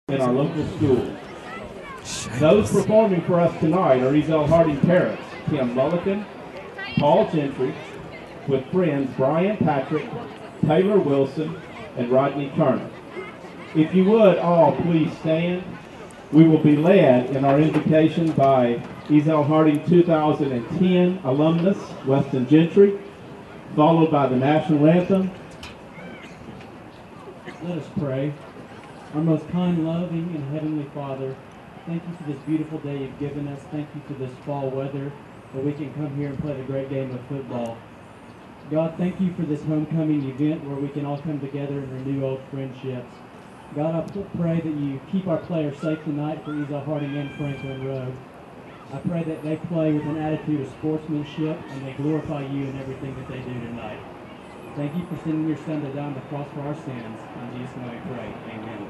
in our local schools. Those performing for us tonight are Ezell-Harding parents, Tim Mulligan, Paul Gentry, with friends Brian Patrick, Taylor Wilson, and Rodney Turner. If you would all please stand. We will be led in our invocation by Ezell-Harding 2010 alumnus Weston Gentry, followed by the national anthem. Let us pray. Our most kind, loving, and heavenly Father, thank you for this beautiful day you've given us. Thank you for this fall weather, that we can come here and play the great game of football. God, thank you for this homecoming event where we can all come together and renew old friendships. God, I pray that you keep our players safe tonight for Ezell-Harding and Franklin Road. I pray that they play with an attitude of sportsmanship and they glorify you in everything that they do tonight. Thank you for sending your Son to die on the cross for our sins. In Jesus' name I pray. Amen.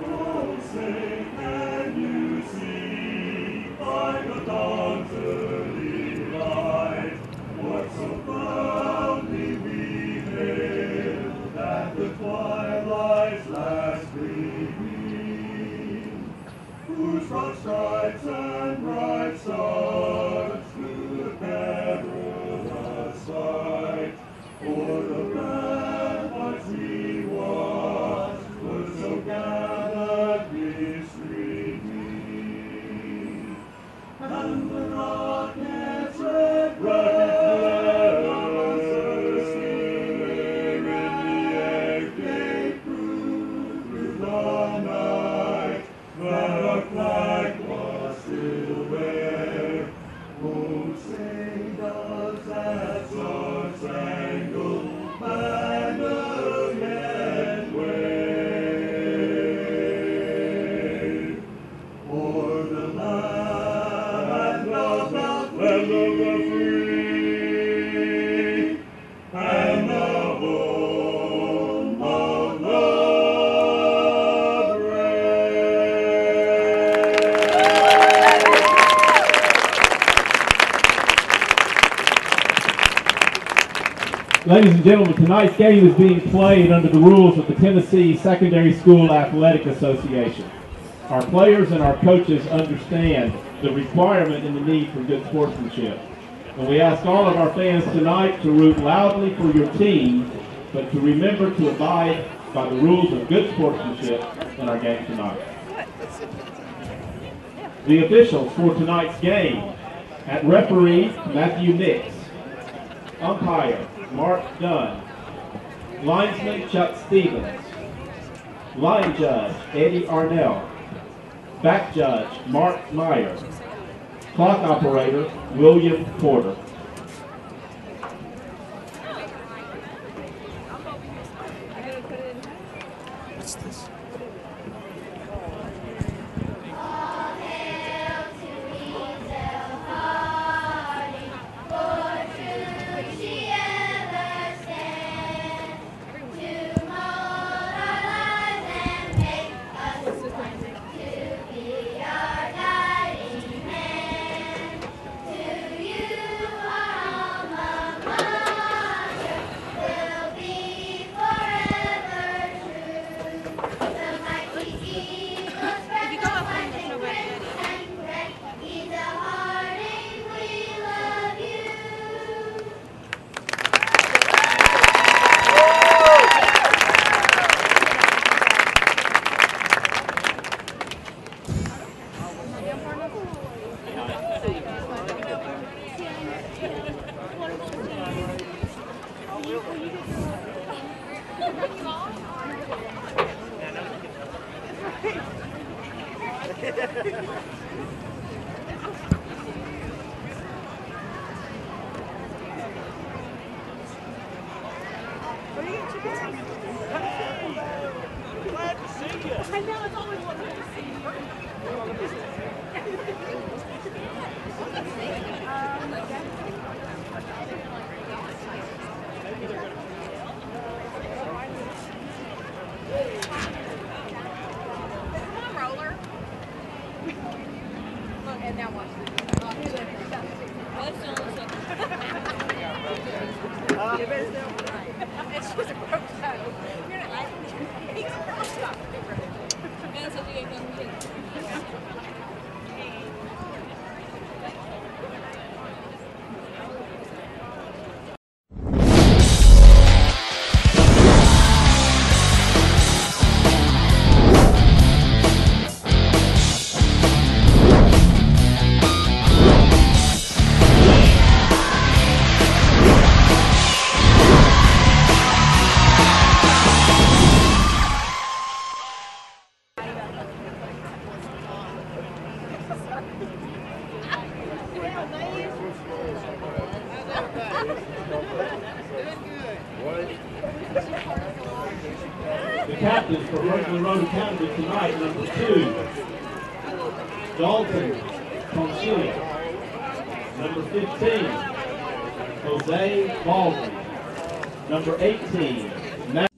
Oh, say, can you see by the dawn's early light what so proudly we hailed at the twilight's last gleaming, whose broad stripes and bright stars through the perilous fight o'er the ramparts we watched were so gallantly streaming, and the rockets' red banners in the air gave proof through the night that our flag was still there. Oh, say does that star-spangled banner yet wave o'er the land of the free and the home of the Ladies and gentlemen, tonight's game is being played under the rules of the Tennessee Secondary School Athletic Association. Our players and our coaches understand the requirement and the need for good sportsmanship. And we ask all of our fans tonight to root loudly for your team, but to remember to abide by the rules of good sportsmanship in our game tonight. The officials for tonight's game: at referee, Matthew Nix; umpire, Mark Dunn; linesman, Chuck Stevens; line judge, Eddie Arnell; back judge, Mark Meyer; clock operator, William Porter. What's this? Glad to see you. I know, it's always wonderful to see you. Come on, roller. Look, and now watch this. You better stay over. It's just a broke The captains for Franklin Road Academy tonight, number 2, Dalton Concilio. Number 15, Jose Baldwin. Number 18, Matt.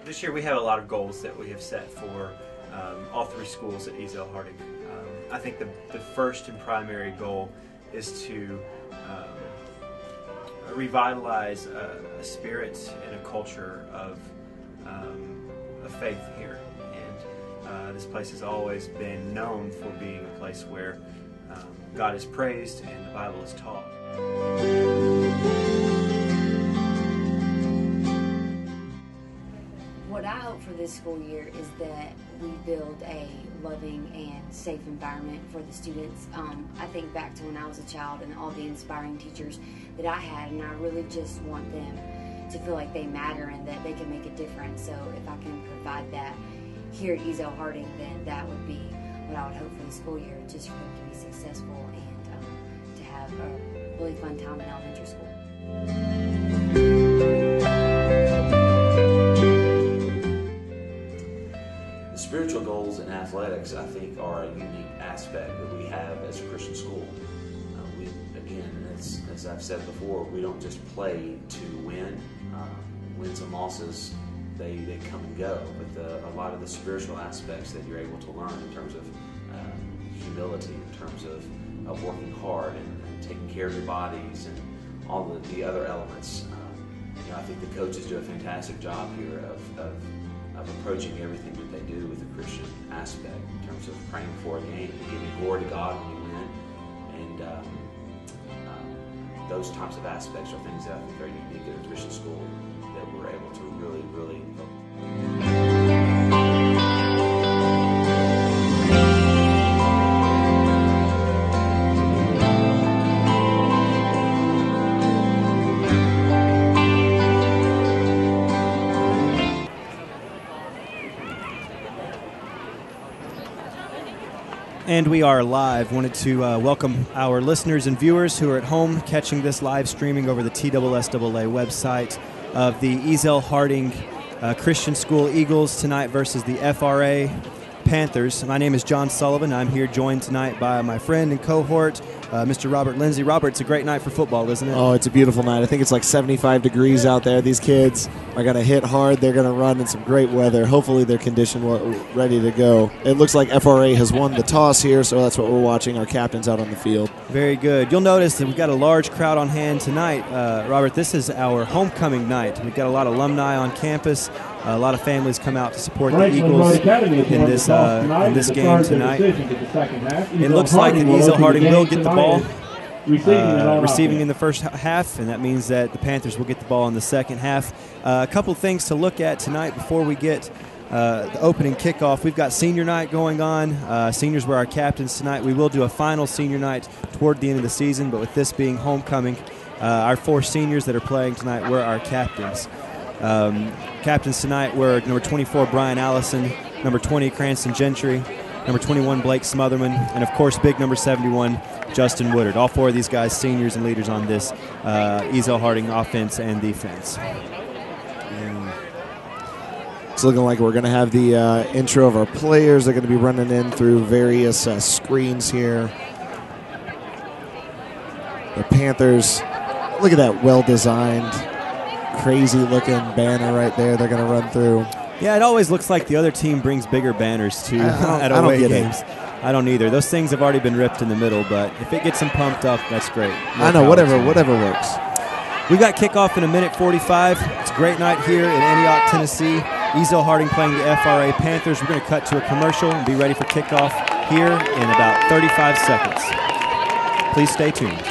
This year we have a lot of goals that we have set for all 3 schools at Ezell-Harding. I think the first and primary goal is to revitalize a spirit and a culture of faith here. And this place has always been known for being a place where God is praised and the Bible is taught. What I hope for this school year is that we build a loving and safe environment for the students. I think back to when I was a child and all the inspiring teachers that I had, and I really just want them to feel like they matter and that they can make a difference. So if I can provide that here at Ezell-Harding, then that would be what I would hope for the school year, just for them to be successful and to have a really fun time in elementary school. Spiritual goals in athletics, I think, are a unique aspect that we have as a Christian school. As I've said before, we don't just play to win. Wins and losses, they come and go. But a lot of the spiritual aspects that you're able to learn in terms of humility, in terms of working hard and taking care of your bodies and all the other elements. I think the coaches do a fantastic job here of approaching everything that they do with a Christian aspect in terms of praying for a game, giving glory to God when you win, and those types of aspects are things that I think are unique at a Christian school that we're able to really, really And we are live. Wanted to welcome our listeners and viewers who are at home catching this live streaming over the TSSAA website of the Ezell-Harding Christian School Eagles tonight versus the FRA Panthers. My name is John Sullivan. I'm here joined tonight by my friend and cohort, Mr. Robert Lindsay. Robert, it's a great night for football, isn't it? Oh, it's a beautiful night. I think it's like 75 degrees out there. These kids are going to hit hard. They're going to run in some great weather. Hopefully they're conditioned, ready to go. It looks like FRA has won the toss here, so that's what we're watching. Our captain's out on the field. Very good. You'll notice that we've got a large crowd on hand tonight. Robert, this is our homecoming night. We've got a lot of alumni on campus. A lot of families come out to support the Eagles in this game tonight. It looks like that Ezell-Harding will get the ball receiving in the first half, and that means that the Panthers will get the ball in the second half. A couple things to look at tonight before we get the opening kickoff. We've got senior night going on. Seniors were our captains tonight. We will do a final senior night toward the end of the season, but with this being homecoming, our 4 seniors that are playing tonight were our captains. Captains tonight were number 24, Brian Allison, number 20, Cranston Gentry, number 21, Blake Smotherman, and of course, big number 71, Justin Woodard. All 4 of these guys seniors and leaders on this Ezell-Harding offense and defense. It's looking like we're going to have the intro of our players. They're going to be running in through various screens here. The Panthers, look at that well-designed, crazy-looking banner right there they're going to run through. Yeah, it always looks like the other team brings bigger banners to at away games. I don't either. Those things have already been ripped in the middle, but if it gets them pumped up, that's great. I know, whatever works. We've got kickoff in 1:45. It's a great night here in Antioch, Tennessee. Ezell-Harding playing the FRA Panthers. We're going to cut to a commercial and be ready for kickoff here in about 35 seconds. Please stay tuned.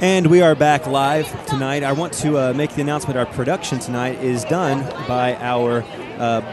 And we are back live tonight. I want to make the announcement our production tonight is done by our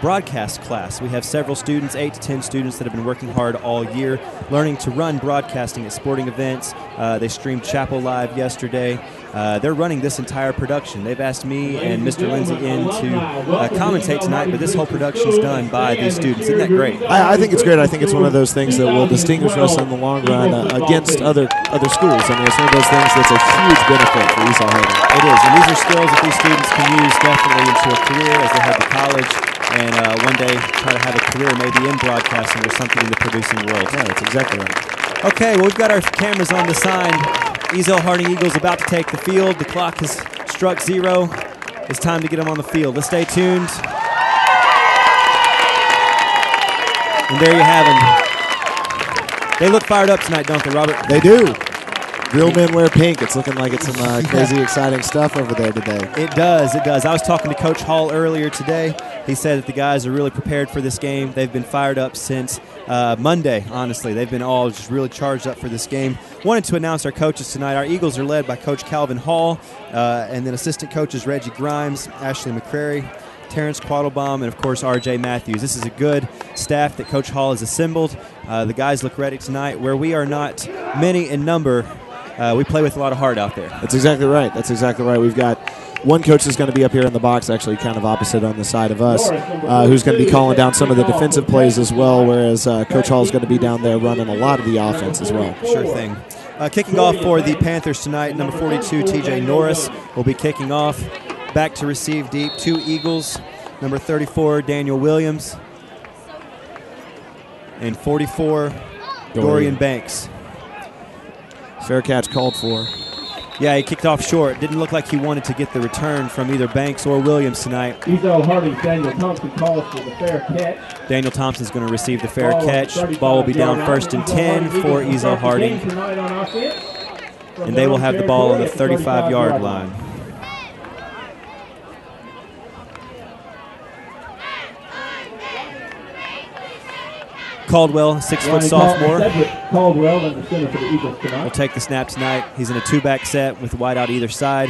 broadcast class. We have several students, 8 to 10 students, that have been working hard all year, learning to run broadcasting at sporting events. They streamed Chapel Live yesterday. They're running this entire production. They've asked me and Mr. Lindsay in to commentate tonight, but this whole production's done by these students. Isn't that great? I think it's great. I think it's one of those things that will distinguish us in the long run against other schools. I mean, it's one of those things that's a huge benefit for Ezell-Harding. It is, and these are skills that these students can use definitely into a career as they head to college, and one day try to have a career maybe in broadcasting or something in the producing world. Yeah, that's exactly right. Okay, well, we've got our cameras on the sign. Ezell-Harding Eagles about to take the field. The clock has struck 0. It's time to get them on the field. Let's stay tuned. And there you have them. They look fired up tonight, don't they, Robert? They do. Real men wear pink. It's looking like it's some crazy, exciting stuff over there today. It does, it does. I was talking to Coach Hall earlier today. He said that the guys are really prepared for this game. They've been fired up since Monday, honestly. They've been all just really charged up for this game. Wanted to announce our coaches tonight. Our Eagles are led by Coach Calvin Hall, and then assistant coaches Reggie Grimes, Ashley McCrary, Terrence Quattlebaum, and, of course, R.J. Matthews. This is a good staff that Coach Hall has assembled. The guys look ready tonight. Where we are not many in number, we play with a lot of heart out there. That's exactly right. That's exactly right. We've got one coach that's going to be up here in the box, actually kind of opposite on the side of us, who's going to be calling down some of the defensive plays as well, whereas Coach Hall is going to be down there running a lot of the offense as well. Sure thing. Kicking off for the Panthers tonight, number 42, T.J. Norris, will be kicking off. Back to receive deep, 2 Eagles, number 34, Daniel Williams, and 44, Dorian Banks. Fair catch called for. Yeah, he kicked off short. Didn't look like he wanted to get the return from either Banks or Williams tonight. Ezell-Harding's Daniel Thompson calls for the fair catch. Daniel Thompson's going to receive the fair catch. Ball will be down 1st and 10 for Ezell-Harding. And they will have the ball on the 35-yard line. Caldwell, 6-foot sophomore. Caldwell in the center for the Eagles tonight. Will take the snap tonight. He's in a 2-back set with wide out either side.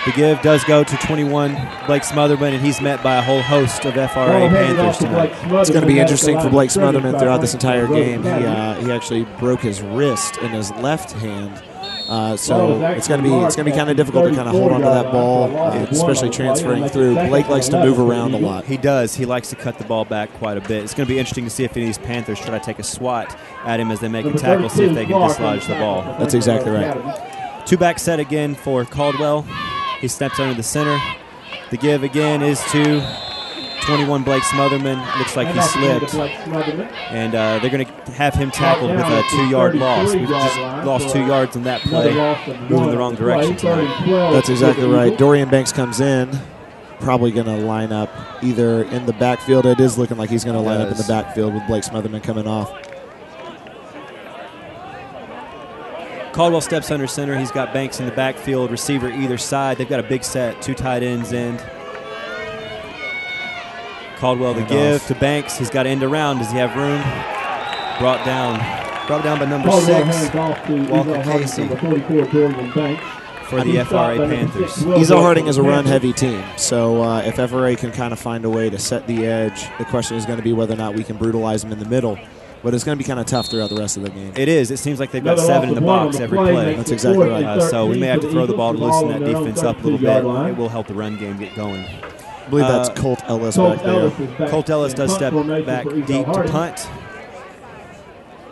The give does go to 21, Blake Smotherman, and he's met by a whole host of FRA Panthers tonight. It's going to be interesting for Blake Smotherman throughout this entire game. He actually broke his wrist in his left hand. So it's going to be kind of difficult to kind of hold on to that ball, especially transferring through. Blake likes to move around a lot. He does. He likes to cut the ball back quite a bit. It's going to be interesting to see if any of these Panthers try to take a swat at him as they make a tackle, see if they can dislodge the ball. That's exactly right. 2-back set again for Caldwell. He steps under the center. The give again is to 21, Blake Smotherman. Looks like he slipped. And they're going to have him tackled with a 2-yard loss. We've just lost 2 yards on that play, moving the wrong direction tonight. That's exactly right. Dorian Banks comes in, probably going to line up either in the backfield. It is looking like he's going to line up in the backfield with Blake Smotherman coming off. Caldwell steps under center. He's got Banks in the backfield, receiver either side. They've got a big set, 2 tight ends in. Caldwell the give to Banks. He's got end around. Does he have room? Brought down by number 6, Walker Casey, for the FRA Panthers. Ezell-Harding is a run-heavy team, so if FRA can kind of find a way to set the edge, the question is going to be whether or not we can brutalize them in the middle. But it's going to be kind of tough throughout the rest of the game. It is. It seems like they've got 7 in the box every play. That's exactly right. So we may have to throw the ball to loosen that defense up a little bit. It will help the run game get going. I believe that's Colt Ellis back there. Colt Ellis does step back deep to punt.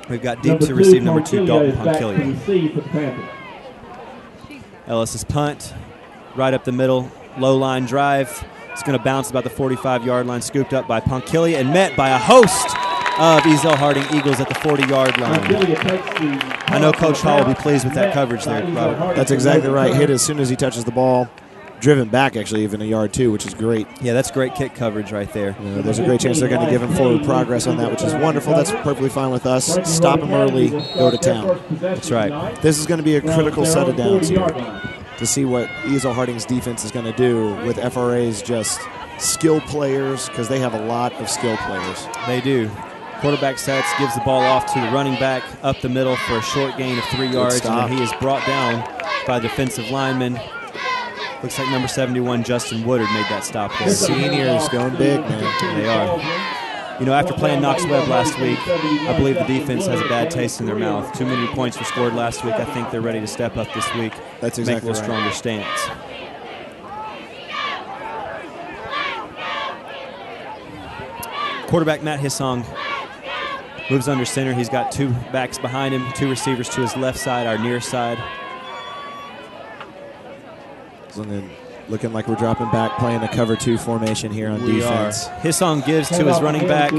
We've got deep to receive number 2, Dalton Ponkilia. Ellis's punt, right up the middle, low line drive. It's going to bounce about the 45-yard line, scooped up by Ponkilia and met by a host of Ezell-Harding Eagles at the 40-yard line. I know Coach Hall will be pleased with that coverage there, Robert. That's exactly right. Hit as soon as he touches the ball. Driven back, actually, even a yard, too, which is great. Yeah, that's great kick coverage right there. There's a great chance they're going to give him forward progress on that, which is wonderful. That's perfectly fine with us. Stop him early, go to town. That's right. This is going to be a critical set of downs here to see what Ezell-Harding's defense is going to do with FRA's just skill players, because they have a lot of skill players. They do. Quarterback sets, gives the ball off to the running back up the middle for a short gain of 3 yards, and then he is brought down by the defensive lineman. Looks like number 71, Justin Woodard, made that stop there. Seniors going big, man. They are. You know, after playing Knox Webb last week, I believe the defense has a bad taste in their mouth. Too many points were scored last week. I think they're ready to step up this week. That's make exactly a little stronger stance. Quarterback Matt Hissong moves under center. He's got 2 backs behind him, 2 receivers to his left side, our near side. Looking like we're dropping back, playing a cover 2 formation here on defense. Hissong gives to his running back.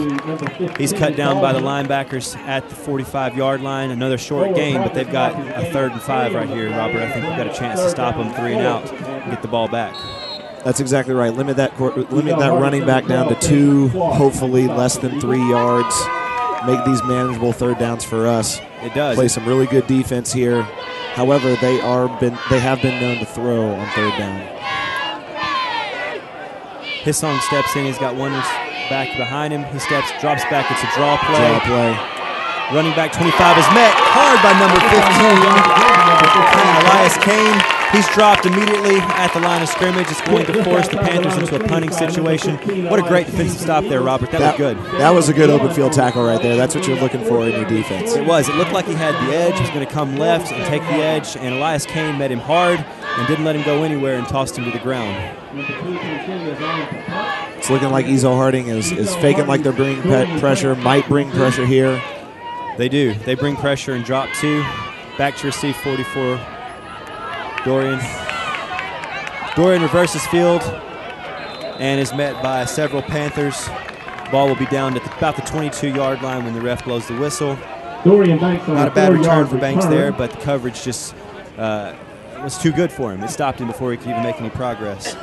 He's cut down by the linebackers at the 45-yard line. Another short gain, but they've got a 3rd and 5 right here, Robert. I think we've got a chance to stop them 3 and out and get the ball back. That's exactly right. Limit that running back down to 2, hopefully less than 3 yards. Make these manageable 3rd downs for us. It does. Play some really good defense here. However, they have been known to throw on 3rd down. Hissong steps in. He's got one back behind him. He drops back. It's a draw play. Draw play. Running back 25 is met hard by number 15, Elias Kane. He's dropped immediately at the line of scrimmage. It's going to force the Panthers into a punting situation. What a great defensive stop there, Robert. That was good. That was a good open field tackle right there. That's what you're looking for in your defense. It was. It looked like he had the edge. He was going to come left and take the edge, and Elias Kane met him hard and didn't let him go anywhere and tossed him to the ground. It's looking like Ezell-Harding is faking like they're bringing pressure, might bring pressure here. They do. They bring pressure and drop 2. Back to receive 44. Dorian reverses field and is met by several Panthers. Ball will be down at about the 22-yard line when the ref blows the whistle. Not a bad return for Banks there, but the coverage just was too good for him. It stopped him before he could even make any progress.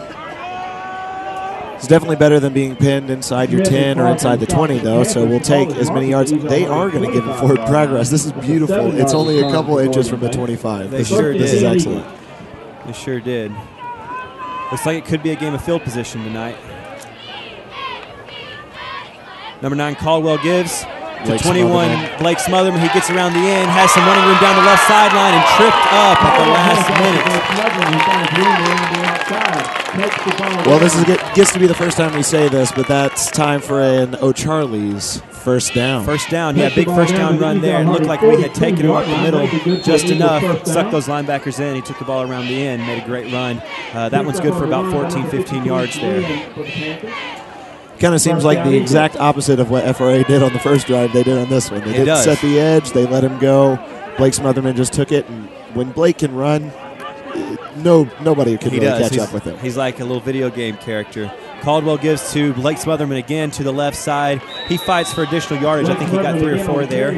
It's definitely better than being pinned inside your 10 or inside the 20, though, so we'll take as many yards. They are going to give him forward progress. This is beautiful. It's only a couple inches from the 25. They sure did. This is excellent. They sure did. Looks like it could be a game of field position tonight. Number 9, Caldwell gives to 21, Blake Smotherman. He gets around the end, has some running room down the left sideline, and tripped up at the last minute. Well, this gets to be the first time we say this, but that's time for an O'Charlie's first down. First down, yeah, big first down run there. It looked like we had taken him up the middle just enough, sucked those linebackers in. He took the ball around the end, made a great run. That one's good for about 14, 15 yards there. Kind of seems like the exact opposite of what FRA did on the first drive they did on this one. They didn't set the edge. They let him go. Blake Smotherman just took it. And when Blake can run, nobody can really catch up with him. He's like a little video game character. Caldwell gives to Blake Smotherman again to the left side. He fights for additional yardage. I think he got 3 or 4 there.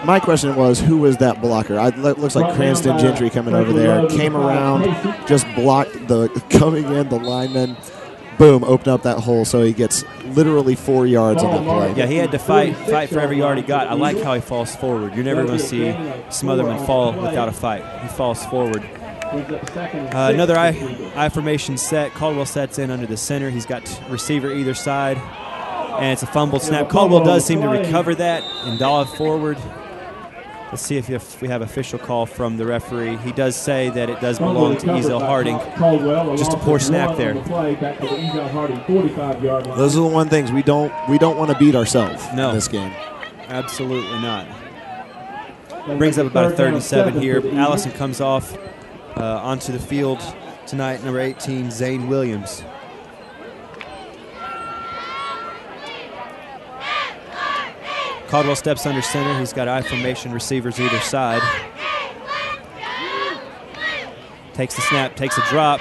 My question was, who was that blocker? It looks like Cranston Gentry coming over there. Came around, just blocked the coming in, the lineman. Boom, opened up that hole, so he gets literally 4 yards on that play. Yeah, he had to fight for every yard he got. I like how he falls forward. You're never going to see Smotherman fall without a fight. He falls forward. Another I formation set. Caldwell sets in under the center. He's got receiver either side, and it's a fumbled snap. Caldwell does seem to recover that and dive forward. Let's see if we have official call from the referee. He does say that it does belong to Ezell-Harding. Just a poor snap there. Those are the one things we don't want to beat ourselves in this game. Absolutely not. Brings up about a 3rd and 7 here. Allison comes off onto the field tonight. Number 18, Zane Williams. Caldwell steps under center. He's got I formation receivers either side. Takes the snap, takes a drop,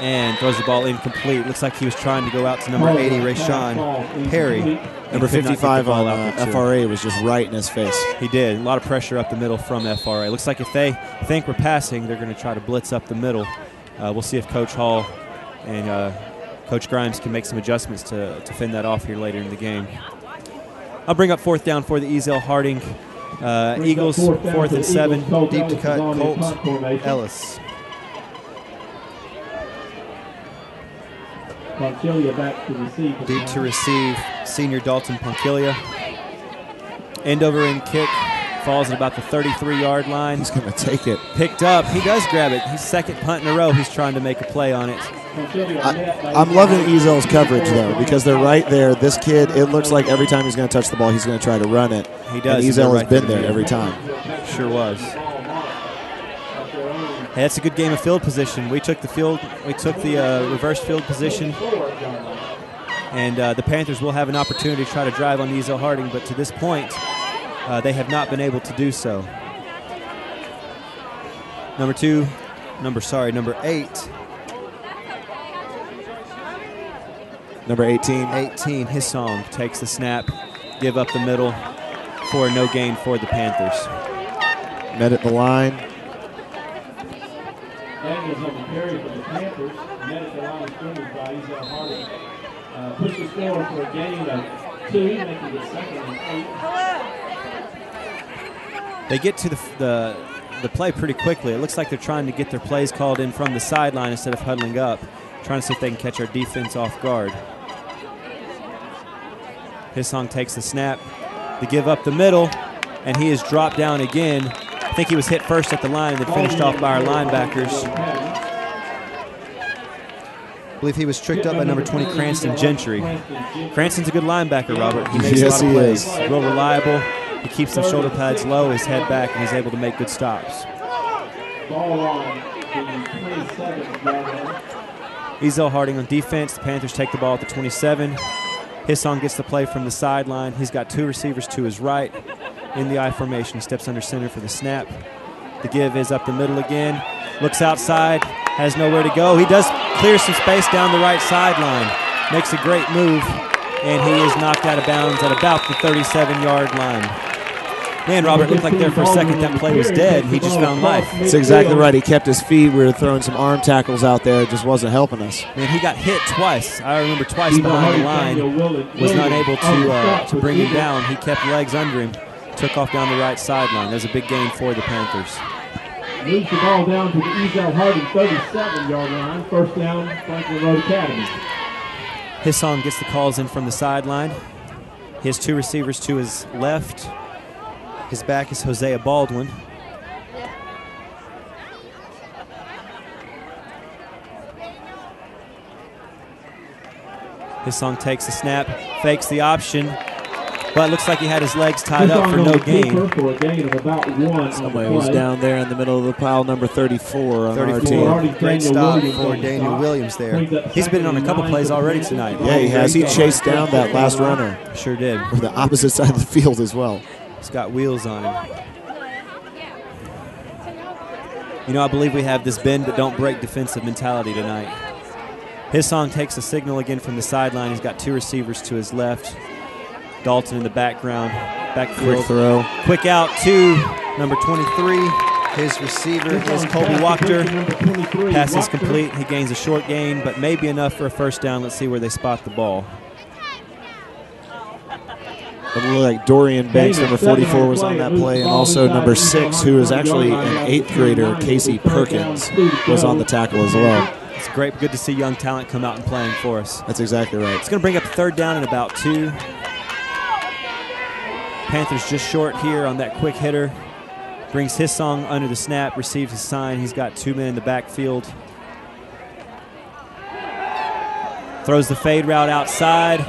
and throws the ball incomplete. Looks like he was trying to go out to number 80, Rayshawn Perry. Number 55 on FRA was just right in his face. He did. A lot of pressure up the middle from FRA. Looks like if they think we're passing, they're going to try to blitz up the middle. We'll see if Coach Hall and Coach Grimes can make some adjustments to fend that off here later in the game. I'll bring up 4th down for the Ezell-Harding Eagles. 4th and 7, deep to cut, Colt Ellis. Ponchilia back to receive. Deep to receive, senior Dalton Ponchilia. End over end kick. Falls at about the 33-yard line. He's going to take it. Picked up. He does grab it. He's second punt in a row. He's trying to make a play on it. I'm loving Ezell's coverage, though, because they're right there. This kid, it looks like every time he's going to touch the ball, he's going to try to run it. He does. And Ezell has been there every time. Sure was. Hey, that's a good game of field position. We took the reverse field position, and the Panthers will have an opportunity to try to drive on Ezell-Harding, but to this point, they have not been able to do so. Number 8. Number 18. 18, Hissong takes the snap, give up the middle for a no gain for the Panthers. Met at the line. Daniels on the carry for the Panthers. Met at the line of scrimmage by Ezell-Harding. Pushed the score for a gain of 2, making it second and 8. They get to the play pretty quickly. It looks like they're trying to get their plays called in from the sideline instead of huddling up, trying to see if they can catch our defense off guard. Hissong takes the snap. They give up the middle, and he is dropped down again. I think he was hit first at the line and then finished off by our linebackers. I believe he was tricked up by number 20, Cranston Gentry. Cranston's a good linebacker, Robert. He makes a lot of plays. He's real reliable. He keeps the shoulder pads low, his head back, and he's able to make good stops. Ball on the 27-yard line. Ezell-Harding on defense. The Panthers take the ball at the 27. Hissong gets the play from the sideline. He's got 2 receivers to his right in the I formation. He steps under center for the snap. The give is up the middle again. Looks outside, has nowhere to go. He does clear some space down the right sideline. Makes a great move, and he is knocked out of bounds at about the 37-yard line. Man, Robert, looked like there for a second that play was dead. He just found life. That's exactly right. He kept his feet. We were throwing some arm tackles out there. It just wasn't helping us. Man, he got hit twice. I remember twice behind the line. Was not able to bring him down. He kept legs under him. Took off down the right sideline. That was a big gain for the Panthers. Moves the ball down to the Ezell-Harding 37-yard line. First down, Franklin Road Academy. Hissong gets the calls in from the sideline. He has 2 receivers to his left. His back is Hosea Baldwin. Hissong takes the snap, fakes the option, but looks like he had his legs tied up for no gain. For a gain of about 1. Somebody was down there in the middle of the pile, number 34 on our team. Great stop for Daniel Williams there. He's been on a couple plays already tonight. Yeah, he has. He chased down that last runner. Sure did. From the opposite side of the field as well. He's got wheels on him. You know, I believe we have this bend but don't break defensive mentality tonight. Hissong takes a signal again from the sideline. He's got 2 receivers to his left. Dalton in the background. Backfield. Quick throw. Quick out to number 23. His receiver is Colby Wachter. Pass is complete. He gains a short gain, but maybe enough for a first down. Let's see where they spot the ball. It looked like Dorian Banks, number 44, was on that play, and also number 6, who is actually an 8th grader, Casey Perkins, was on the tackle as well. It's great, good to see young talent come out and playing for us. That's exactly right. It's going to bring up 3rd down and about 2. Panthers just short here on that quick hitter. Brings Hissong under the snap, receives his sign. He's got 2 men in the backfield. Throws the fade route outside.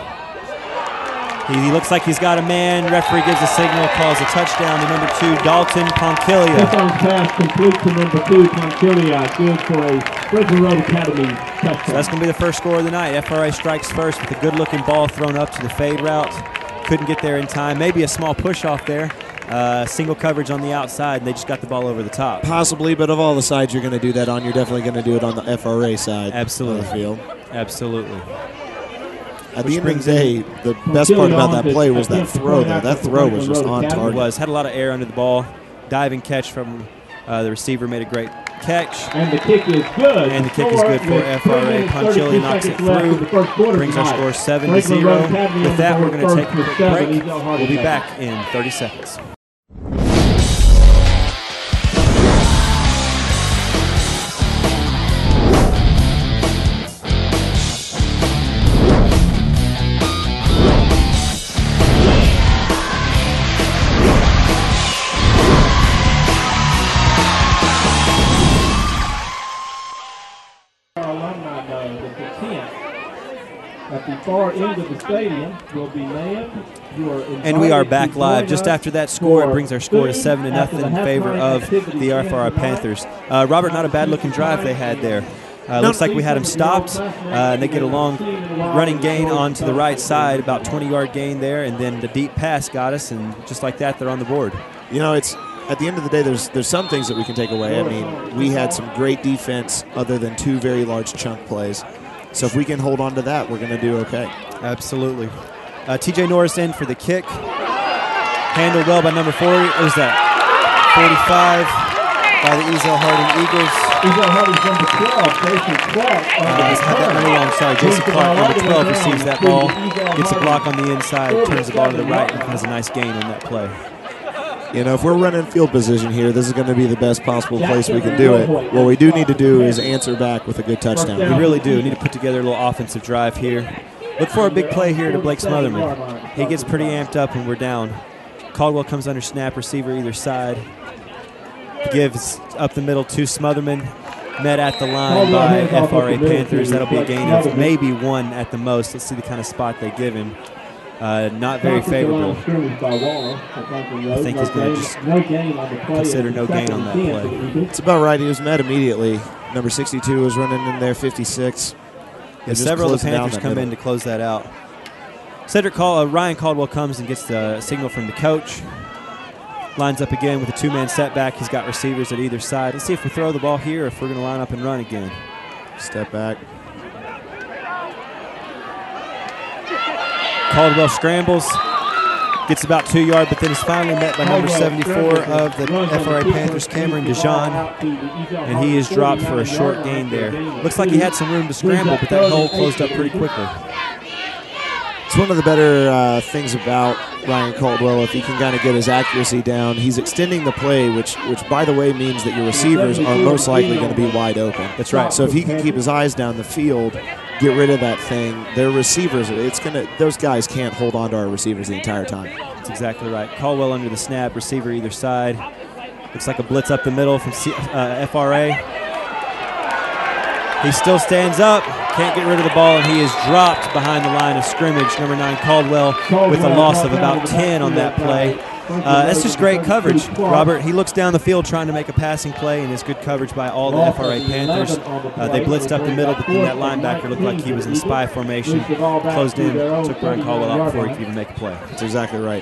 He looks like he's got a man. Referee gives a signal, calls a touchdown to number 2, Dalton Conkilia. Hissong's pass complete to number 2, Conkilia. Good for a Franklin Road Academy touchdown. So that's going to be the first score of the night. FRA strikes first with a good-looking ball thrown up to the fade route. Couldn't get there in time. Maybe a small push off there. Single coverage on the outside, and they just got the ball over the top. Possibly, but of all the sides you're going to do that on, you're definitely going to do it on the FRA side. Absolutely. Of the field. Absolutely. At the end of the day, the best part about that play was that throw there. That throw was just on target. It was. Had a lot of air under the ball. Diving catch from the receiver, made a great catch. And the kick is good. And the kick is good for FRA. Ponchilli knocks it through. Brings our score 7-0. With that, we're going to take a quick break. We'll be back in 30 seconds. on the 10th. At the far end of the stadium will be named. And we are back live. Just after that score, it brings our score to 7-0 in favor of the FRI Panthers. Robert, not a bad-looking drive they had there. Looks like we had them stopped. And they get a long running gain onto the right side, about 20-yard gain there, and then the deep pass got us, and just like that, they're on the board. You know, it's at the end of the day, there's some things that we can take away. I mean, we had some great defense other than 2 very large chunk plays. So if we can hold on to that, we're going to do okay. Absolutely. TJ Norris in for the kick. Handled well by number 40. What was that? 45 by the Ezell-Harding Eagles. Ezell-Harding's number 12, Jason Clark. I had that number wrong. Sorry, Jason Clark, number 12, receives that ball, gets a block on the inside, turns the ball to the right, and has a nice gain on that play. You know, if we're running field position here, this is going to be the best possible place we can do it. What we do need to do is answer back with a good touchdown. We really do. We need to put together a little offensive drive here. Look for a big play here to Blake Smotherman. He gets pretty amped up when we're down. Caldwell comes under snap, receiver either side. Gives up the middle to Smotherman. Met at the line by FRA Panthers. That'll be a gain of maybe 1 at the most. Let's see the kind of spot they give him. Not very favorable. I think he's going to just consider no gain on that play. It's about right. He was met immediately. Number 62 was running in there, 56. Yeah, several of the Panthers come in to close that out. Ryan Caldwell comes and gets the signal from the coach. Lines up again with a 2-man setback. He's got receivers at either side. Let's see if we throw the ball here or if we're going to line up and run again. Step back. Caldwell scrambles, gets about 2 yards, but then is finally met by number 74 of the FRA Panthers, Cameron DeJean, and he is dropped for a short gain there. Looks like he had some room to scramble, but that hole closed up pretty quickly. It's one of the better things about Ryan Caldwell, if he can kind of get his accuracy down. He's extending the play, which by the way means that your receivers are most likely going to be wide open. That's right. So if he can keep his eyes down the field, get rid of that thing, their receivers, those guys can't hold on to our receivers the entire time. That's exactly right. Caldwell under the snap, receiver either side. Looks like a blitz up the middle from FRA. He still stands up, can't get rid of the ball, and he is dropped behind the line of scrimmage. Number 9, Caldwell, with a loss of about 10 on that play. That's just great coverage, Robert. He looks down the field trying to make a passing play, and it's good coverage by all the FRA Panthers. They blitzed up the middle, but then that linebacker looked like he was in spy formation. Closed in, took Ryan Caldwell out before he could even make a play. That's exactly right.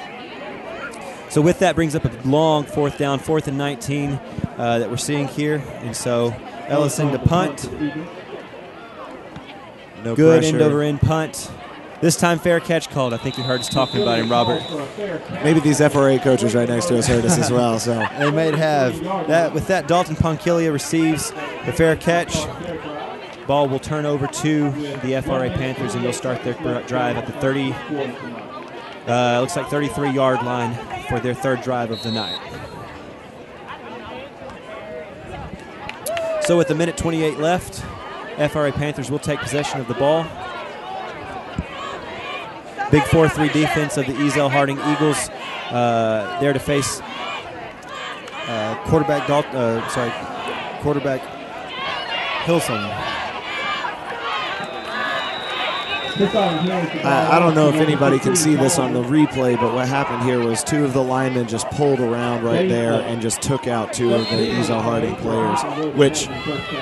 So with that brings up a long 4th down, 4th and 19 that we're seeing here. And so Ellison to punt. No good pressure. end-over-end punt. This time fair catch called. I think you heard us talking about him, Robert. Maybe these FRA coaches right next to us heard us as well. So they might have. With that, Dalton Ponkilia receives the fair catch. Ball will turn over to the FRA Panthers, and they'll start their drive at the 30. Looks like 33-yard line for their 3rd drive of the night. So with 1:28 left, FRA Panthers will take possession of the ball. Big 4-3 defense of the Ezell-Harding Eagles there to face quarterback Hillsong. I don't know if anybody can see this on the replay, but what happened here was 2 of the linemen just pulled around right there and just took out 2 of the Ezell-Harding players, which,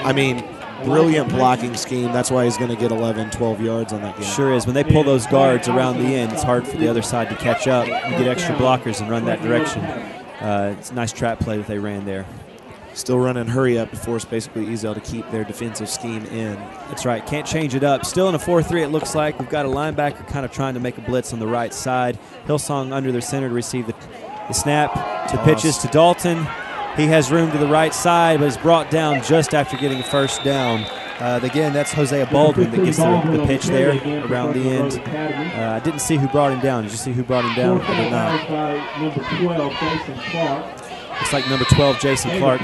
I mean, brilliant blocking scheme. That's why he's going to get 11, 12 yards on that game. Sure is. When they pull those guards around the end, it's hard for the other side to catch up and get extra blockers and run that direction. It's a nice trap play that they ran there. Still running hurry up to force basically Ezell to keep their defensive scheme in. That's right. Can't change it up. Still in a 4-3 it looks like. We've got a linebacker kind of trying to make a blitz on the right side. Hillsong under their center to receive the snap. To pitches to Dalton. He has room to the right side, but is brought down just after getting a 1st down. Again, that's Hosea Baldwin that gets the pitch there around the end. I didn't see who brought him down. Did you see who brought him down? I did not. Number 12, Jason Clark. Looks like number 12, Jason Clark,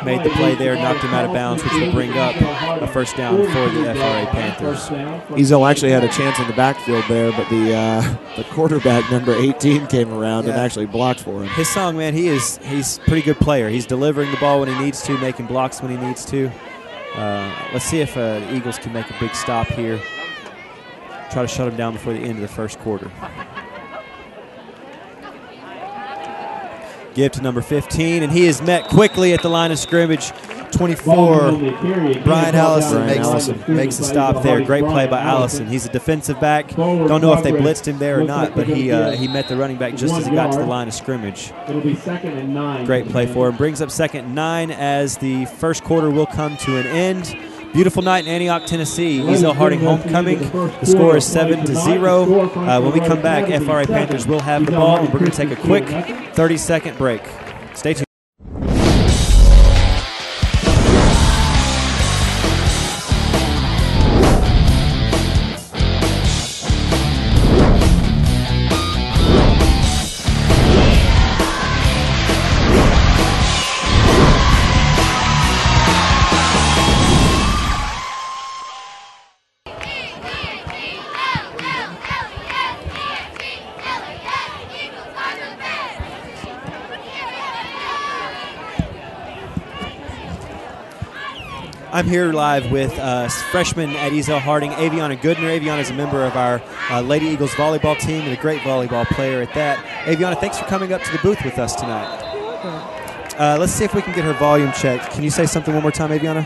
made the play there, knocked him out of bounds, which will bring up a 1st down for the FRA Panthers. Ezell actually had a chance in the backfield there, but the quarterback, number 18, came around and actually blocked for him. His song, man, he's a pretty good player. He's delivering the ball when he needs to, making blocks when he needs to. Let's see if the Eagles can make a big stop here. Try to shut them down before the end of the first quarter. Give to number 15, and he is met quickly at the line of scrimmage. 24, Brian Allison makes a stop there. Great play by Allison. He's a defensive back. Don't know if they blitzed him there or not, but he met the running back just as he got to the line of scrimmage. It'll be 2nd and 9. Great play for him. Brings up 2nd and 9 as the first quarter will come to an end. Beautiful night in Antioch, Tennessee. Ezell-Harding homecoming. The score is 7-0. When we come back, FRA Panthers will have the ball, and we're going to take a quick 30-second break. Stay tuned. I'm here live with freshman at Ezell-Harding, Aviana Goodner. Aviana is a member of our Lady Eagles volleyball team and a great volleyball player at that. Aviana, thanks for coming up to the booth with us tonight. Let's see if we can get her volume checked. Can you say something one more time, Aviana?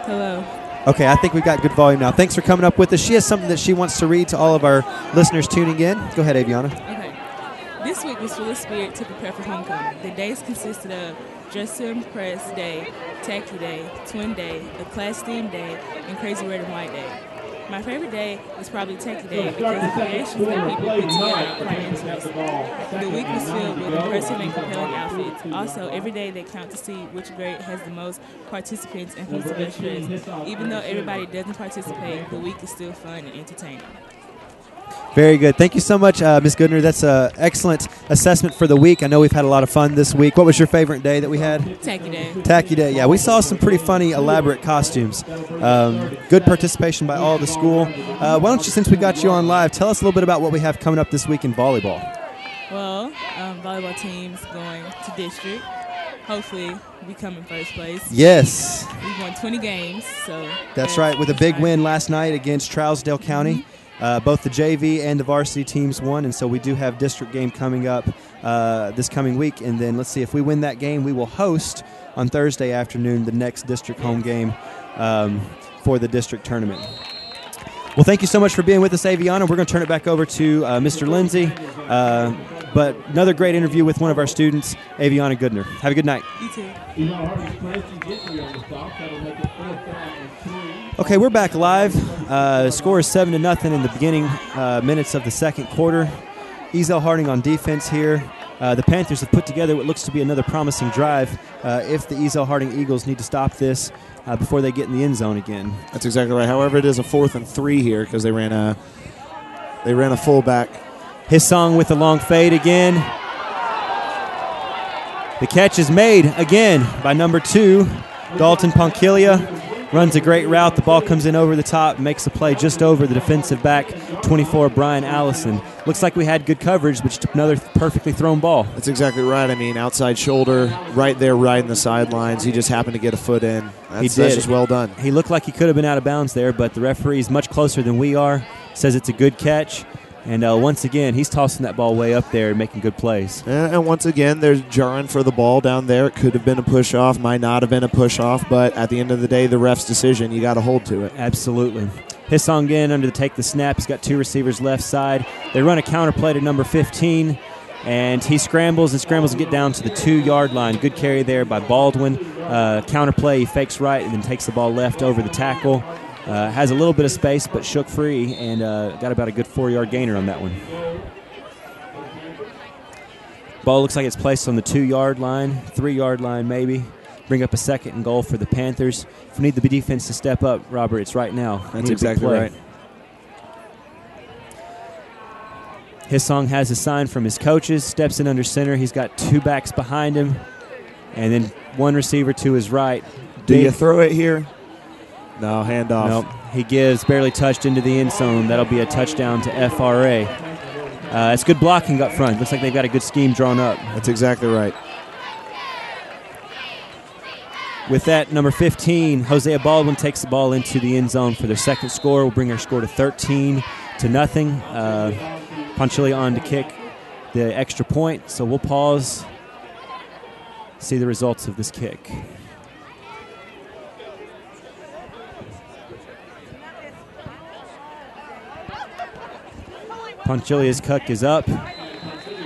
Hello. Okay, I think we've got good volume now. Thanks for coming up with us. She has something that she wants to read to all of our listeners tuning in. Go ahead, Aviana. Okay. This week was full of spirit to prepare for homecoming. The days consisted of Dress to Impress Day, Tacky Day, Twin Day, a Class Theme Day, and Crazy Red and White Day. My favorite day was probably Tacky Day because the creations that people put together are quite interesting. The week was filled with impressive and compelling outfits. Also, every day they count to see which grade has the most participants and who's the best dressed. Even though everybody doesn't participate, the week is still fun and entertaining. Very good. Thank you so much, Ms. Goodner. That's an excellent assessment for the week. I know we've had a lot of fun this week. What was your favorite day that we had? Tacky Day. Tacky Day. Yeah, we saw some pretty funny, elaborate costumes. Good participation by all the school. Why don't you, since we got you on live, tell us a little bit about what we have coming up this week in volleyball. Well, volleyball team's going to district. Hopefully, we come in first place. Yes. We've won 20 games, so. That's right, with a big win last night against Trousdale County. Both the JV and the varsity teams won, and so we do have district game coming up this coming week. And then let's see, if we win that game, we will host on Thursday afternoon the next district home game for the district tournament. Well, thank you so much for being with us, Aviana. We're going to turn it back over to Mr. Lindsay. But another great interview with one of our students, Aviana Goodner. Have a good night. You too. Okay, we're back live. Score is 7-0 in the beginning minutes of the second quarter. Ezell-Harding on defense here. The Panthers have put together what looks to be another promising drive if the Ezell-Harding Eagles need to stop this before they get in the end zone again. That's exactly right. However, it is a 4th and 3 here because they ran a fullback. His song with the long fade again. The catch is made again by number 2, Dalton Ponkilia. Runs a great route. The ball comes in over the top, makes a play just over the defensive back, 24, Brian Allison. Looks like we had good coverage, but just another perfectly thrown ball. That's exactly right. I mean, outside shoulder, right there, right in the sidelines. He just happened to get a foot in. That's just well done. He looked like he could have been out of bounds there, but the referee is much closer than we are. Says it's a good catch. And once again, he's tossing that ball way up there and making good plays. And once again, there's jarring for the ball down there. It could have been a push-off, might not have been a push-off, but at the end of the day, the ref's decision, you got to hold to it. Absolutely. His song again under the take the snap. He's got 2 receivers left side. They run a counter play to number 15, and he scrambles to get down to the 2-yard line. Good carry there by Baldwin. Counter play, he fakes right and then takes the ball left over the tackle. Has a little bit of space, but shook free and got about a good 4-yard gainer on that one. Ball looks like it's placed on the 2-yard line, 3-yard line maybe. Bring up a 2nd and goal for the Panthers. If we need the defense to step up, Robert, it's right now. That's exactly right. His song has a sign from his coaches, steps in under center. He's got 2 backs behind him, and then 1 receiver to his right. Do you throw it here? No, handoff. Nope. He gives, barely touched into the end zone. That'll be a touchdown to FRA. It's good blocking up front. Looks like they've got a good scheme drawn up. That's exactly right. With that, number 15, Hosea Baldwin takes the ball into the end zone for their second score. We'll bring our score to 13-0. Ponchilli on to kick the extra point, so we'll pause, see the results of this kick. Ponchilli's kick is up,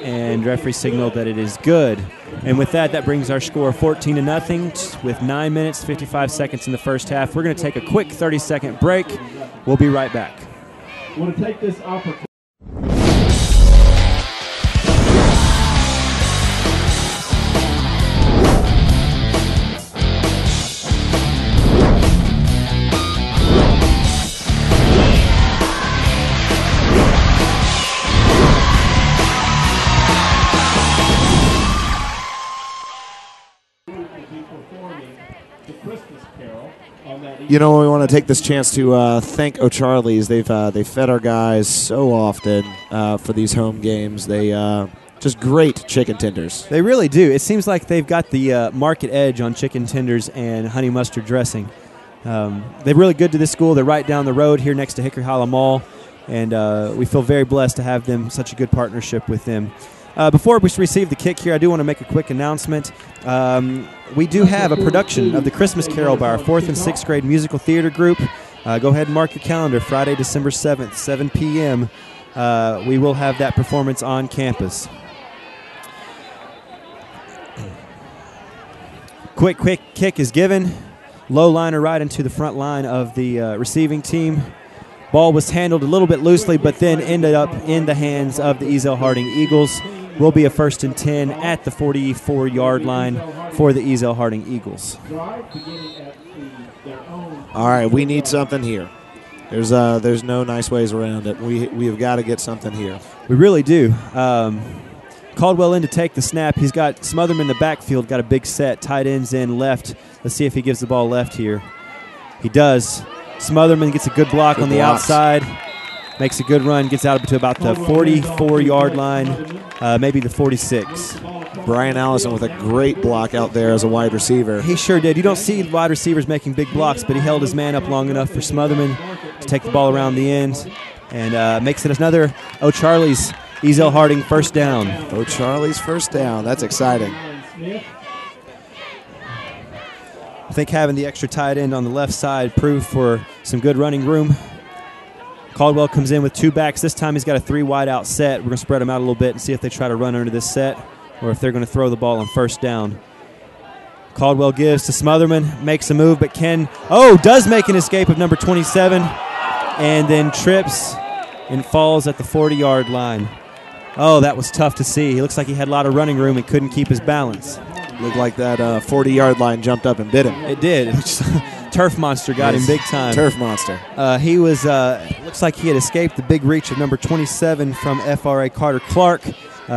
and referee signaled that it is good. And with that, that brings our score 14-0 with 9 minutes, 55 seconds in the first half. We're going to take a quick 30-second break. We'll be right back. I want to take this opportunity. You know, we want to take this chance to thank O'Charlie's. They've fed our guys so often for these home games. They just great chicken tenders. They really do. It seems like they've got the market edge on chicken tenders and honey mustard dressing. They're really good to this school. They're right down the road here next to Hickory Hollow Mall, and we feel very blessed to have them, such a good partnership with them. Before we receive the kick here, I do want to make a quick announcement. We do have a production of the Christmas Carol by our 4th and 6th grade musical theater group. Go ahead and mark your calendar, Friday, December 7th, 7 p.m. We will have that performance on campus. Quick kick is given. Low liner right into the front line of the receiving team. Ball was handled a little bit loosely, but then ended up in the hands of the Ezell-Harding Eagles. Will be a 1st and 10 at the 44-yard line for the Ezell-Harding Eagles. All right, we need something here. There's no nice ways around it. We have got to get something here. We really do. Caldwell in to take the snap. He's got Smotherman in the backfield, got a big set. Tight ends in left. Let's see if he gives the ball left here. He does. Smotherman gets a good block on the outside. Makes a good run, gets out to about the 44-yard line, maybe the 46. Brian Allison with a great block out there as a wide receiver. He sure did. You don't see wide receivers making big blocks, but he held his man up long enough for Smotherman to take the ball around the end and makes it another O'Charlie's Ezell-Harding first down. O'Charlie's first down. That's exciting. I think having the extra tight end on the left side proved for some good running room. Caldwell comes in with 2 backs. This time he's got a 3 wide out set. We're going to spread them out a little bit and see if they try to run under this set or if they're going to throw the ball on first down. Caldwell gives to Smotherman, makes a move, but does make an escape of number 27 and then trips and falls at the 40-yard line. Oh, that was tough to see. He looks like he had a lot of running room and couldn't keep his balance. Looked like that 40-yard line jumped up and bit him. It did. Turf Monster got him big time. Turf Monster. He was, looks like he had escaped the big reach of number 27 from FRA Carter Clark.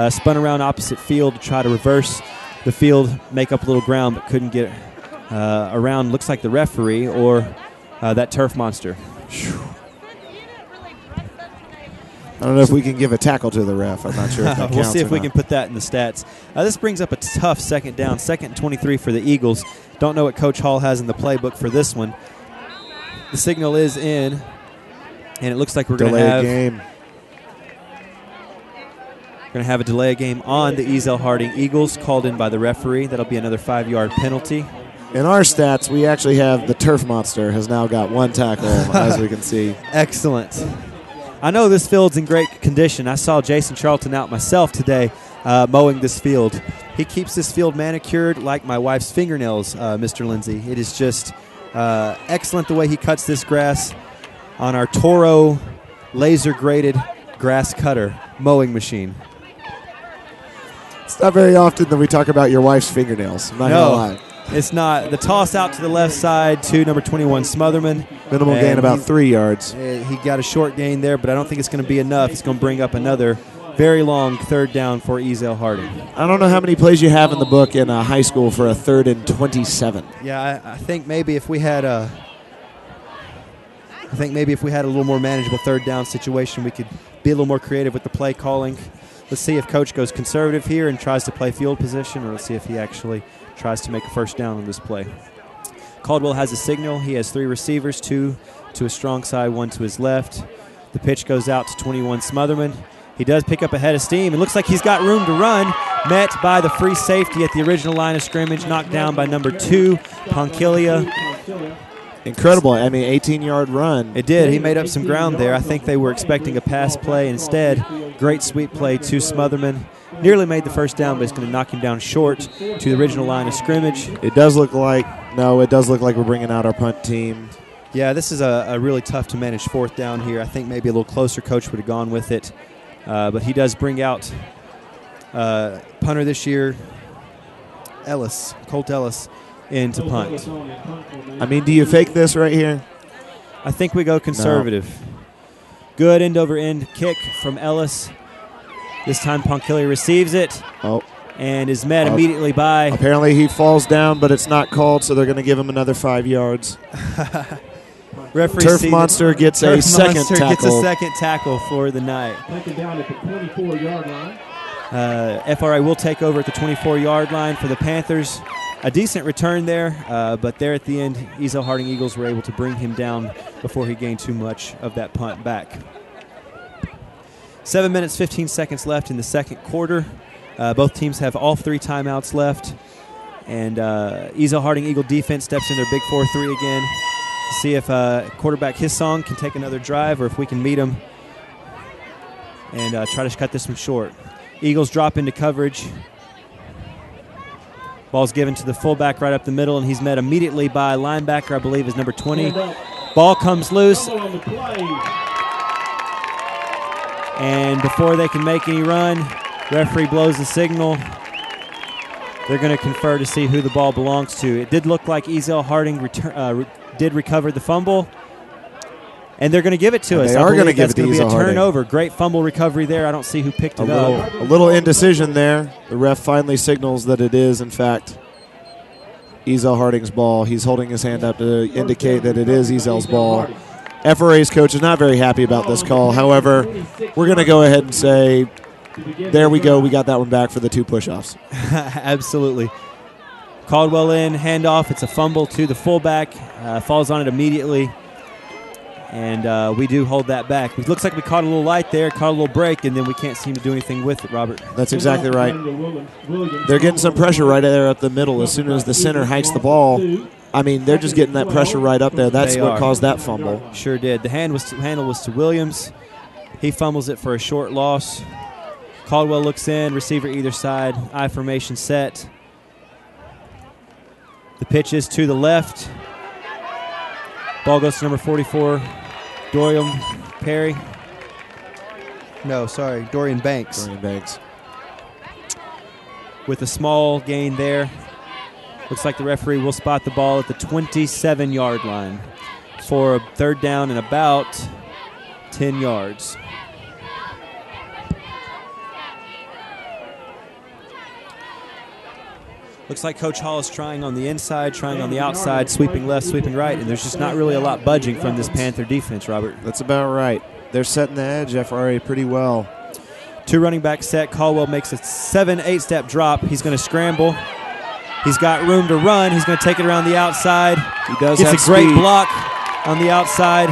Spun around opposite field to try to reverse the field, make up a little ground, but couldn't get around, looks like the referee or that Turf Monster. I don't know if we can give a tackle to the ref. I'm not sure if that counts. We'll see if we not. can put that in the stats. This brings up a tough second down, 2nd and 23 for the Eagles. Don't know what Coach Hall has in the playbook for this one. The signal is in, and it looks like we're going to have game. We're going to have a delay of game on the Ezell-Harding Eagles called in by the referee. That'll be another 5-yard penalty. In our stats, we actually have the Turf Monster has now got 1 tackle, as we can see. Excellent. I know this field's in great condition. I saw Jason Charlton out myself today mowing this field. He keeps this field manicured like my wife's fingernails, Mr. Lindsay. It is just excellent the way he cuts this grass on our Toro laser-graded grass cutter mowing machine. It's not very often that we talk about your wife's fingernails. I'm not going to lie. It's not. The toss out to the left side to number 21, Smotherman. Minimal gain about 3 yards. He got a short gain there, but I don't think it's going to be enough. It's going to bring up another very long 3rd down for Ezell-Harding. I don't know how many plays you have in the book in high school for a 3rd and 27. Yeah, I think maybe if we had a little more manageable 3rd down situation, we could be a little more creative with the play calling. Let's see if Coach goes conservative here and tries to play field position, or let's see if he actually tries to make a first down on this play. Caldwell has a signal. He has 3 receivers, 2 to his strong side, 1 to his left. The pitch goes out to 21 Smotherman. He does pick up a head of steam. It looks like he's got room to run. Met by the free safety at the original line of scrimmage, knocked down by number 2, Ponchilia. Incredible. I mean, 18-yard run. It did. He made up some ground there. I think they were expecting a pass play. Instead, great sweep play to Smotherman. Nearly made the first down, but it's going to knock him down short to the original line of scrimmage. It does look like we're bringing out our punt team. Yeah, this is a really tough to manage 4th down here. I think maybe a little closer coach would have gone with it. But he does bring out punter this year, Colt Ellis, in to punt. I mean, do you fake this right here? I think we go conservative. No. Good end-over-end kick from Ellis. This time Ponchilia receives it and is met immediately by... Apparently he falls down, but it's not called, so they're going to give him another 5 yards. Turf Monster gets a second tackle for the night. Taken down at the 24-yard line. FRA will take over at the 24-yard line for the Panthers. A decent return there, but there at the end, Ezell-Harding Eagles were able to bring him down before he gained too much of that punt back. 7 minutes, 15 seconds left in the second quarter. Both teams have all 3 timeouts left. And Ezell-Harding Eagle defense steps in their big 4-3 again to see if quarterback Hissong can take another drive or if we can meet him and try to cut this one short. Eagles drop into coverage. Ball's given to the fullback right up the middle, and he's met immediately by linebacker, I believe is number 20. Ball comes loose. And before they can make any run, referee blows the signal. They're going to confer to see who the ball belongs to. It did look like Ezell-Harding did recover the fumble, and they're going to give it to us. They are going to give it to Ezell-Harding. It's going to be a turnover. Great fumble recovery there. I don't see who picked it up. A little indecision there. The ref finally signals that it is, in fact, Ezell-Harding's ball. He's holding his hand up to indicate that it is Ezell's ball. FRA's coach is not very happy about this call. However, we're going to go ahead and say, there we go. We got that one back for the 2 push-offs. Absolutely. Caldwell in, handoff. It's a fumble to the fullback. Falls on it immediately. And we do hold that back. It looks like we caught a little light there, caught a little break, and then we can't seem to do anything with it, Robert. That's exactly right. They're getting some pressure right there up the middle as soon as the center hikes the ball. I mean, they're just getting that pressure right up there. That's what caused that fumble. Sure did. The handle was to Williams. He fumbles it for a short loss. Caldwell looks in, receiver either side, I formation set. The pitch is to the left. Ball goes to number 44, Dorian Perry. No, sorry, Dorian Banks. Dorian Banks. With a small gain there. Looks like the referee will spot the ball at the 27-yard line for a 3rd down and about 10 yards. Looks like Coach Hall is trying on the inside, trying on the outside, sweeping left, sweeping right, and there's just not really a lot budging from this Panther defense, Robert. That's about right. They're setting the edge, FRA, pretty well. 2 running back set. Caldwell makes a 7-8 step drop. He's going to scramble. He's got room to run. He's going to take it around the outside. He does Gets have a great speed. block on the outside.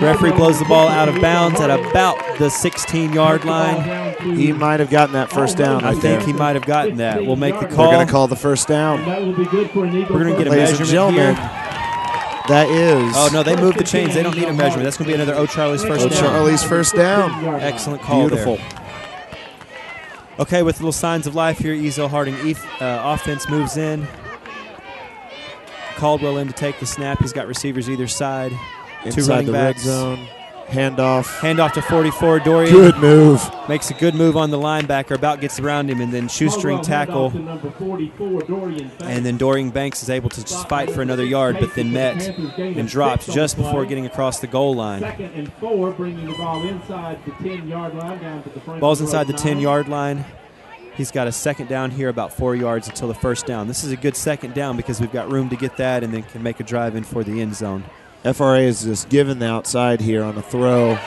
Referee blows the ball out of bounds at about the 16-yard line. He might have gotten that first down. I think he might have gotten that. We'll make the call. They're going to call the first down. We're going to get a Ladies and measurement gentlemen, here. that is. Oh, no, they moved the chains. They don't need a measurement. That's going to be another O'Charlie's first down. O'Charlie's first down. Excellent call. Beautiful. There. Okay, with little signs of life here, Ezell-Harding offense moves in. Caldwell in to take the snap. He's got receivers either side. Inside 2 running the backs. red zone. Handoff to 44. Dorian. Good move. Makes a good move on the linebacker. About gets around him and then shoestring tackle. And then Dorian Banks is able to just fight for another yard, but then met and drops just before getting across the goal line. 2nd and 4, bringing the ball inside the 10-yard line down to the front. Ball's inside the 10-yard line. He's got a 2nd down here, about 4 yards until the 1st down. This is a good 2nd down because we've got room to get that and then can make a drive in for the end zone. FRA is just given the outside here on a throw.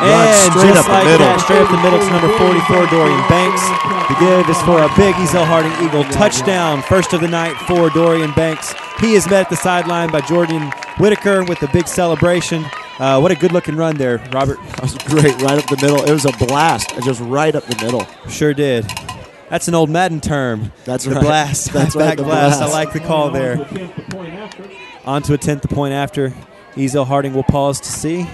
And straight just up like the middle. that, straight up the middle to number 44, Dorian Banks. The give is for a big Ezell-Harding Eagle touchdown. First of the night for Dorian Banks. He is met at the sideline by Jordan Whitaker with a big celebration. What a good-looking run there, Robert. That was great, right up the middle. It was a blast, just right up the middle. Sure did. That's an old Madden term. That's the right. Blast. That's right, Back the blast. blast. I like the call there. On to attempt the point after. Ezell-Harding will pause to see.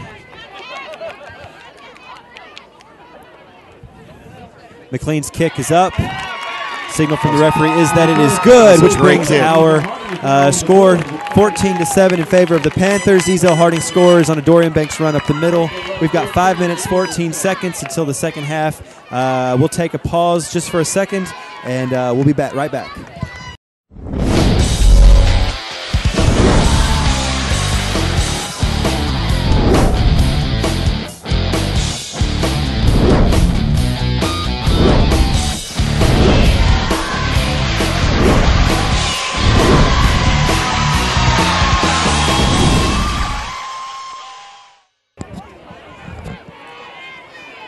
McLean's kick is up. Signal from the referee is that it is good, which brings our score 14-7 in favor of the Panthers. Ezell-Harding scores on a Dorian Banks run up the middle. We've got 5 minutes, 14 seconds until the second half. We'll take a pause just for a second, and we'll be right back.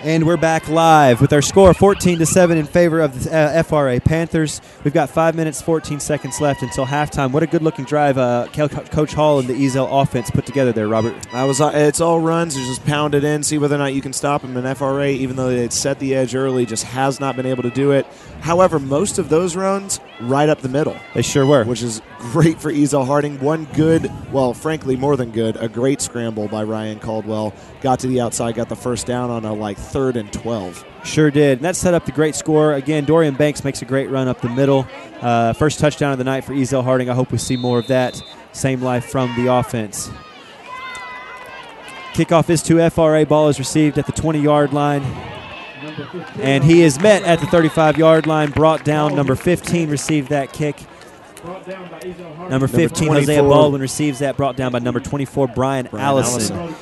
And we're back live with our score 14-7 in favor of the FRA Panthers. We've got 5 minutes, 14 seconds left until halftime. What a good-looking drive Coach Hall and the Ezell offense put together there, Robert. It's all runs. You just pound it in, see whether or not you can stop them. And FRA, even though they'd set the edge early, just has not been able to do it. However, most of those runs right up the middle. They sure were. Which is great for Ezell-Harding. One good, well, frankly, more than good, a great scramble by Ryan Caldwell. Got to the outside, got the first down on a 3rd and 12. Sure did. And that set up the great score. Again, Dorian Banks makes a great run up the middle. First touchdown of the night for Ezell-Harding. I hope we see more of that. Same life from the offense. Kickoff is to FRA. Ball is received at the 20-yard line. And he is met at the 35-yard line, brought down. Number 15 received that kick. Number 15, Hosea Baldwin receives that, brought down by number 24, Brian Allison.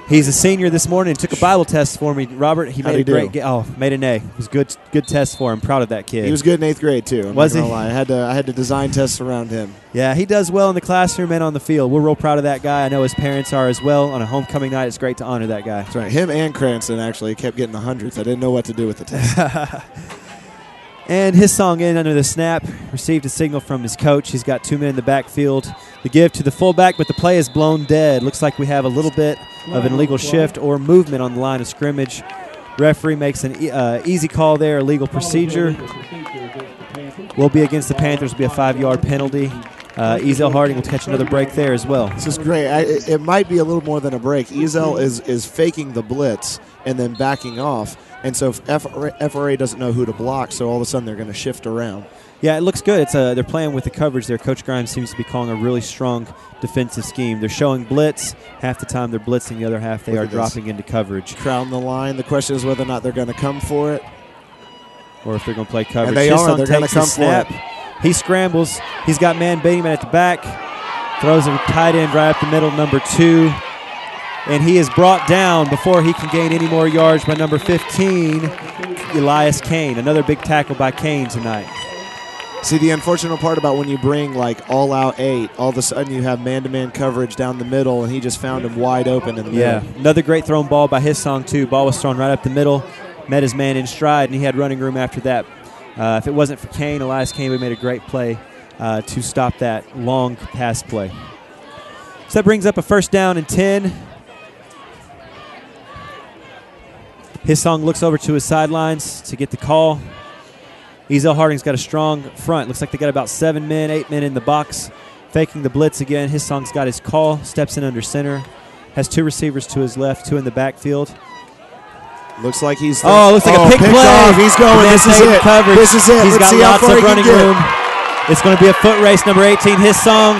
He's a senior this morning and took a Bible test for me, Robert. He made a great made an A. It was good test for him. Proud of that kid. He was good in 8th grade, too. Was he? I had to design tests around him. Yeah, he does well in the classroom and on the field. We're real proud of that guy. I know his parents are as well. On a homecoming night, it's great to honor that guy. That's right. Him and Cranston actually kept getting the hundreds. I didn't know what to do with the test. And his song in under the snap, received a signal from his coach. He's got 2 men in the backfield. The give to the fullback, but the play is blown dead. Looks like we have a little bit of an illegal shift or movement on the line of scrimmage. Referee makes an easy call there, illegal procedure. Will be against the Panthers, will be a 5-yard penalty. Ezell-Harding will catch another break there as well. This is great. It might be a little more than a break. Ezell is faking the blitz and then backing off. And so FRA doesn't know who to block, so all of a sudden they're going to shift around. Yeah, it looks good. They're playing with the coverage there. Coach Grimes seems to be calling a really strong defensive scheme. They're showing blitz. Half the time they're blitzing. The other half they are dropping into coverage. Crowd the line. The question is whether or not they're going to come for it. Or if they're going to play coverage. And they are. They're going to come for it. He scrambles. He's got man beating him at the back. Throws a tight end right up the middle, number 2. And he is brought down before he can gain any more yards by number 15, Elias Kane. Another big tackle by Kane tonight. See, the unfortunate part about when you bring all-out 8, all of a sudden you have man-to-man coverage down the middle, and he just found him wide open in the middle. Yeah, another great thrown ball by his song, too. Ball was thrown right up the middle, met his man in stride, and he had running room after that. If it wasn't for Kane, Elias Kane would have made a great play to stop that long pass play. So that brings up a 1st down and 10. His song looks over to his sidelines to get the call. Ezell-Harding's got a strong front. Looks like they got about 7 men, 8 men in the box. Faking the blitz again. His song's got his call. Steps in under center. Has 2 receivers to his left, 2 in the backfield. Looks like he's... looks like a pick play. Off. He's going. This is it. Coverage. This is it. He's Let's got see how lots far of running room. It's going to be a foot race. Number 18, his song.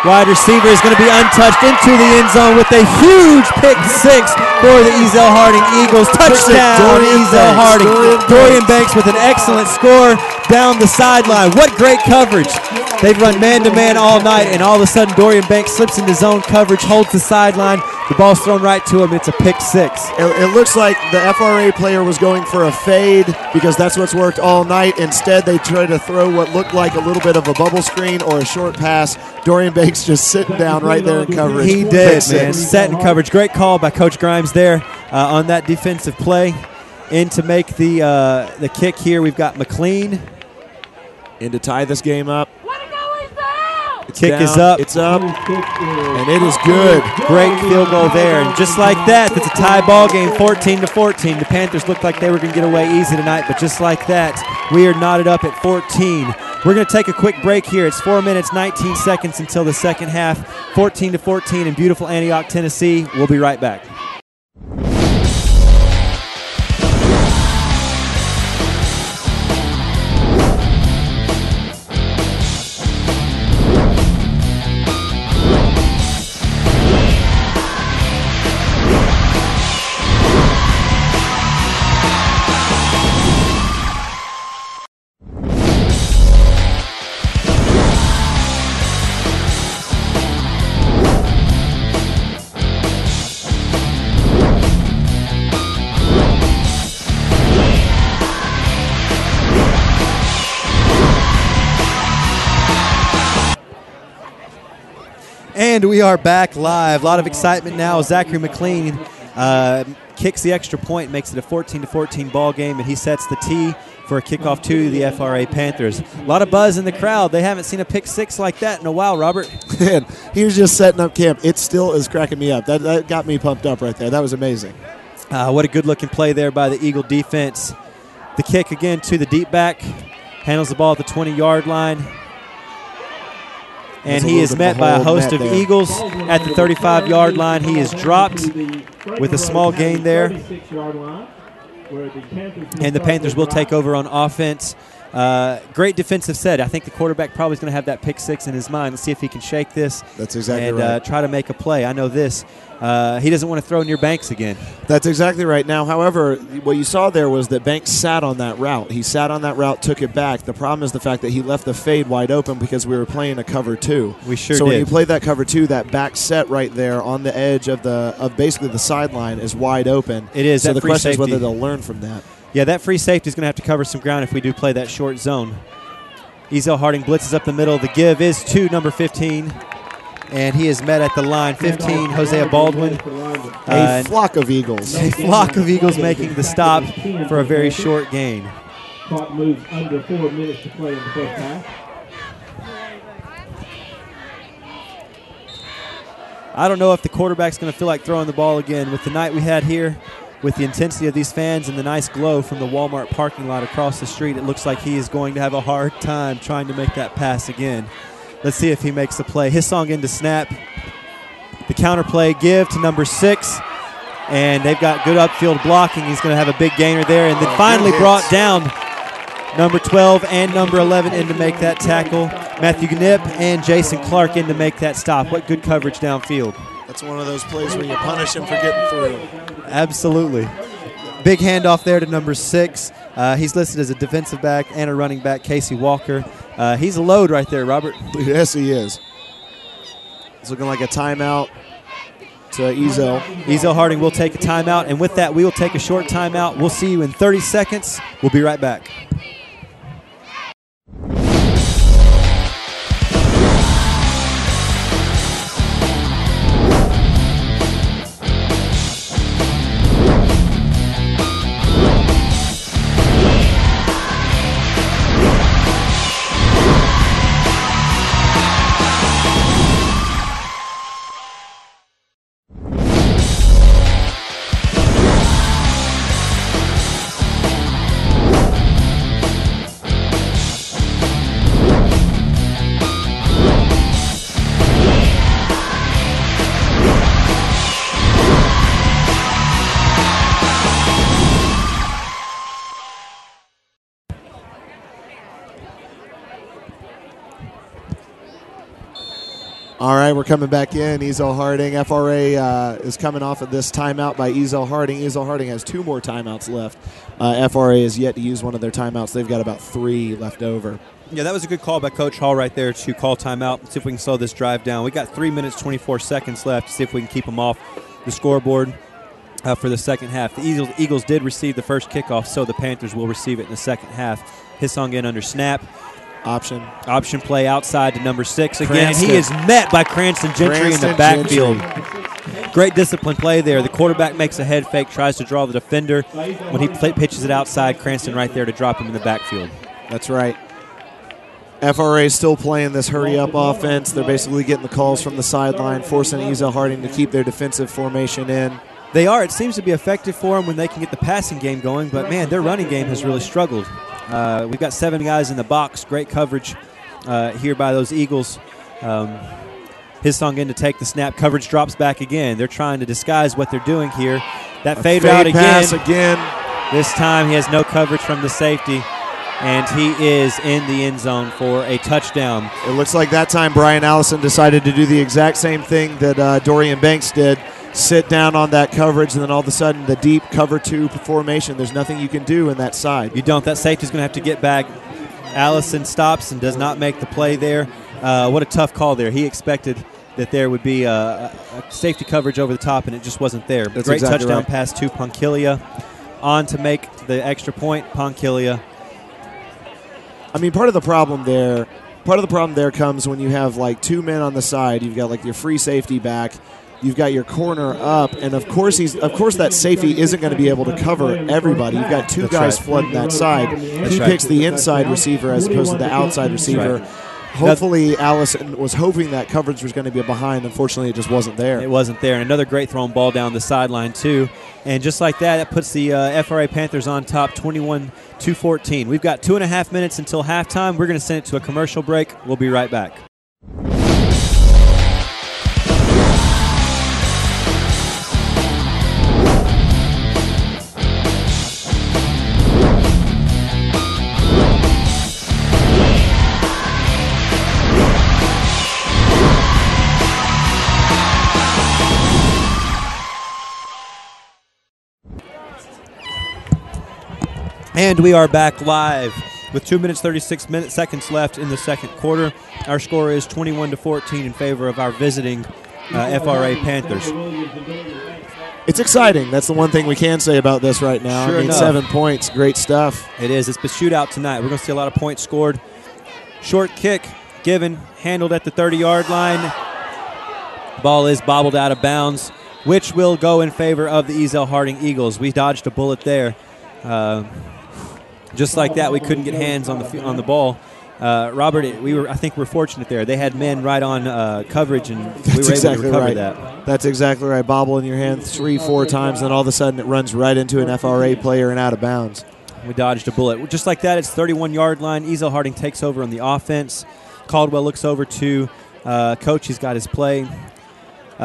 Wide receiver is going to be untouched into the end zone with a huge pick 6 for the Ezell-Harding Eagles. Touchdown, Ezell-Harding. Dorian Banks with an excellent score down the sideline. What great coverage. They've run man-to-man all night, and all of a sudden Dorian Banks slips into zone coverage, holds the sideline. The ball's thrown right to him. It's a pick 6. It looks like the FRA player was going for a fade because that's what's worked all night. Instead, they tried to throw what looked like a little bit of a bubble screen or a short pass. Dorian Banks just sitting down right there in coverage. He did, man. Set in coverage. Great call by Coach Grimes there. on that defensive play. In to make the kick here, we've got McLean. In to tie this game up. The kick is up. It's up, and it is good. Great field goal there, and just like that, it's a tie ball game, 14-14. The Panthers looked like they were going to get away easy tonight, but just like that, we are knotted up at 14. We're going to take a quick break here. It's 4 minutes, 19 seconds until the second half, 14-14 in beautiful Antioch, Tennessee. We'll be right back. And we are back live. A lot of excitement now. Zachary McLean kicks the extra point, makes it a 14-14 ball game, and he sets the tee for a kickoff to the FRA Panthers. A lot of buzz in the crowd. They haven't seen a pick six like that in a while, Robert. Man, he was just setting up camp. It still is cracking me up. That got me pumped up right there. That was amazing. What a good-looking play there by the Eagle defense. The kick again to the deep back. Handles the ball at the 20-yard line. And he is met by a host of Eagles at the 35-yard line. He is dropped with a small gain there. And the Panthers will take over on offense. Great defensive set. I think the quarterback probably is going to have that pick six in his mind. Let's see if he can shake this. That's exactly and, right. Try to make a play. I know this. He doesn't want to throw near Banks again. That's exactly right. Now, however, what you saw there was that Banks sat on that route. He sat on that route, took it back. The problem is the fact that he left the fade wide open because we were playing a cover two. We sure so did. When you play that cover two, that back set right there on the edge of basically the sideline is wide open. It is. So the question safety is whether they'll learn from that. Yeah, that free safety is going to have to cover some ground if we do play that short zone. Ezell-Harding blitzes up the middle. The give is to number 15. And he is met at the line. 15, Hosea Baldwin. A flock of Eagles. A flock of Eagles making the stop for a very short gain. Clock moves under 4 minutes to play in the first half. I don't know if the quarterback's going to feel like throwing the ball again. With the night we had here, with the intensity of these fans and the nice glow from the Walmart parking lot across the street, it looks like he is going to have a hard time trying to make that pass again. Let's see if he makes the play. His song into snap. The counter play give to number 6. And they've got good upfield blocking. He's going to have a big gainer there. And then finally brought down number 12 and number 11 in to make that tackle. Matthew Knipp and Jason Clark in to make that stop. What good coverage downfield. That's one of those plays where you punish him for getting through. Absolutely. Big handoff there to number 6. He's listed as a defensive back and a running back, Casey Walker. He's a load right there, Robert. Yes, he is. It's looking like a timeout to Ezell. Ezell-Harding will take a timeout, and with that, we will take a short timeout. We'll see you in 30 seconds. We'll be right back. All right, we're coming back in. Ezell-Harding. FRA is coming off of this timeout by Ezell-Harding. Ezell-Harding has 2 more timeouts left. FRA has yet to use one of their timeouts. They've got about 3 left over. Yeah, that was a good call by Coach Hall right there to call timeout and see if we can slow this drive down. We got 3 minutes, 24 seconds left to see if we can keep them off the scoreboard for the second half. The Eagles did receive the first kickoff, so the Panthers will receive it in the second half. His song in under snap. Option play outside to number 6 again. Cranston. And he is met by Cranston Gentry in the backfield. Great discipline play there. The quarterback makes a head fake, tries to draw the defender. When he pitches it outside, Cranston right there to drop him in the backfield. That's right. FRA is still playing this hurry-up offense. They're basically getting the calls from the sideline, forcing Ezell-Harding to keep their defensive formation in. They are. It seems to be effective for them when they can get the passing game going, but, man, their running game has really struggled. We've got 7 guys in the box. Great coverage here by those Eagles. His song in to take the snap. Coverage drops back again. They're trying to disguise what they're doing here. That fade route pass again. This time he has no coverage from the safety, and he is in the end zone for a touchdown. It looks like that time Brian Allison decided to do the exact same thing that Dorian Banks did. Sit down on that coverage, and then all of a sudden the deep cover 2 formation. There's nothing you can do in that side. You don't. That safety's going to have to get back. Allison stops and does not make the play there. What a tough call there. He expected that there would be a safety coverage over the top, and it just wasn't there. That's Great exactly touchdown right. pass to Ponkilia. On to make the extra point, Ponkilia. I mean, part of the problem there comes when you have like 2 men on the side. You've got like your free safety back. You've got your corner up, and of course that safety isn't going to be able to cover everybody. You've got 2 guys flooding that side. He picks the inside receiver as opposed to the outside receiver. Hopefully, Allison was hoping that coverage was going to be behind. Unfortunately, it just wasn't there. It wasn't there. And another great thrown ball down the sideline, too. And just like that, it puts the FRA Panthers on top 21-14. We've got 2.5 minutes until halftime. We're going to send it to a commercial break. We'll be right back. And we are back live with 2 minutes 36 seconds left in the second quarter. Our score is 21-14 in favor of our visiting FRA Panthers. It's exciting. That's the one thing we can say about this right now. Sure I mean, enough. 7 points, great stuff. It is. It's the shootout tonight. We're going to see a lot of points scored. Short kick given, handled at the 30-yard line. Ball is bobbled out of bounds, which will go in favor of the Ezell-Harding Eagles. We dodged a bullet there. Just like that, we couldn't get hands on the ball. Robert, I think we're fortunate there. They had men right on coverage, and we were able to recover that. That's exactly right. Bobble in your hand 3-4 times, and then all of a sudden it runs right into an FRA player and out of bounds. We dodged a bullet. Just like that, it's 31-yard line. Ezell-Harding takes over on the offense. Caldwell looks over to coach. He's got his play.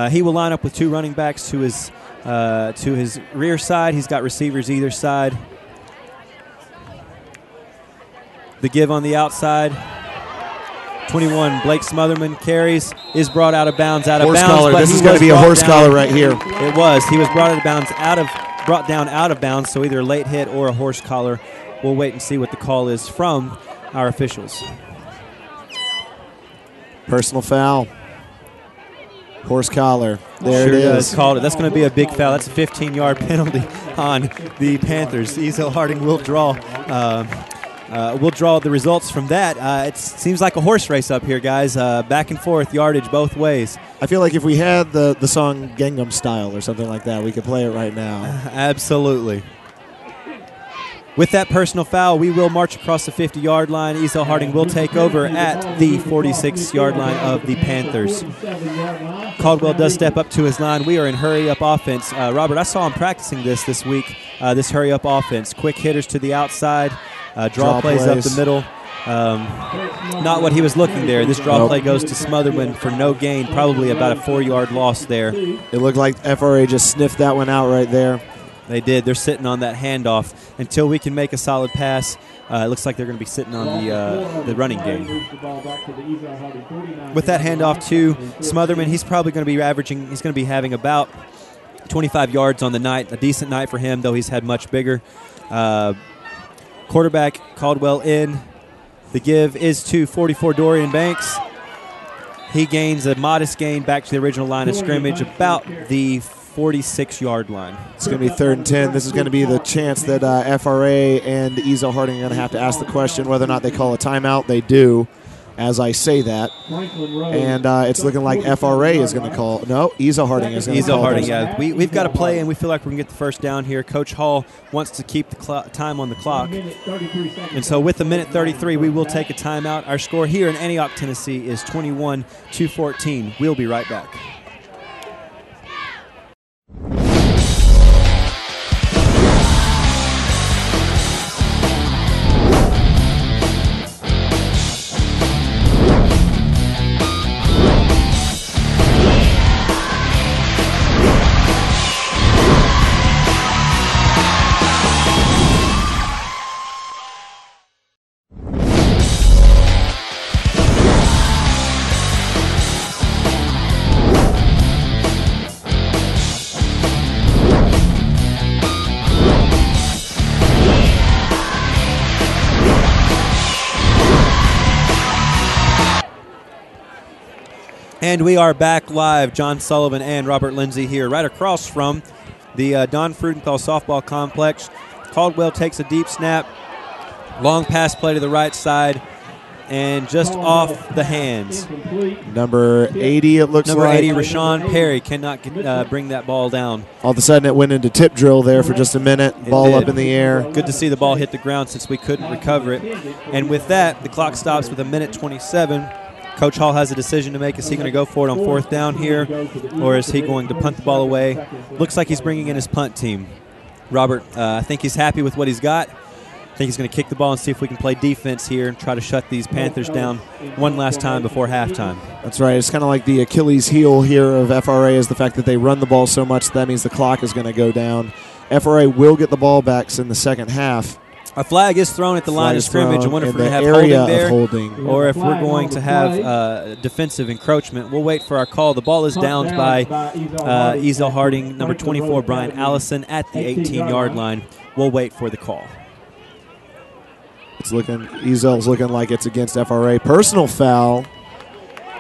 He will line up with 2 running backs to his rear side. He's got receivers either side. The give on the outside. 21, Blake Smotherman carries, is brought out of bounds. Horse collar. This is going to be a horse collar right here. It was. He was brought down out of bounds, so either a late hit or a horse collar. We'll wait and see what the call is from our officials. Personal foul. Horse collar. There Sure it does. is. Called it. That's going to be a big foul. That's a 15-yard penalty on the Panthers. Ezell-Harding will draw. We'll draw the results from that. It seems like a horse race up here, guys. Back and forth, yardage both ways. I feel like if we had the song Gangnam Style or something like that, we could play it right now. Absolutely. With that personal foul, we will march across the 50-yard line. Ezell-Harding will take over at the 46-yard line of the Panthers. Caldwell does step up to his line. We are in hurry-up offense. Robert, I saw him practicing this week, this hurry-up offense. Quick hitters to the outside, draw plays up the middle. Not what he was looking there. This draw play goes to Smotherman for no gain, probably about a 4-yard loss there. It looked like FRA just sniffed that one out right there. They did. They're sitting on that handoff until we can make a solid pass. It looks like they're going to be sitting on the running game. With that handoff to Smotherman, he's probably going to be averaging. He's going to be having about 25 yards on the night. A decent night for him, though he's had much bigger. Quarterback Caldwell in. The give is to 44 Dorian Banks. He gains a modest gain back to the original line of scrimmage, about the 46-yard line. It's going to be 3rd and 10. This is going to be the chance that FRA and Ezell-Harding are going to have to ask the question whether or not they call a timeout. They do. as I say that. And it's looking like FRA is going to call. No, Ezell-Harding is going to call. Ezell-Harding, yeah. We've got to play, and we feel like we're going to get the first down here. Coach Hall wants to keep the time on the clock. And so with the minute 33, we will take a timeout. Our score here in Antioch, Tennessee is 21-14. We'll be right back. And we are back live. John Sullivan and Robert Lindsay here, right across from the Don Frudenthal softball complex. Caldwell takes a deep snap, long pass play to the right side, and just off the hands. Number 80, it looks like. Number 80, Rashawn Perry cannot bring that ball down. All of a sudden, it went into tip drill there for just a minute. Ball up in the air. Good to see the ball hit the ground since we couldn't recover it. And with that, the clock stops with a minute 27. Coach Hall has a decision to make. Is he going to go for it on fourth down here, or is he going to punt the ball away? Looks like he's bringing in his punt team. Robert, I think he's happy with what he's got. I think he's going to kick the ball and see if we can play defense here and try to shut these Panthers down one last time before halftime. That's right. It's kind of like the Achilles heel here of FRA is the fact that they run the ball so much. That means the clock is going to go down. FRA will get the ball back in the second half. A flag is thrown at the line of scrimmage. I wonder if we're going to have holding there or if we're going to have defensive encroachment. We'll wait for our call. The ball is downed by Ezell-Harding, number 24, Brian Allison, at the 18-yard line. We'll wait for the call. Ezell's looking like it's against FRA. Personal foul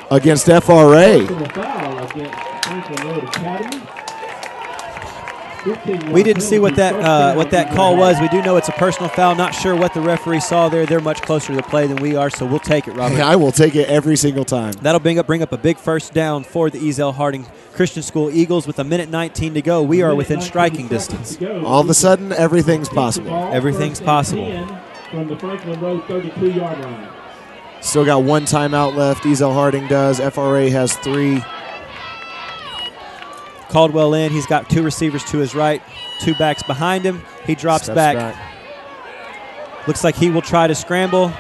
against FRA. Personal foul against Franklin Road Academy. We didn't see what that call was. We do know it's a personal foul. Not sure what the referee saw there. They're much closer to the play than we are, so we'll take it, Robert. Hey, I will take it every single time. That'll bring up a big first down for the Ezell-Harding Christian School Eagles with a minute 19 to go. We are within striking distance. All of a sudden, everything's possible. Everything's possible. From the Franklin Road 32-yard line. Still got one timeout left. Ezell-Harding does. FRA has 3. Caldwell in. He's got 2 receivers to his right, 2 backs behind him. He drops back. Looks like he will try to scramble.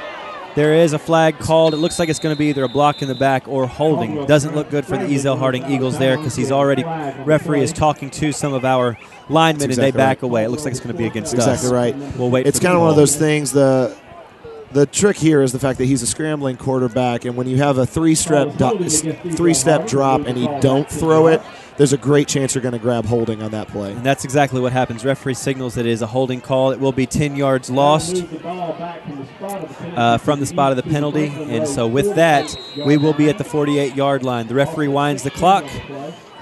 There is a flag called. It looks like it's going to be either a block in the back or holding. Doesn't look good for the Ezell-Harding Eagles there because he's already, referee is talking to some of our linemen and they back away. It looks like it's going to be against us. Exactly right. We'll wait. It's kind of one of those things. The trick here is the fact that he's a scrambling quarterback, and when you have a three-step drop and you don't throw it, there's a great chance you're going to grab holding on that play. And that's exactly what happens. Referee signals it is a holding call. It will be 10 yards lost from the spot of the penalty. And so with that, we will be at the 48-yard line. The referee winds the clock.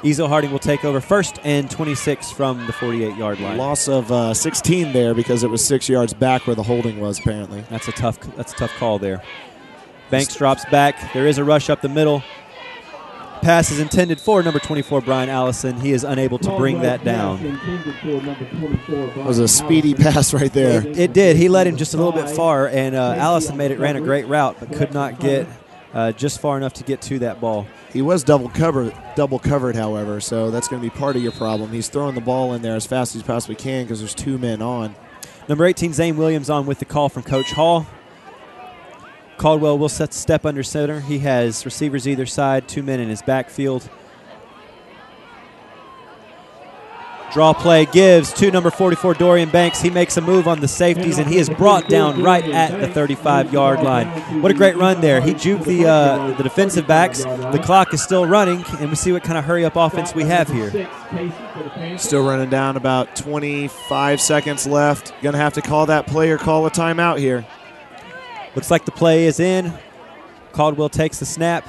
Ezell-Harding will take over first and 26 from the 48-yard line. Loss of 16 there because it was 6 yards back where the holding was apparently. That's a tough call there. Banks drops back. There is a rush up the middle. Pass is intended for number 24, Brian Allison. He is unable to bring that down. It was a speedy pass right there. It did. He led him just a little bit far, and Allison ran a great route, but could not get just far enough to get to that ball. He was double covered, however, so that's going to be part of your problem. He's throwing the ball in there as fast as he possibly can because there's 2 men on. Number 18, Zane Williams, on with the call from Coach Hall. Caldwell will step under center. He has receivers either side, 2 men in his backfield. Draw play gives to number 44, Dorian Banks. He makes a move on the safeties, and he is brought down right at the 35-yard line. What a great run there. He juked the defensive backs. The clock is still running, and we see what kind of hurry-up offense we have here. Still running down, about 25 seconds left. Going to have to call that play or call a timeout here. Looks like the play is in. Caldwell takes the snap,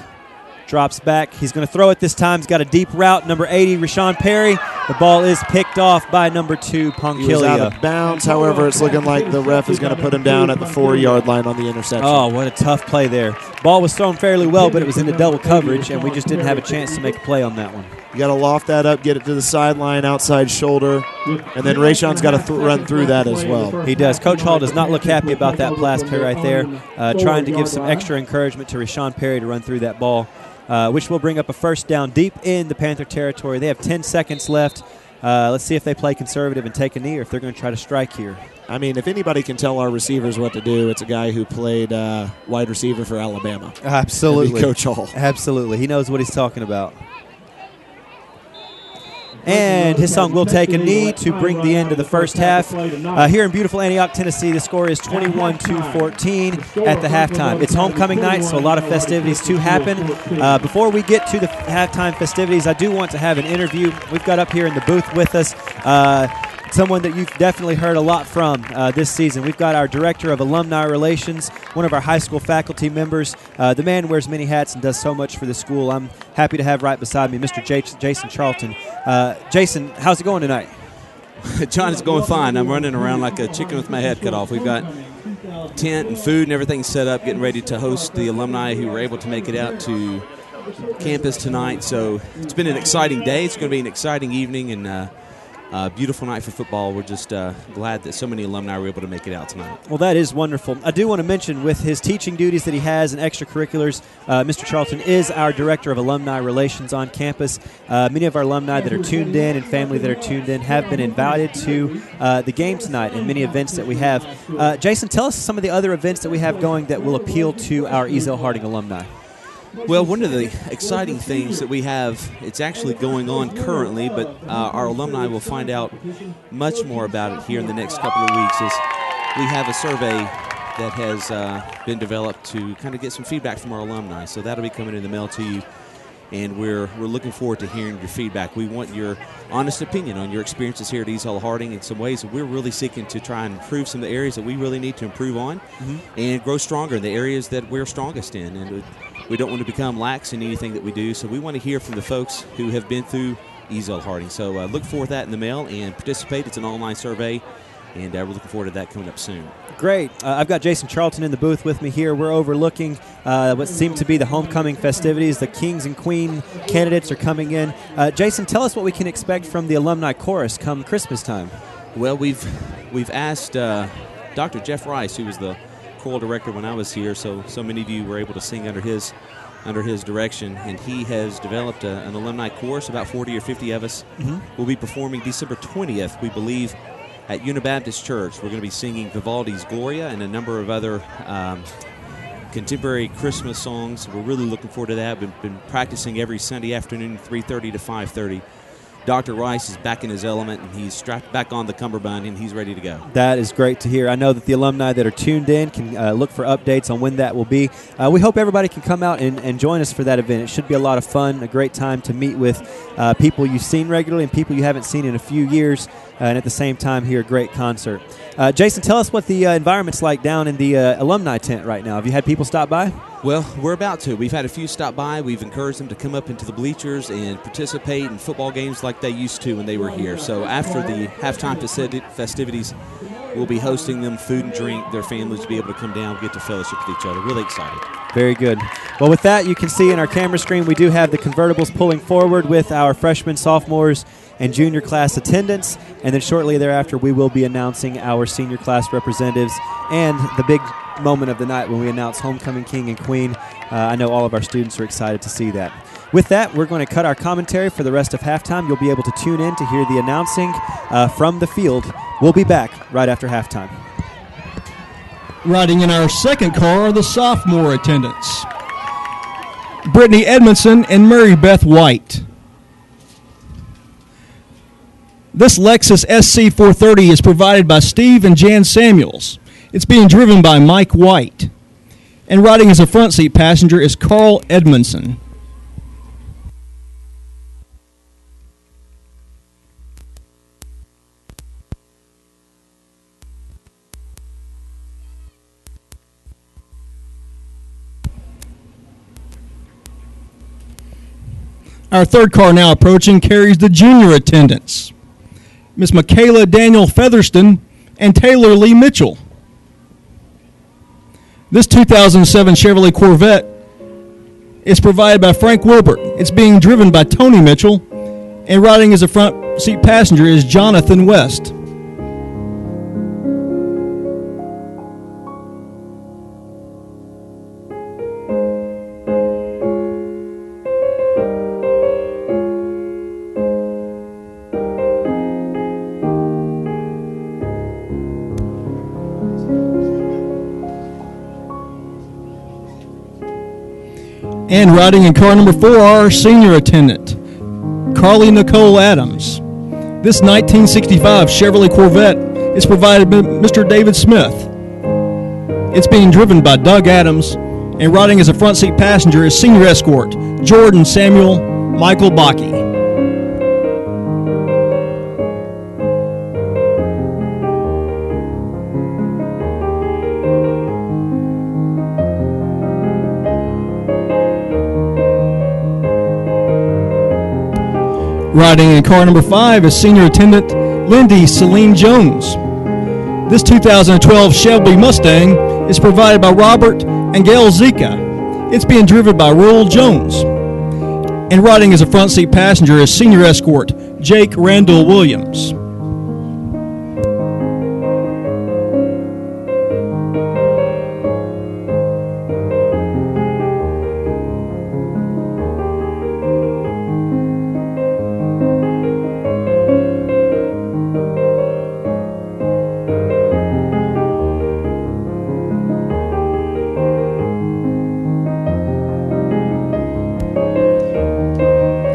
drops back. He's going to throw it this time. He's got a deep route. Number 80, Rashawn Perry, The ball is picked off by number 2, Ponchilia. He was out of bounds. However, it's looking like the ref is going to put him down at the 4-yard line on the interception. Oh, what a tough play there. Ball was thrown fairly well, but it was into double coverage, and we just didn't have a chance to make a play on that one. You got to loft that up, get it to the sideline, outside shoulder, and then Rayshon's got to run through that as well. He does. Coach Hall does not look happy about that pass play right there, trying to give some extra encouragement to Rashawn Perry to run through that ball, which will bring up a first down deep in the Panther territory. They have 10 seconds left. Let's see if they play conservative and take a knee or if they're going to try to strike here. I mean, if anybody can tell our receivers what to do, it's a guy who played wide receiver for Alabama. Absolutely. Coach Hall. Absolutely. He knows what he's talking about. And Hissong will take a knee to bring the end of the first half. Here in beautiful Antioch, Tennessee, the score is 21-14 at the halftime. It's homecoming night, so a lot of festivities to happen. Before we get to the halftime festivities, I do want to have an interview. We've got up here in the booth with us someone that you've definitely heard a lot from this season. We've got our Director of Alumni Relations, one of our high school faculty members. The man wears many hats and does so much for the school. I'm happy to have right beside me Mr. Jason Charlton. Jason, how's it going tonight? John, it's going fine. I'm running around like a chicken with my head cut off. We've got tent and food and everything set up, getting ready to host the alumni who were able to make it out to campus tonight. So it's been an exciting day. It's going to be an exciting evening and beautiful night for football. We're just glad that so many alumni were able to make it out tonight. Well, that is wonderful. I do want to mention with his teaching duties that he has and extracurriculars, Mr. Charlton is our Director of Alumni Relations on campus. Many of our alumni that are tuned in and family that are tuned in have been invited to the game tonight and many events that we have. Jason, tell us some of the other events that we have going that will appeal to our Ezell-Harding alumni. Well, one of the exciting things that we have, it's actually going on currently, but our alumni will find out much more about it here in the next couple of weeks, is we have a survey that has been developed to kind of get some feedback from our alumni. So that'll be coming in the mail to you, and we're looking forward to hearing your feedback. We want your honest opinion on your experiences here at Ezell-Harding in some ways that we're really seeking to try and improve some of the areas that we really need to improve on and grow stronger in the areas that we're strongest in. And we don't want to become lax in anything that we do, so we want to hear from the folks who have been through Ezell-Harding. So look for that in the mail and participate. It's an online survey, and we're looking forward to that coming up soon. Great. I've got Jason Charlton in the booth with me here. We're overlooking what seem to be the homecoming festivities. The Kings and Queen candidates are coming in. Jason, tell us what we can expect from the alumni chorus come Christmas time. Well, we've asked Dr. Jeff Rice, who was the choral director when I was here, so many of you were able to sing under his direction, and he has developed an alumni chorus. About 40 or 50 of us will be performing December 20th, we believe, at Unibaptist Church. We're going to be singing Vivaldi's Gloria and a number of other contemporary Christmas songs. We're really looking forward to that. We've been practicing every Sunday afternoon, 3:30 to 5:30. Dr. Rice is back in his element, and he's strapped back on the cummerbund, and he's ready to go. That is great to hear. I know that the alumni that are tuned in can look for updates on when that will be. We hope everybody can come out and join us for that event. It should be a lot of fun, a great time to meet with people you've seen regularly and people you haven't seen in a few years, and at the same time hear a great concert. Jason, tell us what the environment's like down in the alumni tent right now. Have you had people stop by? Well, we're about to. We've had a few stop by. We've encouraged them to come up into the bleachers and participate in football games like they used to when they were here. So after the halftime festivities, we'll be hosting them food and drink, their families to be able to come down, get to fellowship with each other. Really excited. Very good. Well, with that, you can see in our camera screen we do have the convertibles pulling forward with our freshmen, sophomores, and junior class attendance, and then shortly thereafter we will be announcing our senior class representatives and the big moment of the night when we announce homecoming king and queen. I know all of our students are excited to see that. With that, we're going to cut our commentary for the rest of halftime. You'll be able to tune in to hear the announcing from the field. We'll be back right after halftime. Riding in our second car are the sophomore attendants, Brittany Edmondson and Mary Beth White. This Lexus SC430 is provided by Steve and Jan Samuels. It's being driven by Mike White. And riding as a front seat passenger is Carl Edmondson. Our third car now approaching carries the junior attendants, Miss Michaela Daniel Featherston and Taylor Lee Mitchell. This 2007 Chevrolet Corvette is provided by Frank Wilbert. It's being driven by Tony Mitchell, and riding as a front seat passenger is Jonathan West. And riding in car number 4 are our senior attendant, Carly Nicole Adams. This 1965 Chevrolet Corvette is provided by Mr. David Smith. It's being driven by Doug Adams, and riding as a front seat passenger is senior escort, Jordan Samuel Michael Bakke. Riding in car number 5 is senior attendant Lindy Celine Jones. This 2012 Shelby Mustang is provided by Robert and Gail Zika. It's being driven by Rural Jones. And riding as a front seat passenger is senior escort Jake Randall Williams.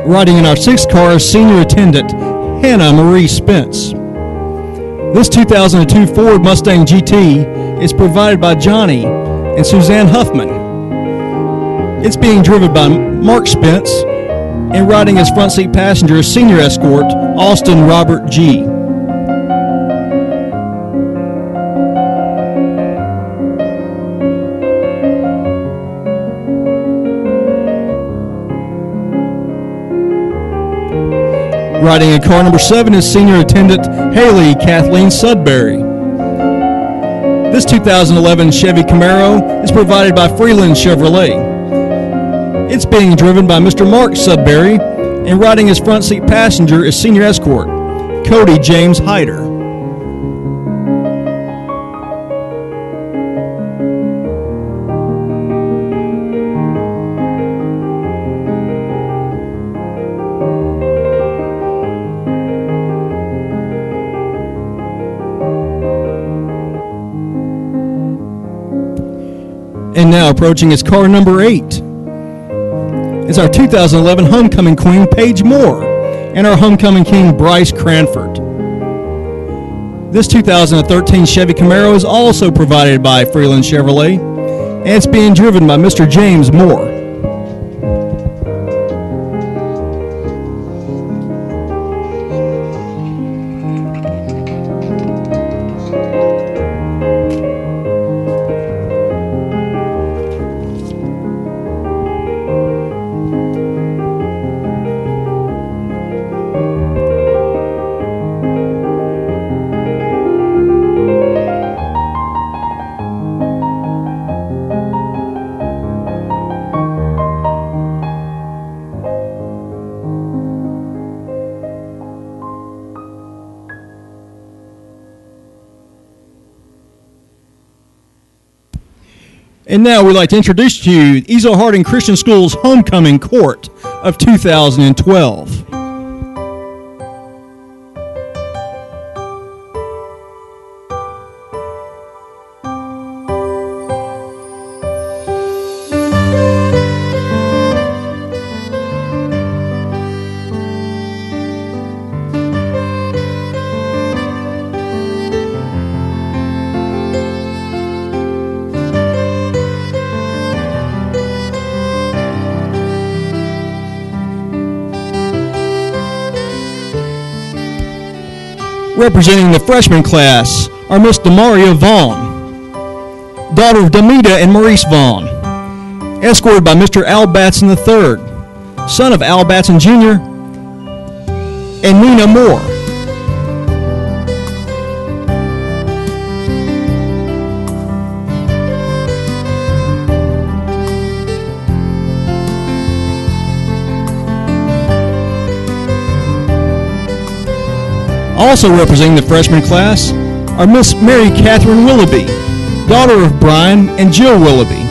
Riding in our 6th car is senior attendant Hannah Marie Spence. This 2002 Ford Mustang GT is provided by Johnny and Suzanne Huffman. It's being driven by Mark Spence, and riding as front seat passenger is senior escort Austin Robert G. Riding in car number 7 is senior attendant Haley Kathleen Sudbury. This 2011 Chevy Camaro is provided by Freeland Chevrolet. It's being driven by Mr. Mark Sudbury, and riding as front seat passenger is senior escort Cody James Hyder. And now approaching is car number 8. It's our 2011 Homecoming Queen, Paige Moore, and our Homecoming King, Bryce Cranford. This 2013 Chevy Camaro is also provided by Freeland Chevrolet, and it's being driven by Mr. James Moore. And now we'd like to introduce to you Ezell-Harding Christian School's Homecoming Court of 2012. Representing the freshman class are Miss Demaria Vaughn, daughter of Demita and Maurice Vaughn, escorted by Mr. Al Batson III, son of Al Batson Jr., and Nina Moore. Also representing the freshman class are Miss Mary Catherine Willoughby, daughter of Brian and Jill Willoughby,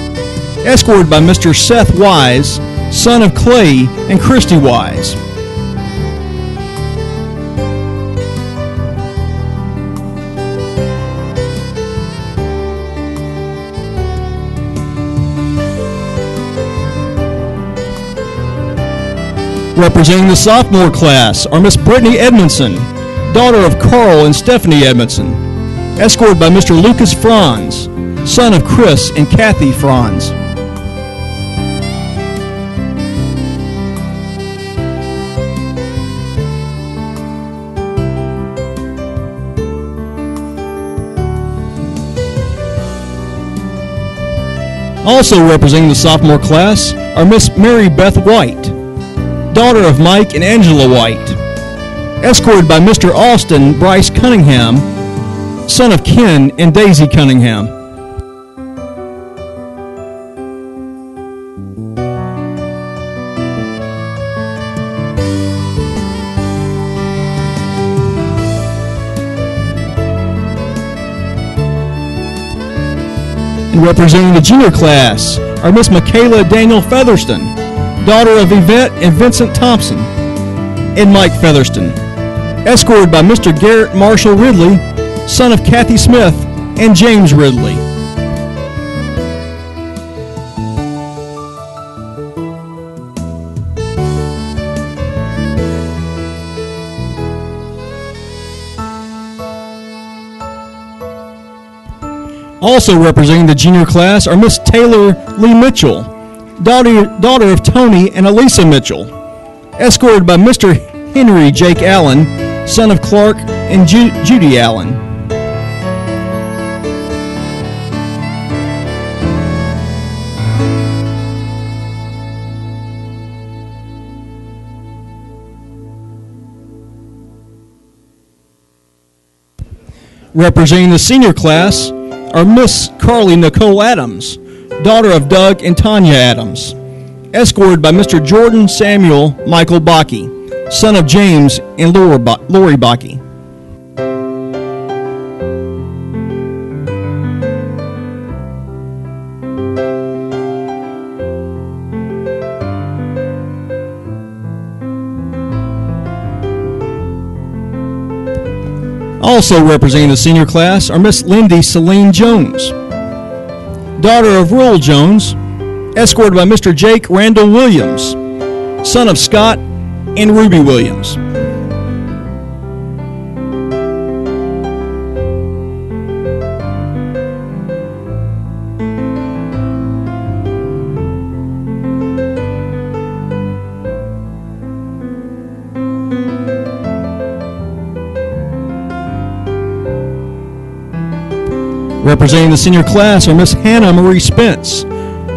escorted by Mr. Seth Wise, son of Clay and Christy Wise. Representing the sophomore class are Miss Brittany Edmondson, daughter of Carl and Stephanie Edmondson, escorted by Mr. Lucas Franz, son of Chris and Kathy Franz. Also representing the sophomore class are Miss Mary Beth White, daughter of Mike and Angela White, escorted by Mr. Austin Bryce Cunningham, son of Ken and Daisy Cunningham. And representing the junior class are Miss Michaela Daniel Featherston, daughter of Yvette and Vincent Thompson, and Mike Featherston, escorted by Mr. Garrett Marshall Ridley, son of Kathy Smith and James Ridley. Also representing the junior class are Miss Taylor Lee Mitchell, daughter of Tony and Elisa Mitchell, escorted by Mr. Henry Jake Allen, son of Clark and Judy Allen. Representing the senior class are Miss Carly Nicole Adams, daughter of Doug and Tanya Adams, escorted by Mr. Jordan Samuel Michael Bakke, son of James and Lori Bakke. Also representing the senior class are Miss Lindy Celine Jones, daughter of Rural Jones, escorted by Mr. Jake Randall Williams, son of Scott and Ruby Williams. Representing the senior class are Miss Hannah Marie Spence,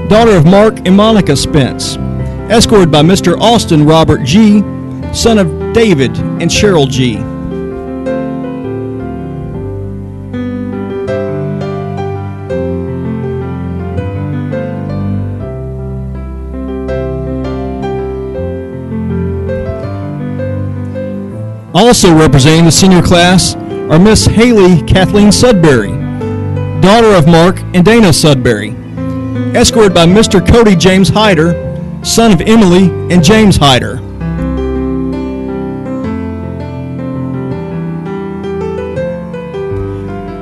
daughter of Mark and Monica Spence, escorted by Mr. Austin Robert G., son of David and Cheryl G. Also representing the senior class are Miss Haley Kathleen Sudbury, daughter of Mark and Dana Sudbury, escorted by Mr. Cody James Hyder, son of Emily and James Hyder.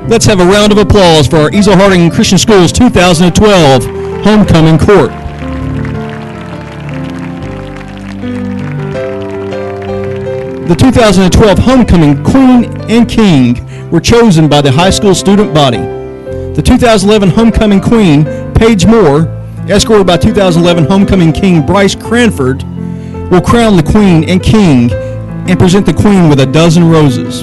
Let's have a round of applause for our Ezell-Harding Christian Schools 2012 Homecoming Court. The 2012 Homecoming Queen and King were chosen by the high school student body. The 2011 Homecoming Queen, Paige Moore, escorted by 2011 Homecoming King Bryce Cranford, will crown the Queen and King and present the Queen with a dozen roses.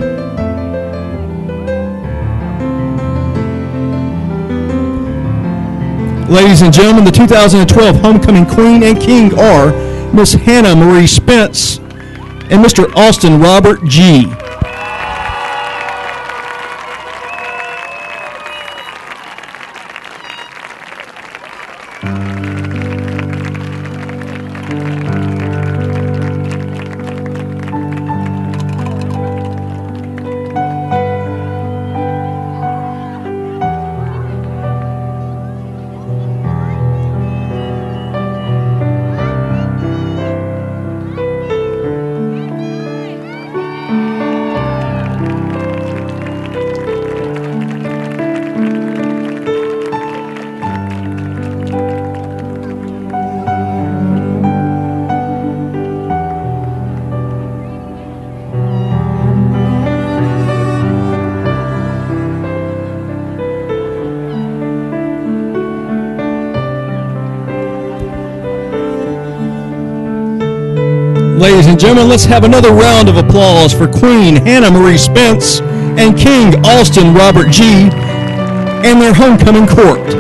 Ladies and gentlemen, the 2012 Homecoming Queen and King are Miss Hannah Marie Spence, and Mr. Austin Robert G. Ladies and gentlemen, let's have another round of applause for Queen Hannah Marie Spence and King Austin Robert G. and their homecoming court.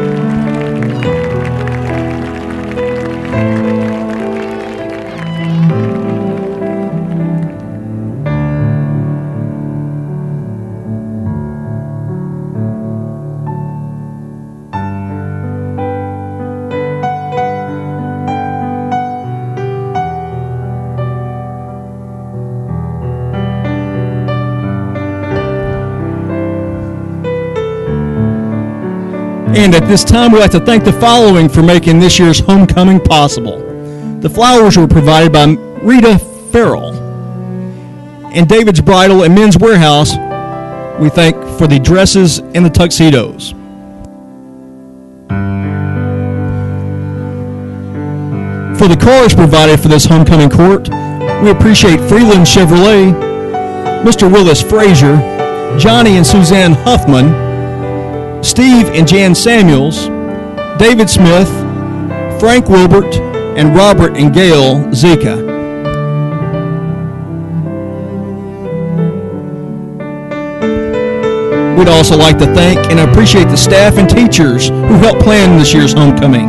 And at this time, we'd like to thank the following for making this year's homecoming possible. The flowers were provided by Rita Farrell. And David's Bridal and Men's Warehouse, we thank for the dresses and the tuxedos. For the cars provided for this homecoming court, we appreciate Freeland Chevrolet, Mr. Willis Frazier, Johnny and Suzanne Huffman, Steve and Jan Samuels, David Smith, Frank Wilbert, and Robert and Gail Zika. We'd also like to thank and appreciate the staff and teachers who helped plan this year's homecoming.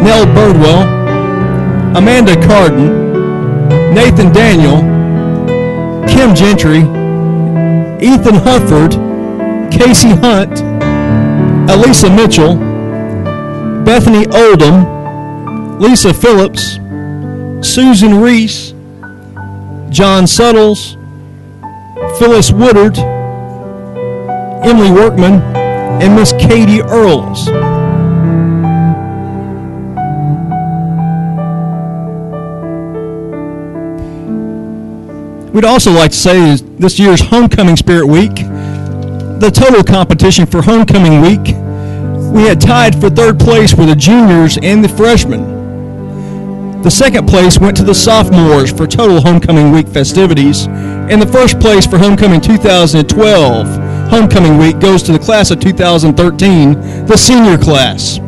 Nell Birdwell, Amanda Carden, Nathan Daniel, Kim Gentry, Ethan Hufford, Casey Hunt, Elisa Mitchell, Bethany Oldham, Lisa Phillips, Susan Reese, John Suttles, Phyllis Woodard, Emily Workman, and Miss Katie Earls. We'd also like to say is this year's Homecoming Spirit Week, the total competition for Homecoming Week, we had tied for third place were the juniors and the freshmen. The second place went to the sophomores for total Homecoming Week festivities, and the first place for Homecoming 2012 Homecoming Week goes to the class of 2013, the senior class.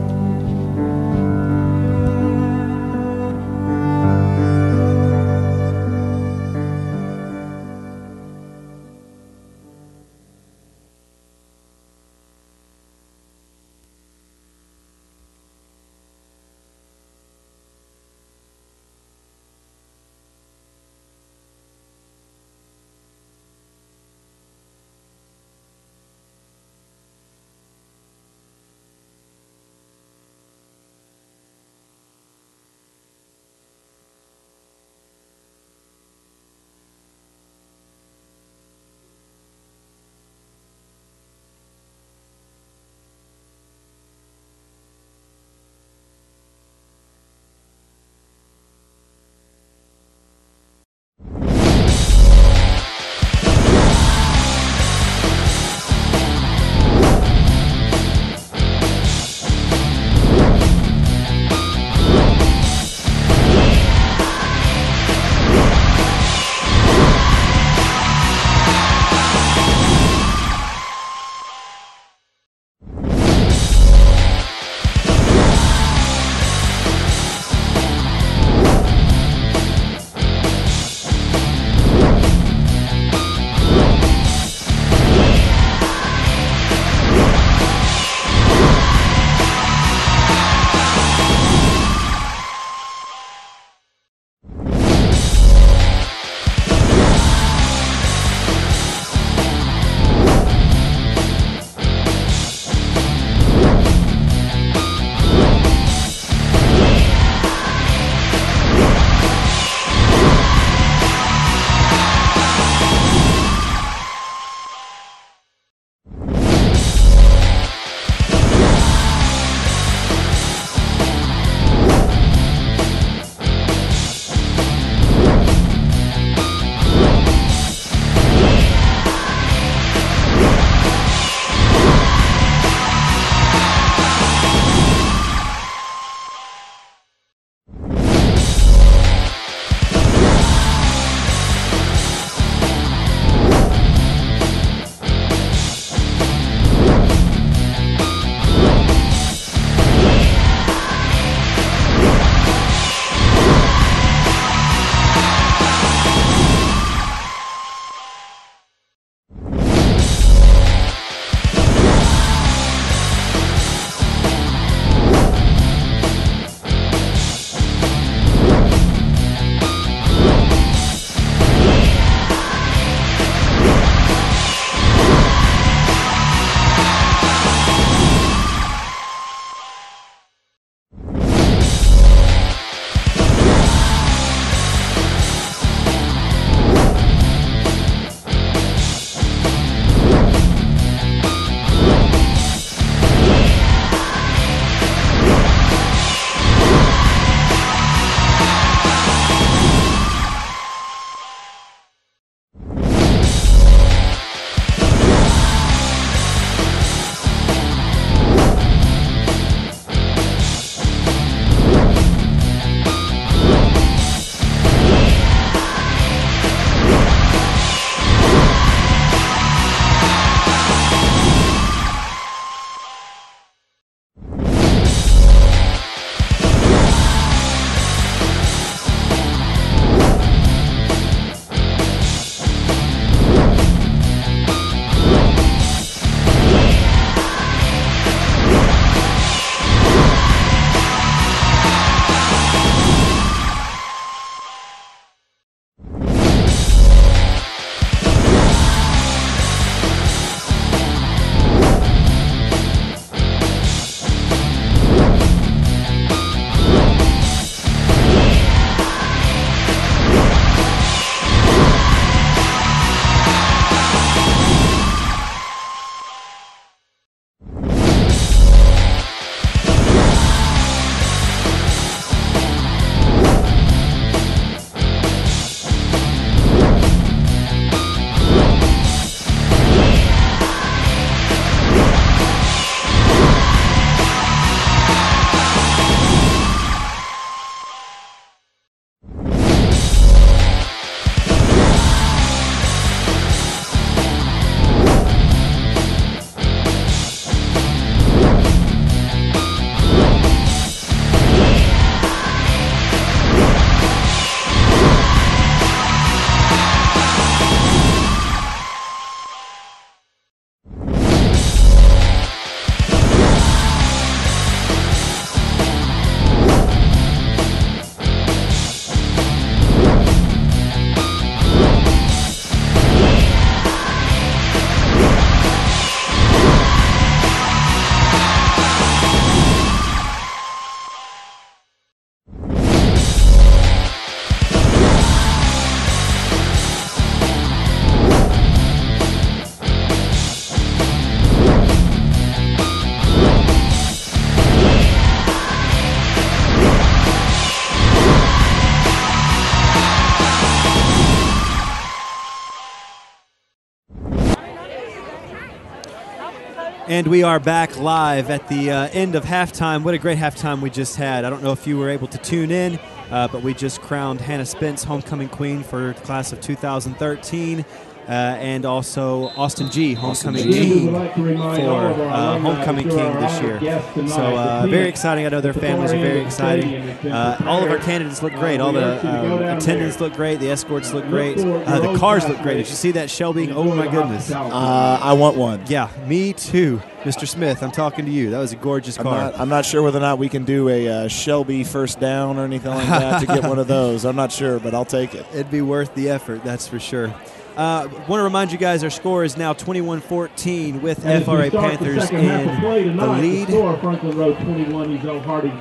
And we are back live at the end of halftime. What a great halftime we just had. I don't know if you were able to tune in, but we just crowned Hannah Spence homecoming queen for the class of 2013. And also Austin G, homecoming king for homecoming king this year. So very exciting. I know their families are very exciting. All of our candidates look great. All the attendants look great. The escorts look great. The cars look great. Did you see that Shelby? Oh my goodness. I want one. Yeah, me too. Mr. Smith, I'm talking to you. That was a gorgeous car. I'm not sure whether or not we can do a Shelby first down or anything like that to get one of those. I'm not sure, but I'll take it. It'd be worth the effort, that's for sure. Want to remind you guys our score is now 21-14 with FRA Panthers in the lead.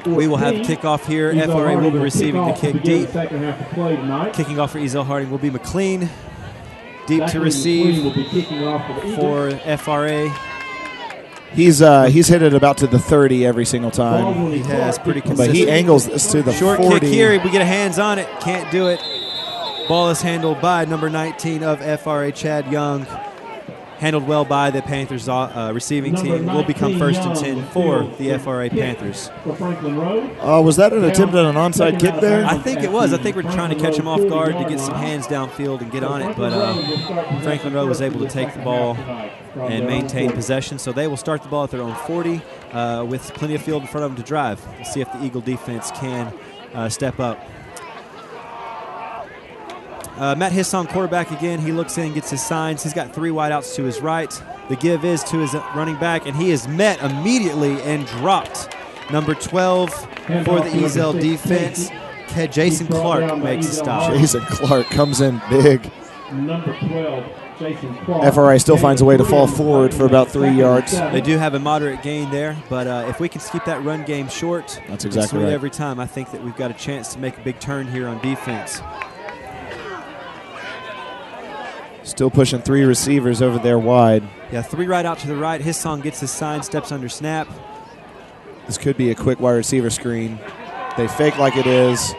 We will have kickoff here. FRA will be receiving the kick deep. Kicking off for Ezell-Harding will be McLean. Deep to receive for FRA. He's hit it about to the 30 every single time. He has, pretty consistent. But he angles this to the short 40. Kick here. We get a hands on it. Can't do it. Ball is handled by number 19 of FRA, Chad Young. Handled well by the Panthers receiving team. Will become first and 10 for the FRA Panthers. Was that an attempt at an onside kick there? I think it was. I think we're trying to catch him off guard to get some hands downfield and get on it. But Franklin Rowe was able to take the ball and maintain possession. So they will start the ball at their own 40 with plenty of field in front of them to drive. Let's see if the Eagle defense can step up. Matt Hisson, quarterback again. He looks in, gets his signs. He's got 3 wideouts to his right. The give is to his running back, and he is met immediately and dropped. Number 12 for the Ezell defense. Jason Clark makes a stop. Jason Clark comes in big. Number 12, Jason Clark. FRA still finds a way to fall forward for about 3 yards. They do have a moderate gain there, but if we can keep that run game short, that's exactly right. Every time, I think that we've got a chance to make a big turn here on defense. Still pushing 3 receivers over there wide. Yeah, 3 right out to the right. Hisson gets his sign, steps under snap. This could be a quick wide receiver screen. They fake like it is.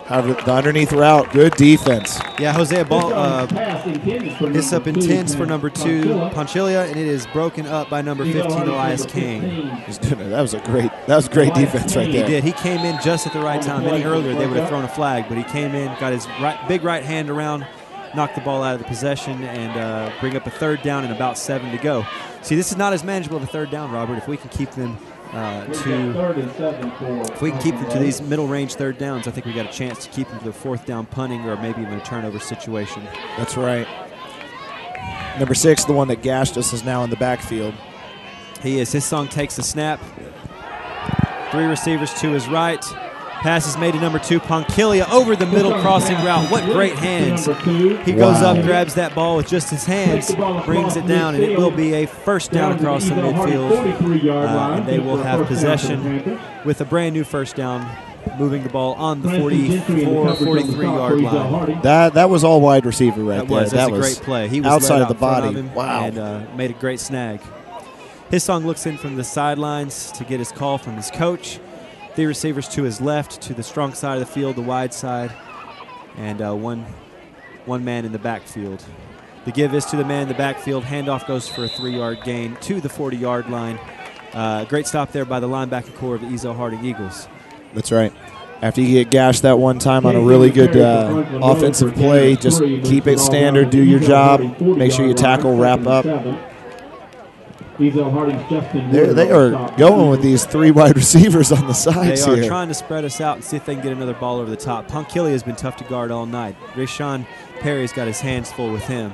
However, the underneath route, good defense. Yeah, Hosea ball hits up intense for number 2, Ponchilia, and it is broken up by number 15, Elias Kane. That was great defense right there. He did. He came in just at the right time. Any earlier, they would have thrown a flag, but he came in, got his big right hand around, knock the ball out of the possession, and bring up a 3rd down and about 7 to go. See, this is not as manageable of a 3rd down, Robert. If we can keep them to these middle-range 3rd downs, I think we got a chance to keep them to their 4th down punting or maybe even a turnover situation. That's right. Number 6, the one that gashed us, is now in the backfield. He is. His song takes the snap. 3 receivers to his right. Pass is made to number 2, Ponchilia, over the middle crossing route. What great hands. He goes up, grabs that ball with just his hands, brings it down, and it will be a 1st down across the midfield. And they will have possession with a brand new 1st down, moving the ball on the 44, 43-yard line. That was all wide receiver right there. That was a great play. He was outside of the body. Wow. And made a great snag. Hisson looks in from the sidelines to get his call from his coach. 3 receivers to his left, to the strong side of the field, the wide side, and one man in the backfield. The give is to the man in the backfield. Handoff goes for a 3-yard gain to the 40-yard line. Great stop there by the linebacker core of the Ezell-Harding Eagles. That's right. After you get gashed that one time on a really good offensive play, just keep it standard, do your job, make sure you tackle, wrap up. They are going with these 3 wide receivers on the sides here. They are trying to spread us out and see if they can get another ball over the top. Ponchilia has been tough to guard all night. Rashawn Perry's got his hands full with him.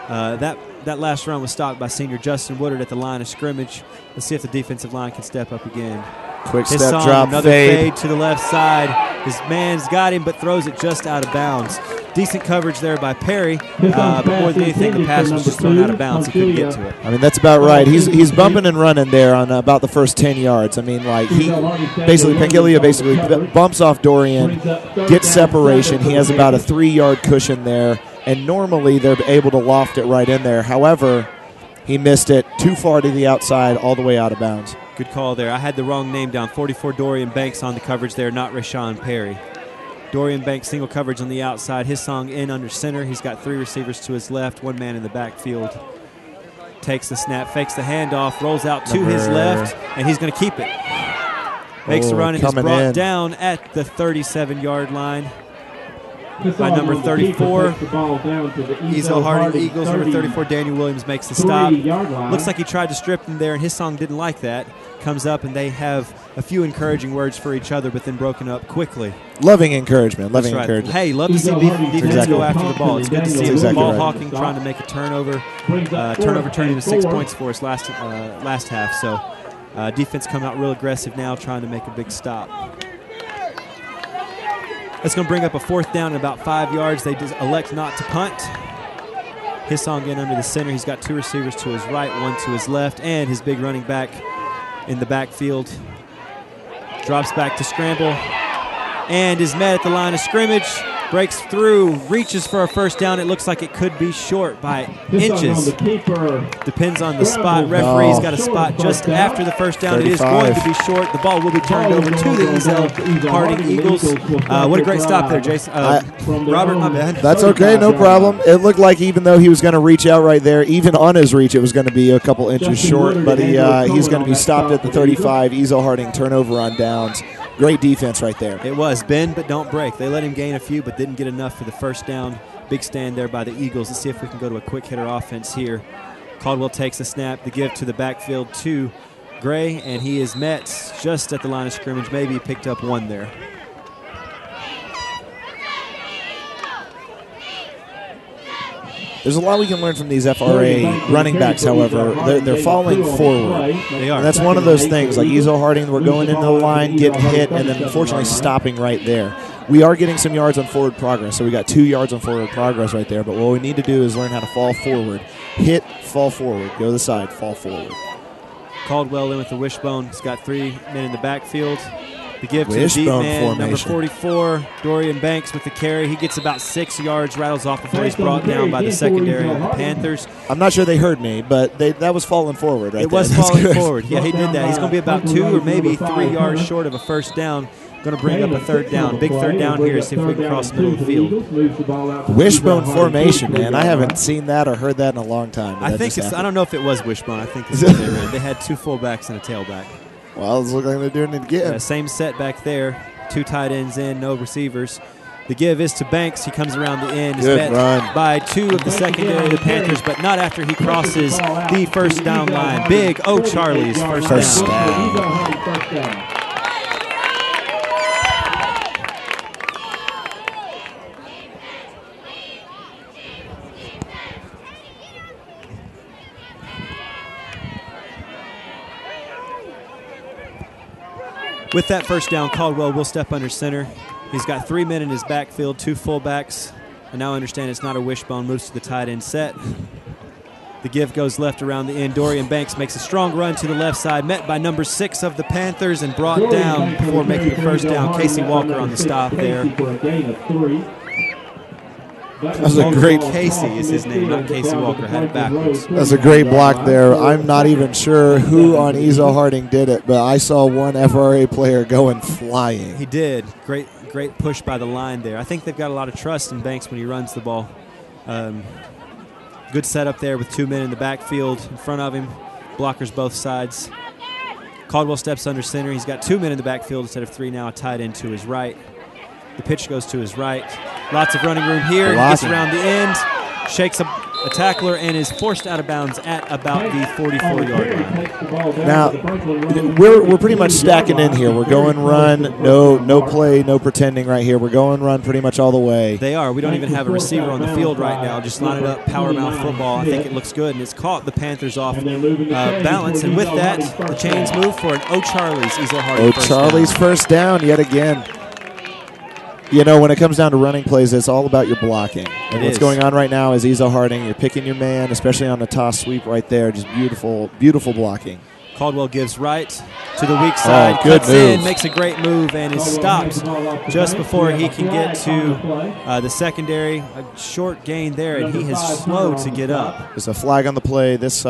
That last run was stopped by senior Justin Woodard at the line of scrimmage. Let's see if the defensive line can step up again. Quick step, drop, another fade to the left side. His man's got him, but throws it just out of bounds. Decent coverage there by Perry, but more than anything, the pass was just thrown out of bounds. He couldn't get to it. I mean, that's about right. He's bumping and running there on about the first 10 yards. I mean, like Ponchilia basically bumps off Dorian, gets separation. He has about a 3-yard cushion there, and normally they're able to loft it right in there. However, he missed it too far to the outside, all the way out of bounds. Good call there. I had the wrong name down. 44 Dorian Banks on the coverage there, not Rashawn Perry. Dorian Banks single coverage on the outside. His song in under center. He's got 3 receivers to his left, 1 man in the backfield. takes the snap, fakes the handoff, rolls out to his left, and he's going to keep it. Makes the run and is brought down at the 37-yard line by number 34. Ezell-Harding Eagles, number 34, Daniel Williams makes the stop. Looks like he tried to strip them there, and his song didn't like that. Comes up, and they have a few encouraging words for each other, but then broken up quickly. Loving encouragement. Encouragement. Hey, love to see defense go after the ball. It's good to see him ball hawking, trying to make a turnover. Turnover turned into 6 points for us last half. So defense coming out real aggressive now, trying to make a big stop. That's going to bring up a 4th down and about 5 yards. They just elect not to punt. His song getting under the center. He's got 2 receivers to his right, 1 to his left, and his big running back in the backfield. Drops back to scramble and is met at the line of scrimmage. Breaks through, reaches for a 1st down. It looks like it could be short by inches. Depends on the spot. Referee's got a spot just after the 1st down. 35. It is going to be short. The ball will be turned over to the Ezell-Harding Eagles. What a great stop there, Jason. Robert, my bad. That's okay, no problem. It looked like even though he was going to reach out right there, even on his reach, it was going to be a couple inches short. But he's going to be stopped at the 35. Ezell-Harding turnover on downs. Great defense right there. It was. Bend but don't break. They let him gain a few but didn't get enough for the 1st down. Big stand there by the Eagles. Let's see if we can go to a quick hitter offense here. Caldwell takes the snap, the give to the backfield to Gray, and he is met just at the line of scrimmage. Maybe he picked up 1 there. There's a lot we can learn from these FRA running backs, however. They're falling forward. They are. And that's one of those things, like Ezell-Harding, we're going into the line, getting hit, and then unfortunately stopping right there. We are getting some yards on forward progress, so we got 2 yards on forward progress right there, but what we need to do is learn how to fall forward. Hit, fall forward, go to the side, fall forward. Caldwell in with the wishbone. He's got 3 men in the backfield. The give to the deep man, formation. Number 44, Dorian Banks with the carry. He gets about 6 yards, rattles off before he's brought down by the secondary of the Panthers. I'm not sure they heard me, but that was falling forward right there. It was falling forward. Yeah, he did that. He's going to be about 2 or maybe 3 yards short of a 1st down. Going to bring up a 3rd down. Big 3rd down here is if we can cross the middle of the field. Wishbone formation, man. I haven't seen that or heard that in a long time. I don't know if it was wishbone. I think it's what they ran. They had 2 fullbacks and a tailback. Well, it's looking like they're doing it again. Same set back there. 2 tight ends in, no receivers. The give is to Banks. He comes around the end. Good met run by 2 of the secondary of the Panthers, but not after he crosses the 1st down line. Big O'Charlie's first down. With that 1st down, Caldwell will step under center. He's got 3 men in his backfield, 2 fullbacks. And now I understand it's not a wishbone, moves to the tight end set. The give goes left around the end. Dorian Banks makes a strong run to the left side, met by number 6 of the Panthers and brought down before making the 1st down. Casey Walker on the stop there. That was a great. Casey is his name, not Casey Walker. Had it backwards. That's a great block there. I'm not even sure who on Ezell-Harding did it, but I saw one FRA player going flying. He did. Great push by the line there. I think they've got a lot of trust in Banks when he runs the ball. Good setup there with 2 men in the backfield in front of him. Blockers both sides. Caldwell steps under center. He's got 2 men in the backfield instead of 3 now. A tight end to his right. The pitch goes to his right. Lots of running room here. He gets around the end, shakes a tackler, and is forced out of bounds at about the 44-yard line. Now, we're pretty much stacking in here. We're going run, no play, no pretending right here. We're going run pretty much all the way. They are. We don't even have a receiver on the field right now. Just line it up, power mouth football. I think it looks good, and it's caught the Panthers off balance. And with that, the chains move for an O'Charlie's Ezell-Harding O'Charlie's first down yet again. You know, when it comes down to running plays, it's all about your blocking. And what's going on right now is Ezell-Harding. You're picking your man, especially on the toss sweep right there. Just beautiful, beautiful blocking. Caldwell gives right to the weak side. Cuts in, makes a great move, and is stopped just before he can get to the secondary. A short gain there, and he is slow to get up. There's a flag on the play. This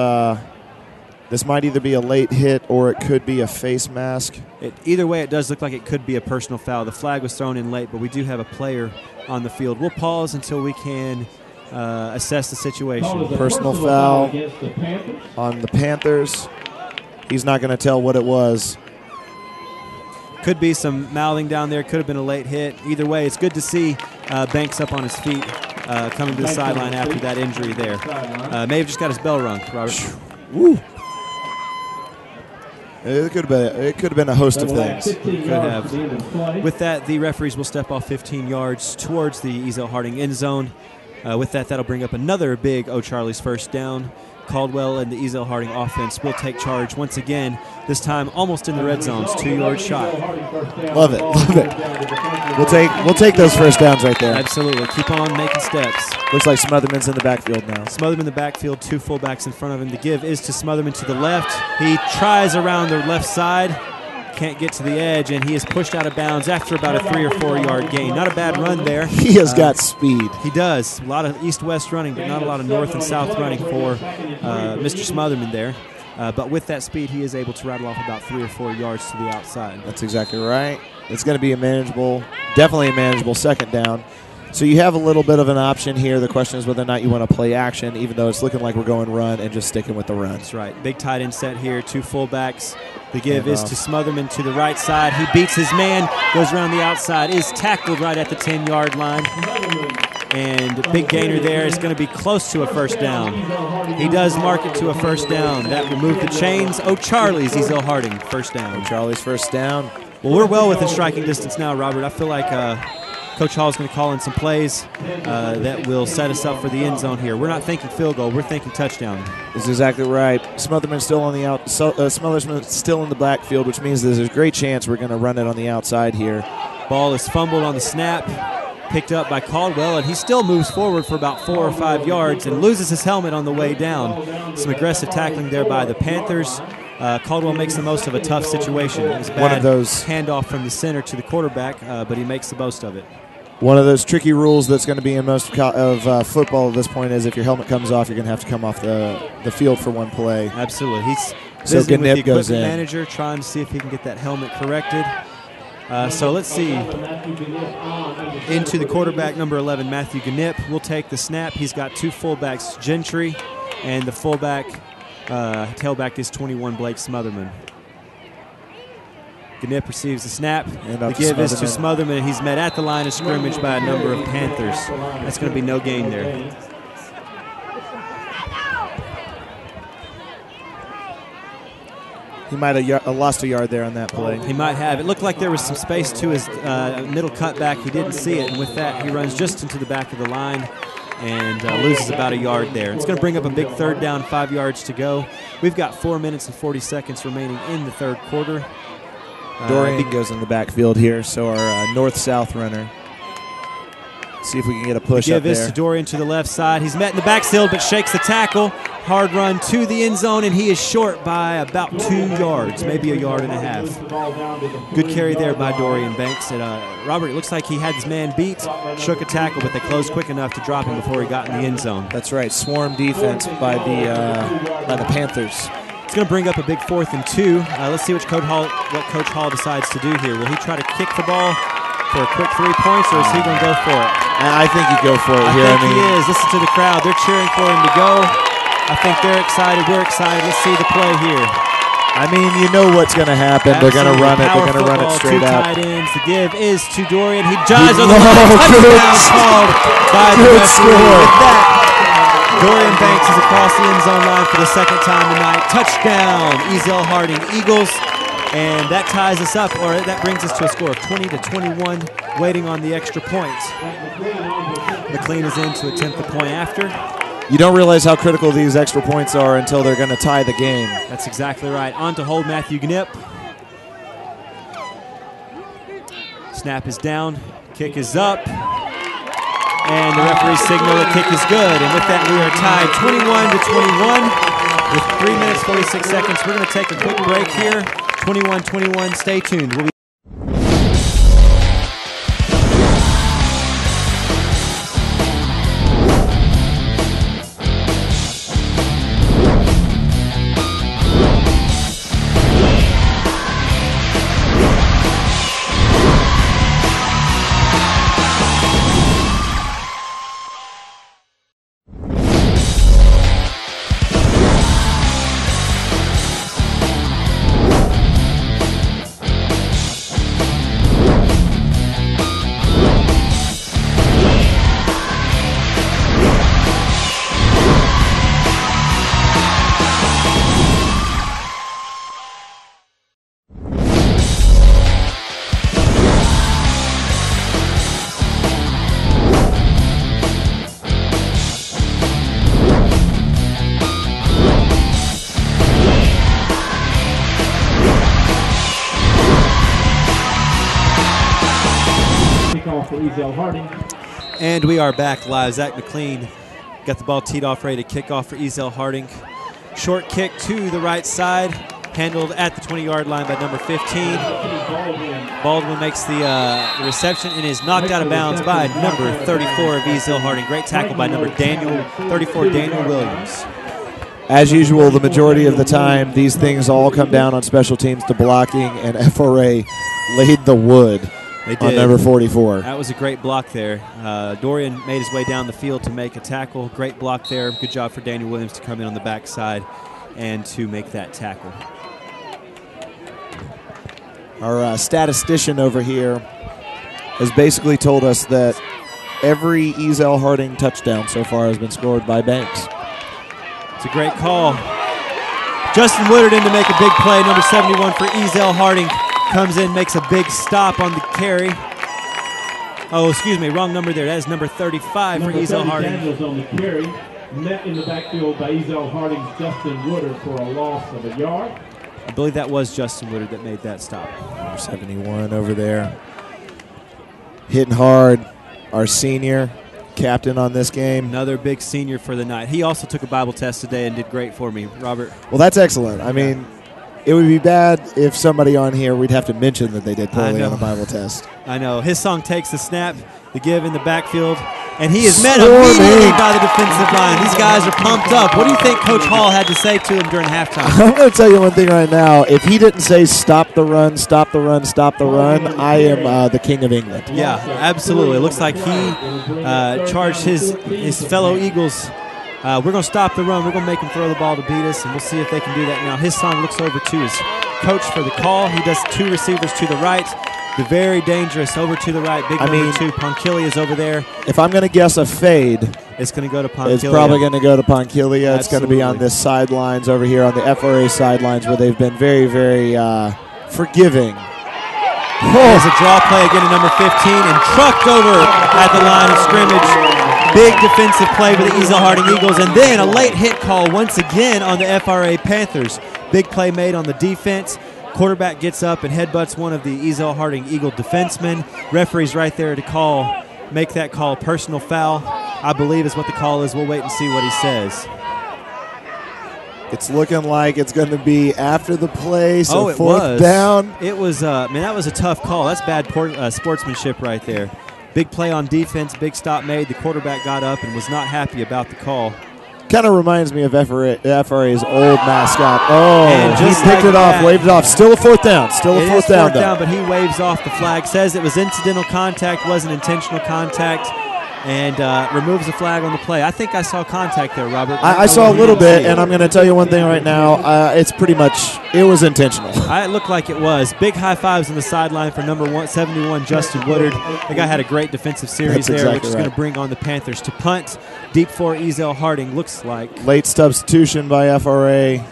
might either be a late hit or it could be a face mask. Either way, it does look like it could be a personal foul. The flag was thrown in late, but we do have a player on the field. We'll pause until we can assess the situation. Personal foul on the Panthers. He's not going to tell what it was. Could be some mouthing down there. Could have been a late hit. Either way, it's good to see Banks up on his feet coming to the sideline after that injury there. May have just got his bell rung, Robert. Woo. It could have been a host of things. Could have. With that, the referees will step off 15 yards towards the Ezell-Harding end zone. With that, that'll bring up another big O'Charlie's first down. Caldwell and the Ezell-Harding offense will take charge once again, this time almost in the red zones, 2-yard shot. Love it, love it. We'll take those first downs right there. Absolutely. Keep on making steps. Looks like Smotherman's in the backfield now. Smotherman in the backfield, 2 fullbacks in front of him. The give is to Smotherman to the left. He tries around the left side. Can't get to the edge, and he is pushed out of bounds after about a 3 or 4 yard gain. Not a bad run there. He has got speed. He does. A lot of east-west running, but not a lot of north and south running for Mr. Smotherman there. But with that speed, he is able to rattle off about 3 or 4 yards to the outside. That's exactly right. It's going to be definitely a manageable second down. So you have a little bit of an option here. The question is whether or not you want to play action, even though it's looking like we're going run and just sticking with the run. That's right. Big tight end set here, 2 fullbacks. The give is to Smotherman to the right side. He beats his man, goes around the outside, is tackled right at the 10-yard line. And big gainer there is going to be close to a first down. He does mark it to a first down. That will move the chains. O'Charlie's Ezell-Harding, first down. O'Charlie's first down. Well, we're well within striking distance now, Robert. I feel like Coach Hall is going to call in some plays that will set us up for the end zone here. We're not thinking field goal. We're thinking touchdown. That's exactly right. Smotherman's still on the Smotherman's still in the backfield, which means there's a great chance we're going to run it on the outside here. Ball is fumbled on the snap, picked up by Caldwell, and he still moves forward for about 4 or 5 yards and loses his helmet on the way down. Some aggressive tackling there by the Panthers. Caldwell makes the most of a tough situation. It was one of those handoff from the center to the quarterback, but he makes the most of it. One of those tricky rules that's going to be in most of football at this point is if your helmet comes off, you're going to have to come off the field for one play. Absolutely. He's so visiting with the goes equipment in. manager, trying to see if he can get that helmet corrected. So let's see. Into the quarterback, number 11, Matthew Gnip, will take the snap. He's got 2 fullbacks, Gentry, and the fullback, tailback is 21, Blake Smotherman. Gnip receives the snap. The give is to Smotherman. He's met at the line of scrimmage by a number of Panthers. That's going to be no gain there. He might have lost a yard there on that play. He might have. It looked like there was some space to his middle cutback. He didn't see it, and with that, he runs just into the back of the line and loses about a yard there. It's going to bring up a big third down, 5 yards to go. We've got 4 minutes and 40 seconds remaining in the third quarter. Dorian goes in the backfield here, so our north-south runner. See if we can get a push up there. Give is to Dorian to the left side. He's met in the backfield, but shakes the tackle. Hard run to the end zone, and he is short by about 2 yards, maybe a yard and a half. Good carry there by Dorian Banks. Robert, it looks like he had his man beat, shook a tackle, but they closed quick enough to drop him before he got in the end zone. That's right, swarm defense by the Panthers. It's going to bring up a big 4th and 2. Let's see what Coach Hall decides to do here. Will he try to kick the ball for a quick 3 points, or is he going to go for it? I think he'd go for it here. I think he is. Listen to the crowd. They're cheering for him to go. I think they're excited. We're excited. Let's see the play here. I mean, you know what's going to happen. Absolutely. They're going to run it. They're going to run it straight 2 up. tight ends. The give is to Dorian. He dives on the touchdown called by the referee. With that, Dorian Banks is across the end zone line for the 2nd time tonight. Touchdown, Ezell-Harding Eagles. And that ties us up, or that brings us to a score of 20-21, waiting on the extra point. McLean is in to attempt the point after. You don't realize how critical these extra points are until they're going to tie the game. That's exactly right. On to hold Matthew Gnip. Snap is down. Kick is up. And the referee signal the kick is good. And with that, we are tied 21-21 with 3 minutes, 46 seconds. We're going to take a quick break here. 21-21. Stay tuned. We'll be kickoff for Ezell-Harding. And we are back live. Zach McLean got the ball teed off, ready to kick off for Ezell-Harding. Short kick to the right side, handled at the 20-yard line by number 15. Baldwin makes the reception and is knocked out of bounds by number 34 of Ezell-Harding. Great tackle by number 34, Daniel Williams. As usual, the majority of the time, these things all come down on special teams to blocking, and FRA laid the wood on number 44. That was a great block there. Dorian made his way down the field to make a tackle. Great block there. Good job for Daniel Williams to come in on the backside and to make that tackle. Our statistician over here has basically told us that every Ezell-Harding touchdown so far has been scored by Banks. It's a great call. Justin Woodard in to make a big play. Number 71 for Ezell-Harding comes in, makes a big stop on the carry. Oh, excuse me, wrong number there. That is number 35 for Ezell-Harding. Daniels on the carry, met in the backfield by Ezell-Harding's Justin Woodard for a loss of a yard. I believe that was Justin Woodard that made that stop. Number 71 over there. Hitting hard. Our senior captain on this game. Another big senior for the night. He also took a Bible test today and did great for me, Robert. Well, that's excellent. I mean, it would be bad if somebody on here, we'd have to mention that they did poorly on a Bible test. I know. His song takes the snap, the give in the backfield, and he is met immediately by the defensive line. These guys are pumped up. What do you think Coach Hall had to say to him during halftime? I'm going to tell you one thing right now. If he didn't say stop the run, stop the run, stop the run, I am the king of England. Yeah, absolutely. It looks like he charged his fellow Eagles. We're going to stop the run. We're going to make them throw the ball to beat us, and we'll see if they can do that now. His son looks over to his coach for the call. He does two receivers to the right. The very dangerous over to the right. Big number 2, Ponchilia is over there. If I'm going to guess a fade, it's going to go to Ponchilia. It's probably going to go to Ponchilia. It's going to be on this sidelines over here on the FRA sidelines where they've been very, very forgiving. There's a draw play again to number 15 and trucked over at the line of scrimmage. Big defensive play for the Ezell-Harding Eagles, and then a late hit call once again on the FRA Panthers. Big play made on the defense. Quarterback gets up and headbutts one of the Ezell-Harding Eagle defensemen. Referee's right there to make that call personal foul, I believe is what the call is. We'll wait and see what he says. It's looking like it's going to be after the play, so it fourth was. down. It was, man, that was a tough call. That's bad sportsmanship right there. Big play on defense, big stop made. The quarterback got up and was not happy about the call. Kind of reminds me of FRA's old mascot. Oh, and just he picked it off, waved it off. Still a fourth down. Still a fourth down, but he waves off the flag, says it was incidental contact, wasn't intentional contact, and removes the flag on the play. I think I saw contact there, Robert. I saw a little bit, and I'm going to tell you one thing right now. It's pretty much, it was intentional. It looked like it was. Big high fives on the sideline for number 71, Justin Woodard. The guy had a great defensive series which is going to bring on the Panthers to punt. Deep for Ezell-Harding, looks like. Late substitution by FRA.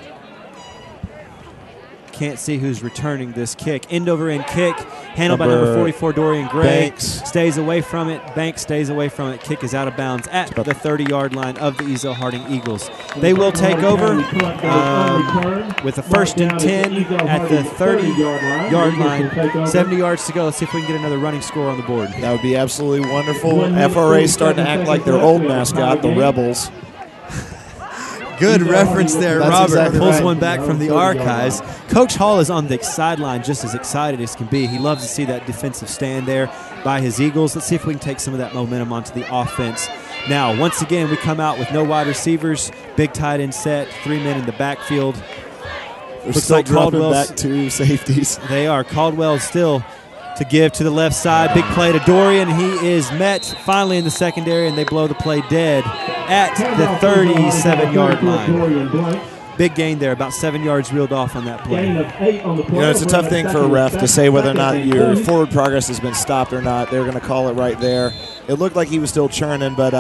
Can't see who's returning this kick. End over end kick, handled by number 44, Dorian Gray. Banks stays away from it. Banks stays away from it. Kick is out of bounds at the 30-yard line of the Ezell-Harding Eagles. They will take over with a 1st and 10 at the 30-yard line. 70 yards to go. Let's see if we can get another running score on the board. That would be absolutely wonderful. FRA starting to act like their old mascot, the Rebels. Good reference there, Robert. Exactly Pulls right. one back from the archives. Coach Hall is on the sideline just as excited as can be. He loves to see that defensive stand there by his Eagles. Let's see if we can take some of that momentum onto the offense. Now, once again, we come out with no wide receivers. Big tight end set, 3 men in the backfield. Looks like Caldwell's back to safeties. They are. Caldwell still to give to the left side. Big play to Dorian. He is met finally in the secondary, and they blow the play dead at the 37-yard line. Big gain there, about 7 yards reeled off on that play. It's a tough thing for a ref to say whether or not your forward progress has been stopped or not. They're going to call it right there. It looked like he was still churning, but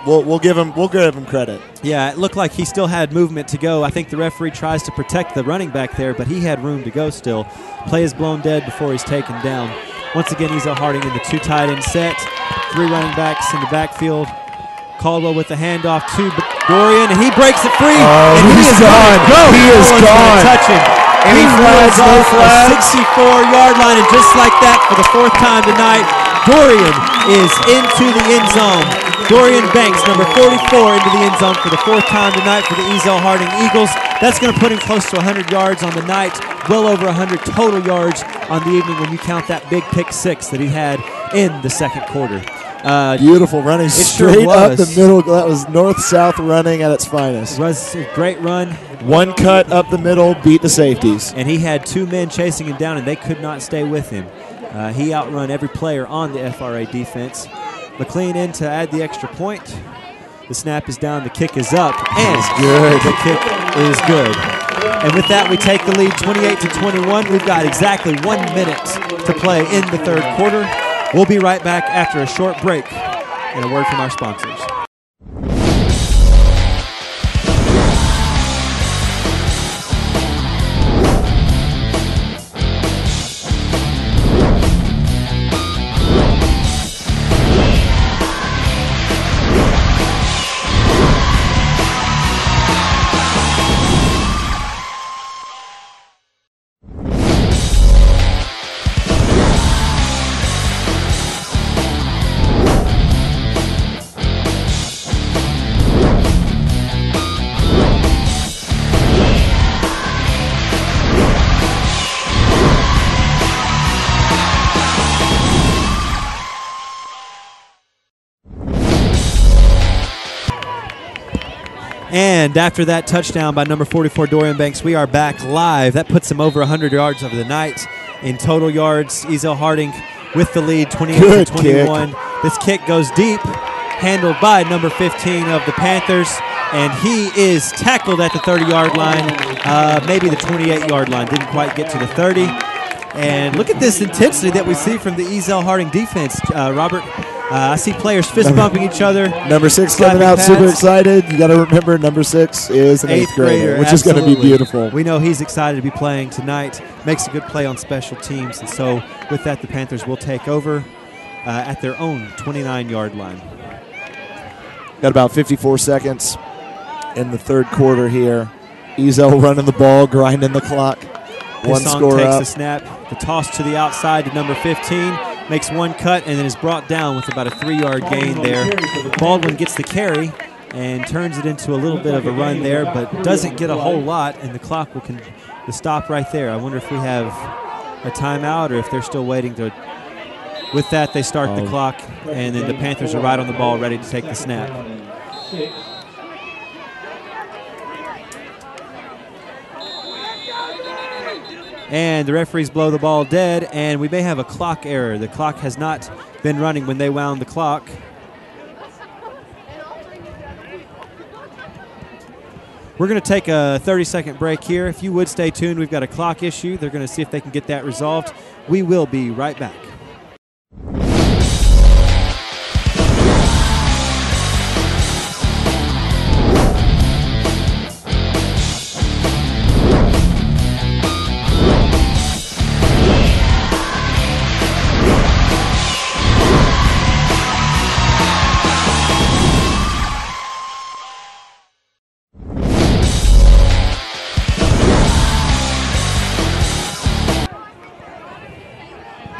we'll give him credit. Yeah, it looked like he still had movement to go. I think the referee tries to protect the running back there, but he had room to go still. Play is blown dead before he's taken down. Once again, Ezell-Harding in the 2 tight end set. 3 running backs in the backfield. Caldwell with the handoff to Dorian, and he breaks it free. And he's gone. He is gone. Touch him. Any flags, no flags. 64-yard line, and just like that, for the 4th time tonight, Dorian is into the end zone. Dorian Banks, number 44, into the end zone for the 4th time tonight for the Ezell-Harding Eagles. That's going to put him close to 100 yards on the night, well over 100 total yards on the evening when you count that big pick 6 that he had in the second quarter. Beautiful running straight up the middle. That was north-south running at its finest. Was a great run. One cut up the middle, beat the safeties. And he had 2 men chasing him down, and they could not stay with him. He outrun every player on the FRA defense. McLean in to add the extra point. The snap is down, the kick is up, and good. The kick is good. And with that, we take the lead 28-21. We've got exactly 1 minute to play in the third quarter. We'll be right back after a short break and a word from our sponsors. And after that touchdown by number 44, Dorian Banks, we are back live. That puts him over 100 yards over the night in total yards. Ezell-Harding with the lead, 28-21. This kick goes deep, handled by number 15 of the Panthers, and he is tackled at the 30-yard line, maybe the 28-yard line. Didn't quite get to the 30. And look at this intensity that we see from the Ezell-Harding defense, Robert. I see players fist bumping each other. Number 6 coming out super excited. You got to remember, number 6 is an 8th grader, which is going to be beautiful. We know he's excited to be playing tonight. Makes a good play on special teams. And so with that, the Panthers will take over at their own 29-yard line. Got about 54 seconds in the third quarter here. Ezell running the ball, grinding the clock. One score takes up. the snap. The toss to the outside to number 15. Makes one cut and then is brought down with about a 3-yard gain there. Baldwin gets the carry and turns it into a little bit of a run there, but doesn't get a whole lot, and the clock will stop right there. I wonder if we have a timeout or if they're still waiting to. With that, they start the clock, and then the Panthers are right on the ball, ready to take the snap. And the referees blow the ball dead, and we may have a clock error. The clock has not been running when they wound the clock. We're going to take a 30-second break here. If you would stay tuned, we've got a clock issue. They're going to see if they can get that resolved. We will be right back.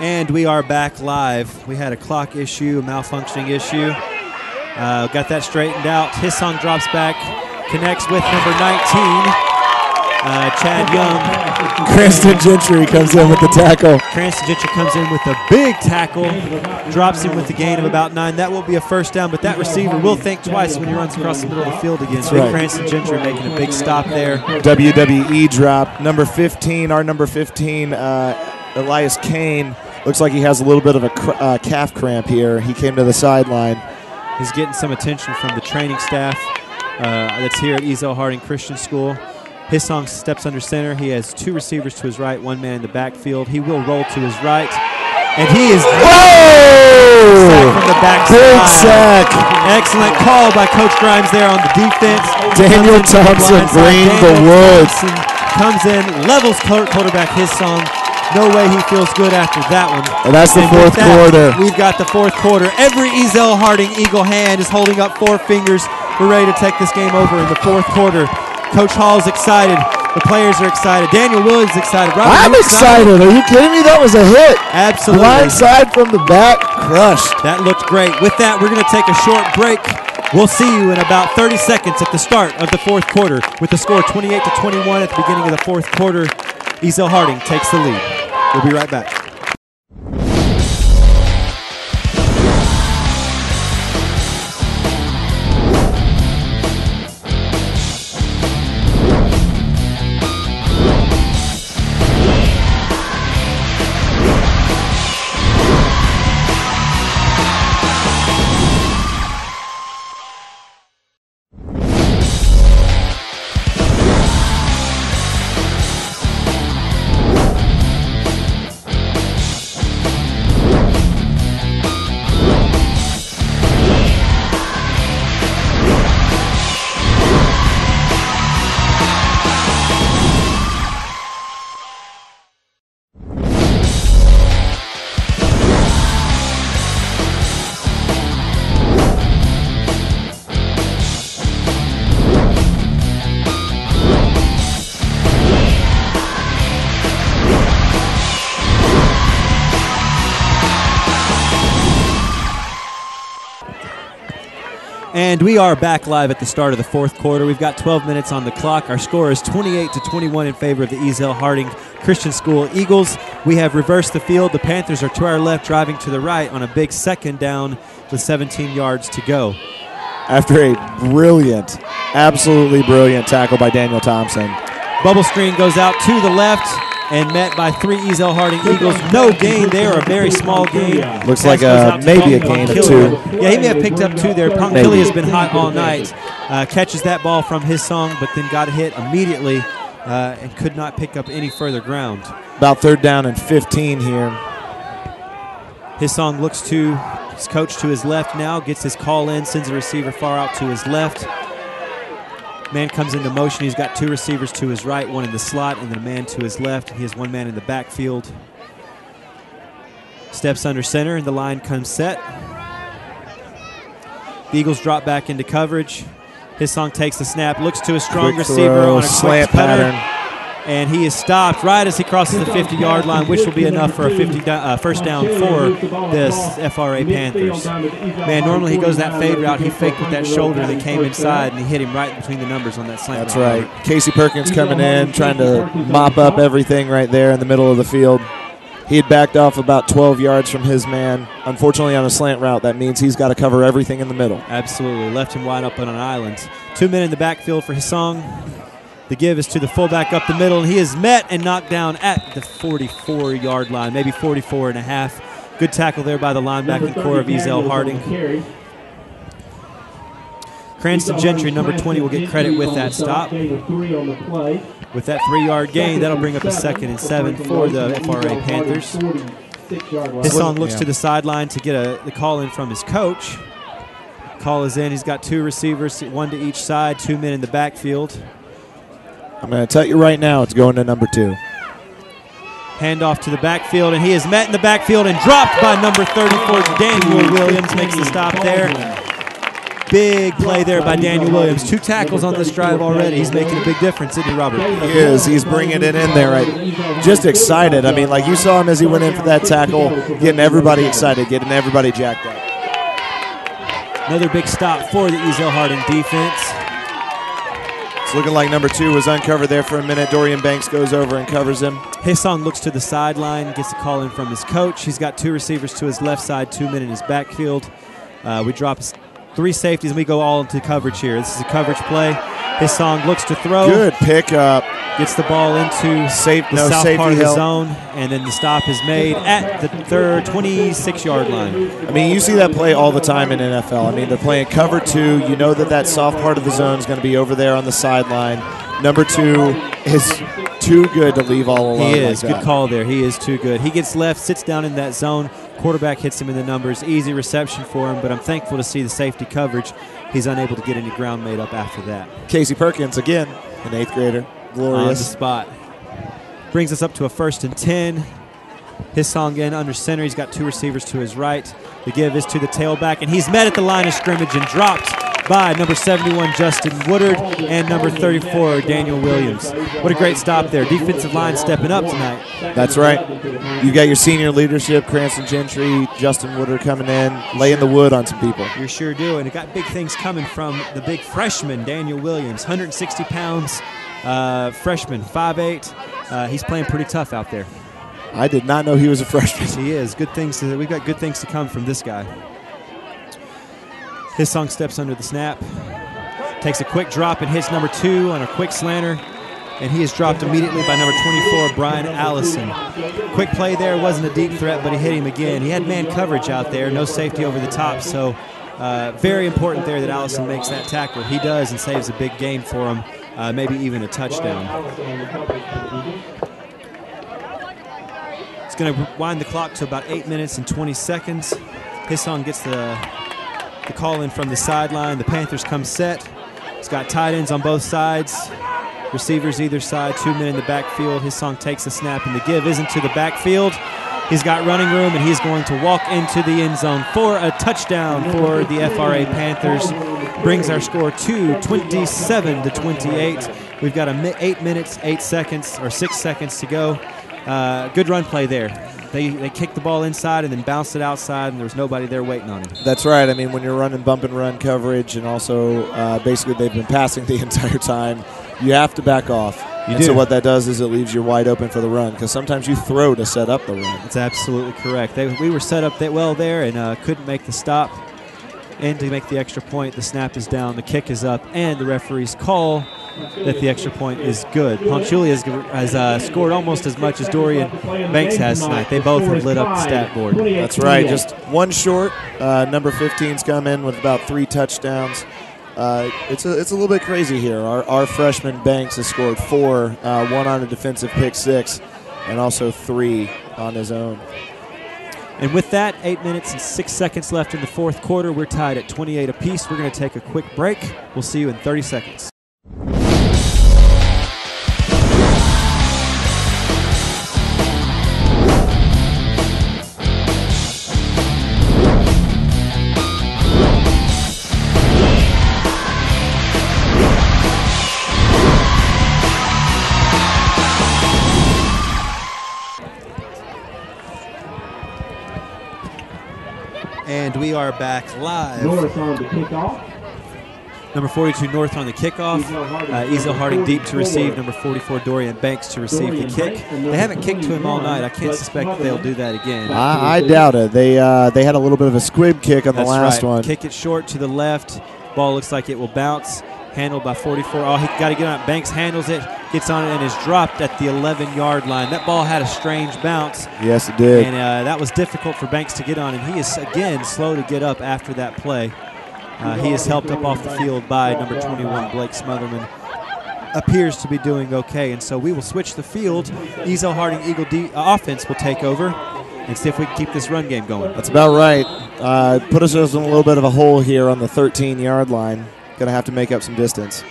And we are back live. We had a clock issue, a malfunctioning issue. Got that straightened out. Hissong drops back, connects with number 19, Chad Young. Cranston Gentry comes in with the tackle. Cranston Gentry comes in with a big tackle, drops him with a gain of about 9. That will be a first down, but that receiver will think twice when he runs across the middle of the field again. So right. Cranston Gentry making a big stop there. WWE drop. Number 15, our number 15, Elias Kane. Looks like he has a little bit of a calf cramp here. He came to the sideline. He's getting some attention from the training staff that's here at Ezell-Harding Christian School. Hissong steps under center. He has 2 receivers to his right, 1 man in the backfield. He will roll to his right. And he is sacked from the backside. Big sack. Excellent call by Coach Grimes there on the defense. Daniel Thompson bringing the wood. Comes in, levels quarterback Hissong. No way he feels good after that one. And that's the fourth quarter. We've got the fourth quarter. Every Ezell-Harding Eagle hand is holding up 4 fingers. We're ready to take this game over in the fourth quarter. Coach Hall's excited. The players are excited. Daniel Williams is excited. Robert, I'm excited. Are you kidding me? That was a hit. Absolutely. Blind side from the back, crushed. That looked great. With that, we're going to take a short break. We'll see you in about 30 seconds at the start of the fourth quarter. With the score 28-21 at the beginning of the fourth quarter, Ezell-Harding takes the lead. We'll be right back. And we are back live at the start of the fourth quarter. We've got 12 minutes on the clock. Our score is 28-21 in favor of the Ezell-Harding Christian School Eagles. We have reversed the field. The Panthers are to our left, driving to the right on a big second down with 17 yards to go. After a brilliant, absolutely brilliant tackle by Daniel Thompson. Bubble screen goes out to the left and met by 3 Ezell-Harding Eagles. No gain there, a very small gain. Looks like maybe a gain of 2. Yeah, he may have picked up 2 there. Ponkilly has been hot all night. Catches that ball from his song, but then got hit immediately and could not pick up any further ground. About 3rd down and 15 here. His song looks to his coach to his left now, gets his call in, sends a receiver far out to his left. Man comes into motion. He's got 2 receivers to his right, 1 in the slot, and then a man to his left. He has 1 man in the backfield. Steps under center, and the line comes set. The Eagles drop back into coverage. His song takes the snap, looks to a strong receiver on a slant quick cutter, pattern. and he is stopped right as he crosses the 50-yard line, which will be enough for a first down for this FRA Panthers. Man, normally he goes that fade route. He faked with that shoulder that came inside, and he hit him right between the numbers on that slant. That's right. Casey Perkins coming in, trying to mop up everything right there in the middle of the field. He had backed off about 12 yards from his man. Unfortunately, on a slant route, that means he's got to cover everything in the middle. Absolutely. Left him wide open on an island. 2 men in the backfield for Hasong. The give is to the fullback up the middle, and he is met and knocked down at the 44-yard line, maybe 44 and a half. Good tackle there by the linebacking core of Ezell-Harding. Cranston Gentry, number 20, will get credit with that stop. With that 3-yard gain, that'll bring up a 2nd and 7 for the FRA Panthers. His song looks to the sideline to get the call in from his coach. Call is in. He's got 2 receivers, 1 to each side, 2 men in the backfield. I'm going to tell you right now, it's going to number 2. Handoff to the backfield, and he is met in the backfield and dropped by number 34. Daniel Williams makes the stop there. Big play there by Daniel Williams. 2 tackles on this drive already. He's making a big difference, isn't he, Robert? He is. He's bringing it in there. Right. Just excited. I mean, like you saw him as he went in for that tackle, getting everybody excited, getting everybody jacked up. Another big stop for the Ezell-Harding defense. It's looking like number 2 was uncovered there for a minute. Dorian Banks goes over and covers him. Hasong looks to the sideline, gets a call in from his coach. He's got 2 receivers to his left side, 2 men in his backfield. We drop 3 safeties, and we go all into coverage here. This is a coverage play. Hasong looks to throw. Good pickup. Gets the ball into the south part of the zone, and then the stop is made at the 26-yard line. I mean, you see that play all the time in NFL. I mean, they're playing cover 2. You know that soft part of the zone is going to be over there on the sideline. Number 2 is too good to leave all alone. He is. Like Good call there. He is too good. He gets left, sits down in that zone. Quarterback hits him in the numbers. Easy reception for him, but I'm thankful to see the safety coverage. He's unable to get any ground made up after that. Casey Perkins, again, an 8th grader. Glorious. On the spot. Brings us up to a 1st and 10. His song in under center. He's got 2 receivers to his right. The give is to the tailback, and he's met at the line of scrimmage and dropped by number 71, Justin Woodard, and number 34, Daniel Williams. What a great stop there. Defensive line stepping up tonight. That's right. You got your senior leadership, Cranston Gentry, Justin Woodard coming in, laying the wood on some people. You sure do, and it got big things coming from the big freshman, Daniel Williams, 160 pounds, freshman, 5'8". He's playing pretty tough out there. I did not know he was a freshman. He is. We've got good things to come from this guy. His song steps under the snap, takes a quick drop and hits number 2 on a quick slanter, and he is dropped immediately by number 24, Brian Allison. Quick play there, wasn't a deep threat, but he hit him again. He had man coverage out there, no safety over the top, so very important there that Allison makes that tackle. He does and saves a big gain for him, maybe even a touchdown. It's going to wind the clock to about 8 minutes and 20 seconds. His song gets the call in from the sideline. The Panthers come set. It's got tight ends on both sides, receivers either side, 2 men in the backfield. His song takes the snap, and the give isn't to the backfield. He's got running room, and he's going to walk into the end zone for a touchdown for the FRA Panthers. Brings our score to 27-28. We've got 8 minutes, 8 seconds, or 6 seconds to go. Good run play there. They kicked the ball inside and then bounced it outside, and there was nobody there waiting on him. That's right. I mean, when you're running bump and run coverage, and also basically they've been passing the entire time, you have to back off. So what that does is it leaves you wide open for the run, because sometimes you throw to set up the run. That's absolutely correct. We were set up well there and couldn't make the stop. And to make the extra point, the snap is down, the kick is up, and the referees call that the extra point is good. Ponchuli has scored almost as much as Dorian Banks has tonight. They both have lit up the stat board. That's right. Just one short. Number 15's come in with about 3 touchdowns. It's a little bit crazy here. Our freshman Banks has scored 4, 1 on a defensive pick 6, and also 3 on his own. And with that, 8 minutes and 6 seconds left in the fourth quarter. We're tied at 28 apiece. We're going to take a quick break. We'll see you in 30 seconds. And we are back live. North on the kickoff. Number 42, North on the kickoff. Ezell-Harding deep to receive. Number 44, Dorian Banks to receive the kick. They haven't kicked to him all night. I can't suspect that they'll do that again. I doubt it. They had a little bit of a squib kick on the last one. Kick it short to the left. Ball looks like it will bounce. Handled by 44. Oh, he got to get on it. Banks handles it, gets on it, and is dropped at the 11-yard line. That ball had a strange bounce. Yes, it did. And that was difficult for Banks to get on, and he is, again, slow to get up after that play. He is helped up off the field by number 21, Blake Smotherman. Appears to be doing okay, and so we will switch the field. Ezell-Harding Eagle offense will take over and see if we can keep this run game going. That's about right. Put us in a little bit of a hole here on the 13-yard line. Going to have to make up some distance.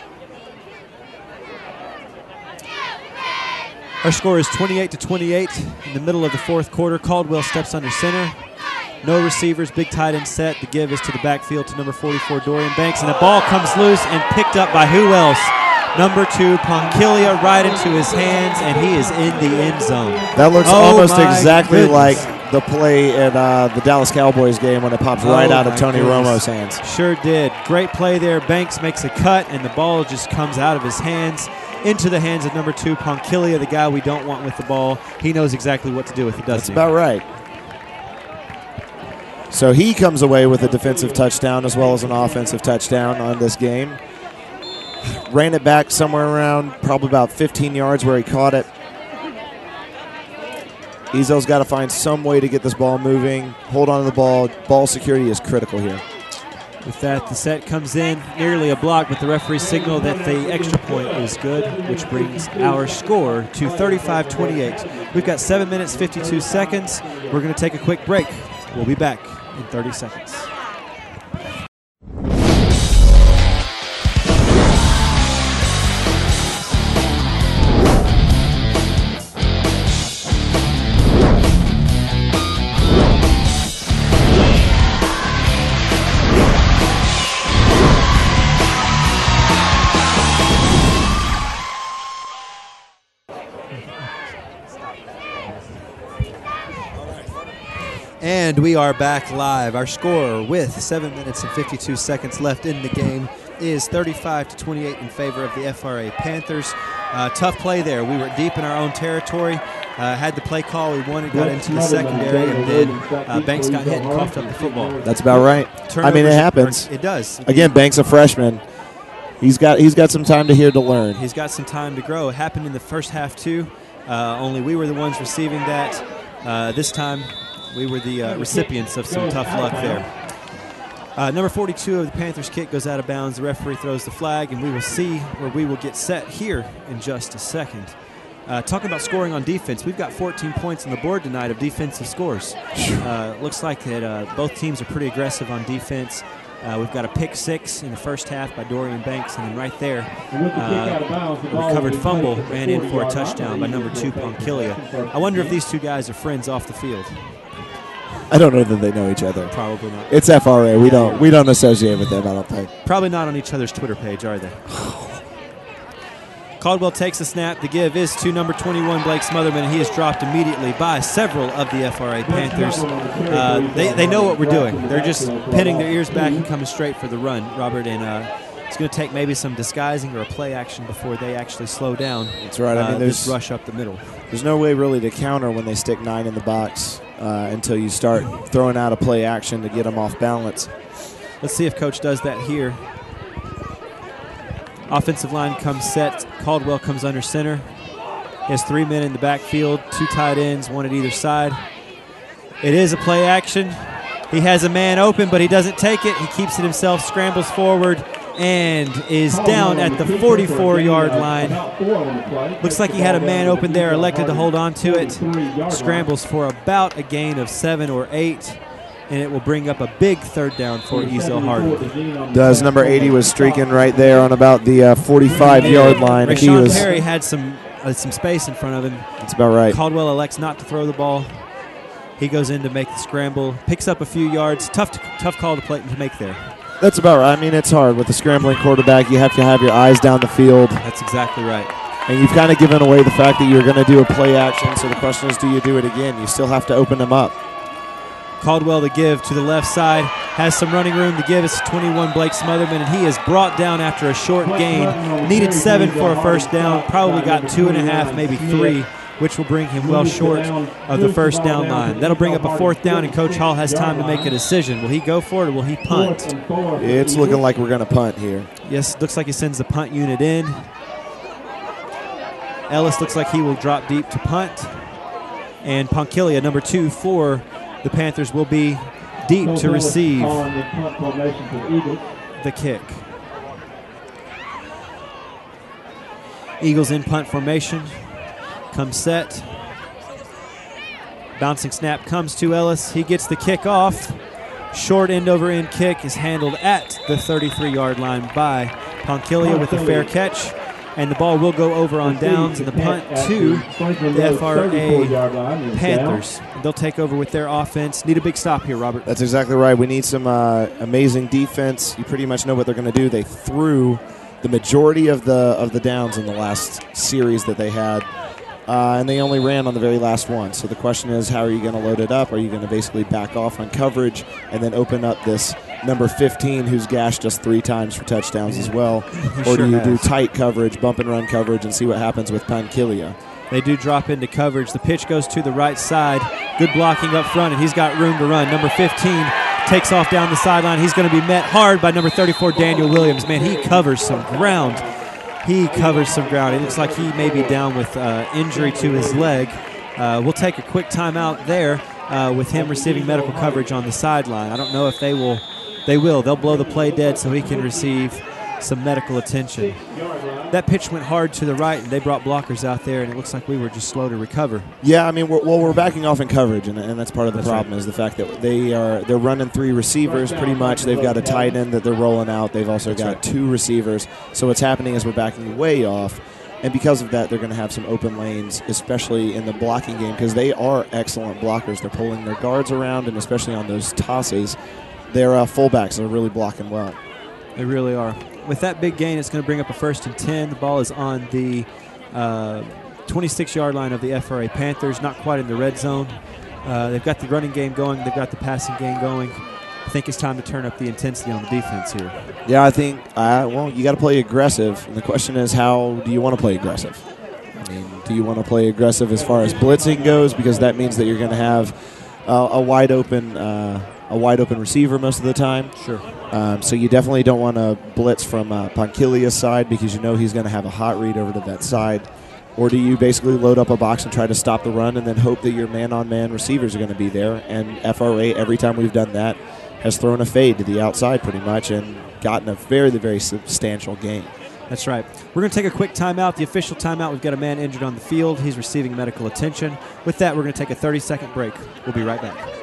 Our score is 28-28 in the middle of the fourth quarter. Caldwell steps under center. No receivers, big tight end set. The give is to the backfield to number 44, Dorian Banks, and the ball comes loose and picked up by who else? Number 2, Ponchilia, right into his hands, and he is in the end zone. That looks almost exactly like the play in the Dallas Cowboys game when it popped right out of Tony Romo's hands. Sure did. Great play there. Banks makes a cut, and the ball just comes out of his hands into the hands of number 2, Ponchilia, the guy we don't want with the ball. He knows exactly what to do with it, doesn't he? That's about right. So he comes away with a defensive touchdown as well as an offensive touchdown on this game. Ran it back somewhere around probably about 15 yards where he caught it. Ezell's got to find some way to get this ball moving, hold on to the ball. Ball security is critical here. With that, the set comes in, nearly a block, but the referee signaled that the extra point is good, which brings our score to 35-28. We've got 7 minutes, 52 seconds. We're going to take a quick break. We'll be back in 30 seconds. And we are back live. Our score with 7 minutes and 52 seconds left in the game is 35-28 in favor of the FRA Panthers. Tough play there. We were deep in our own territory, had the play call we wanted, got into the secondary, and then Banks got hit and coughed up the football. That's about right. I mean, it happens. It does. Again, Banks a freshman. He's got some time to learn. He's got some time to grow. It happened in the first half too. Only we were the ones receiving that. This time, we were the recipients of some tough luck there. Number 42 of the Panthers kick goes out of bounds. The referee throws the flag, and we will see where we will get set here in just a second. Talking about scoring on defense, we've got 14 points on the board tonight of defensive scores. Looks like that both teams are pretty aggressive on defense. We've got a pick six in the first half by Dorian Banks, and then right there, recovered fumble ran in for a touchdown by number 2, Ponkilia. I wonder if these two guys are friends off the field. I don't know that they know each other. Probably not. It's FRA. We don't associate with them, I don't think. Probably not on each other's Twitter page, are they? Caldwell takes the snap. The give is to number 21, Blake Smotherman, and he is dropped immediately by several of the FRA Panthers. They know what we're doing. They're just pinning their ears back and coming straight for the run, Robert, and it's going to take maybe some disguising or a play action before they actually slow down. That's right. I mean, this rush up the middle. There's no way really to counter when they stick 9 in the box until you start throwing out a play action to get them off balance. Let's see if Coach does that here. Offensive line comes set. Caldwell comes under center. He has 3 men in the backfield, 2 tight ends, 1 at either side. It is a play action. He has a man open, but he doesn't take it. He keeps it himself, scrambles forward, and is down at the 44-yard line. Looks like he had a man open there, elected to hold on to it. Scrambles for about a gain of 7 or 8. And it will bring up a big third down for Ezell-Harding. Does. Number 80 was streaking right there on about the 45-yard line. Rashawn Perry had some space in front of him. That's about right. Caldwell elects not to throw the ball. He goes in to make the scramble, picks up a few yards. Tough call to make there. That's about right. I mean, it's hard. With a scrambling quarterback, you have to have your eyes down the field. That's exactly right. And you've kind of given away the fact that you're going to do a play action, so the question is, do you do it again? You still have to open them up. Caldwell to give to the left side, has some running room to give. It's 21 Blake Smotherman, and he is brought down after a short gain. Needed 7 for a first down, probably got 2.5, maybe 3, which will bring him well short of the first down line. That'll bring up a 4th down, and Coach Hall has time to make a decision. Will he go for it or will he punt? It's looking like we're going to punt here. Yes, looks like he sends the punt unit in. Ellis looks like he will drop deep to punt. And Ponkilia, number 2 for the Panthers, will be deep to receive the kick. Eagles in punt formation. Comes set. Bouncing snap comes to Ellis. He gets the kick off. Short end over end kick is handled at the 33-yard line by Ponkilia with a fair catch. And the ball will go over on downs, and the punt to the FRA Panthers. They'll take over with their offense. Need a big stop here, Robert. That's exactly right. We need some amazing defense. You pretty much know what they're going to do. They threw the majority of the downs in the last series that they had, and they only ran on the very last one. So the question is, how are you going to load it up? Are you going to basically back off on coverage and then open up this number 15 who's gashed us 3 times for touchdowns as well? Or do you do tight coverage, bump and run coverage, and see what happens with Ponkilia? They do drop into coverage. The pitch goes to the right side. Good blocking up front, and he's got room to run. Number 15 takes off down the sideline. He's going to be met hard by number 34, Daniel Williams. Man, he covers some ground. He covers some ground. It looks like he may be down with injury to his leg. We'll take a quick timeout there with him receiving medical coverage on the sideline. I don't know if they will. They'll blow the play dead so he can receive some medical attention. That pitch went hard to the right, and they brought blockers out there, and it looks like we were just slow to recover. Yeah, I mean, we're backing off in coverage, and that's part of the problem is the fact that they're running 3 receivers pretty much. They've got a tight end that they're rolling out. They've also got 2 receivers. So what's happening is we're backing way off, and because of that, they're going to have some open lanes, especially in the blocking game, because they are excellent blockers. They're pulling their guards around, and especially on those tosses, their fullbacks are really blocking well. They really are. With that big gain, it's going to bring up a 1st and 10. The ball is on the 26-yard line of the FRA Panthers, not quite in the red zone. They've got the running game going. They've got the passing game going. I think it's time to turn up the intensity on the defense here. Yeah, I think, well, you got to play aggressive. And the question is, how do you want to play aggressive? I mean, do you want to play aggressive as far as blitzing goes? Because that means that you're going to have a wide open receiver most of the time. Sure. So you definitely don't want to blitz from Ponkilia's side because you know he's going to have a hot read over to that side. Or do you basically load up a box and try to stop the run and then hope that your man-on-man receivers are going to be there? And FRA, every time we've done that, has thrown a fade to the outside pretty much and gotten a very, very substantial gain. That's right. We're going to take a quick timeout, the official timeout. We've got a man injured on the field. He's receiving medical attention. With that, we're going to take a 30-second break. We'll be right back.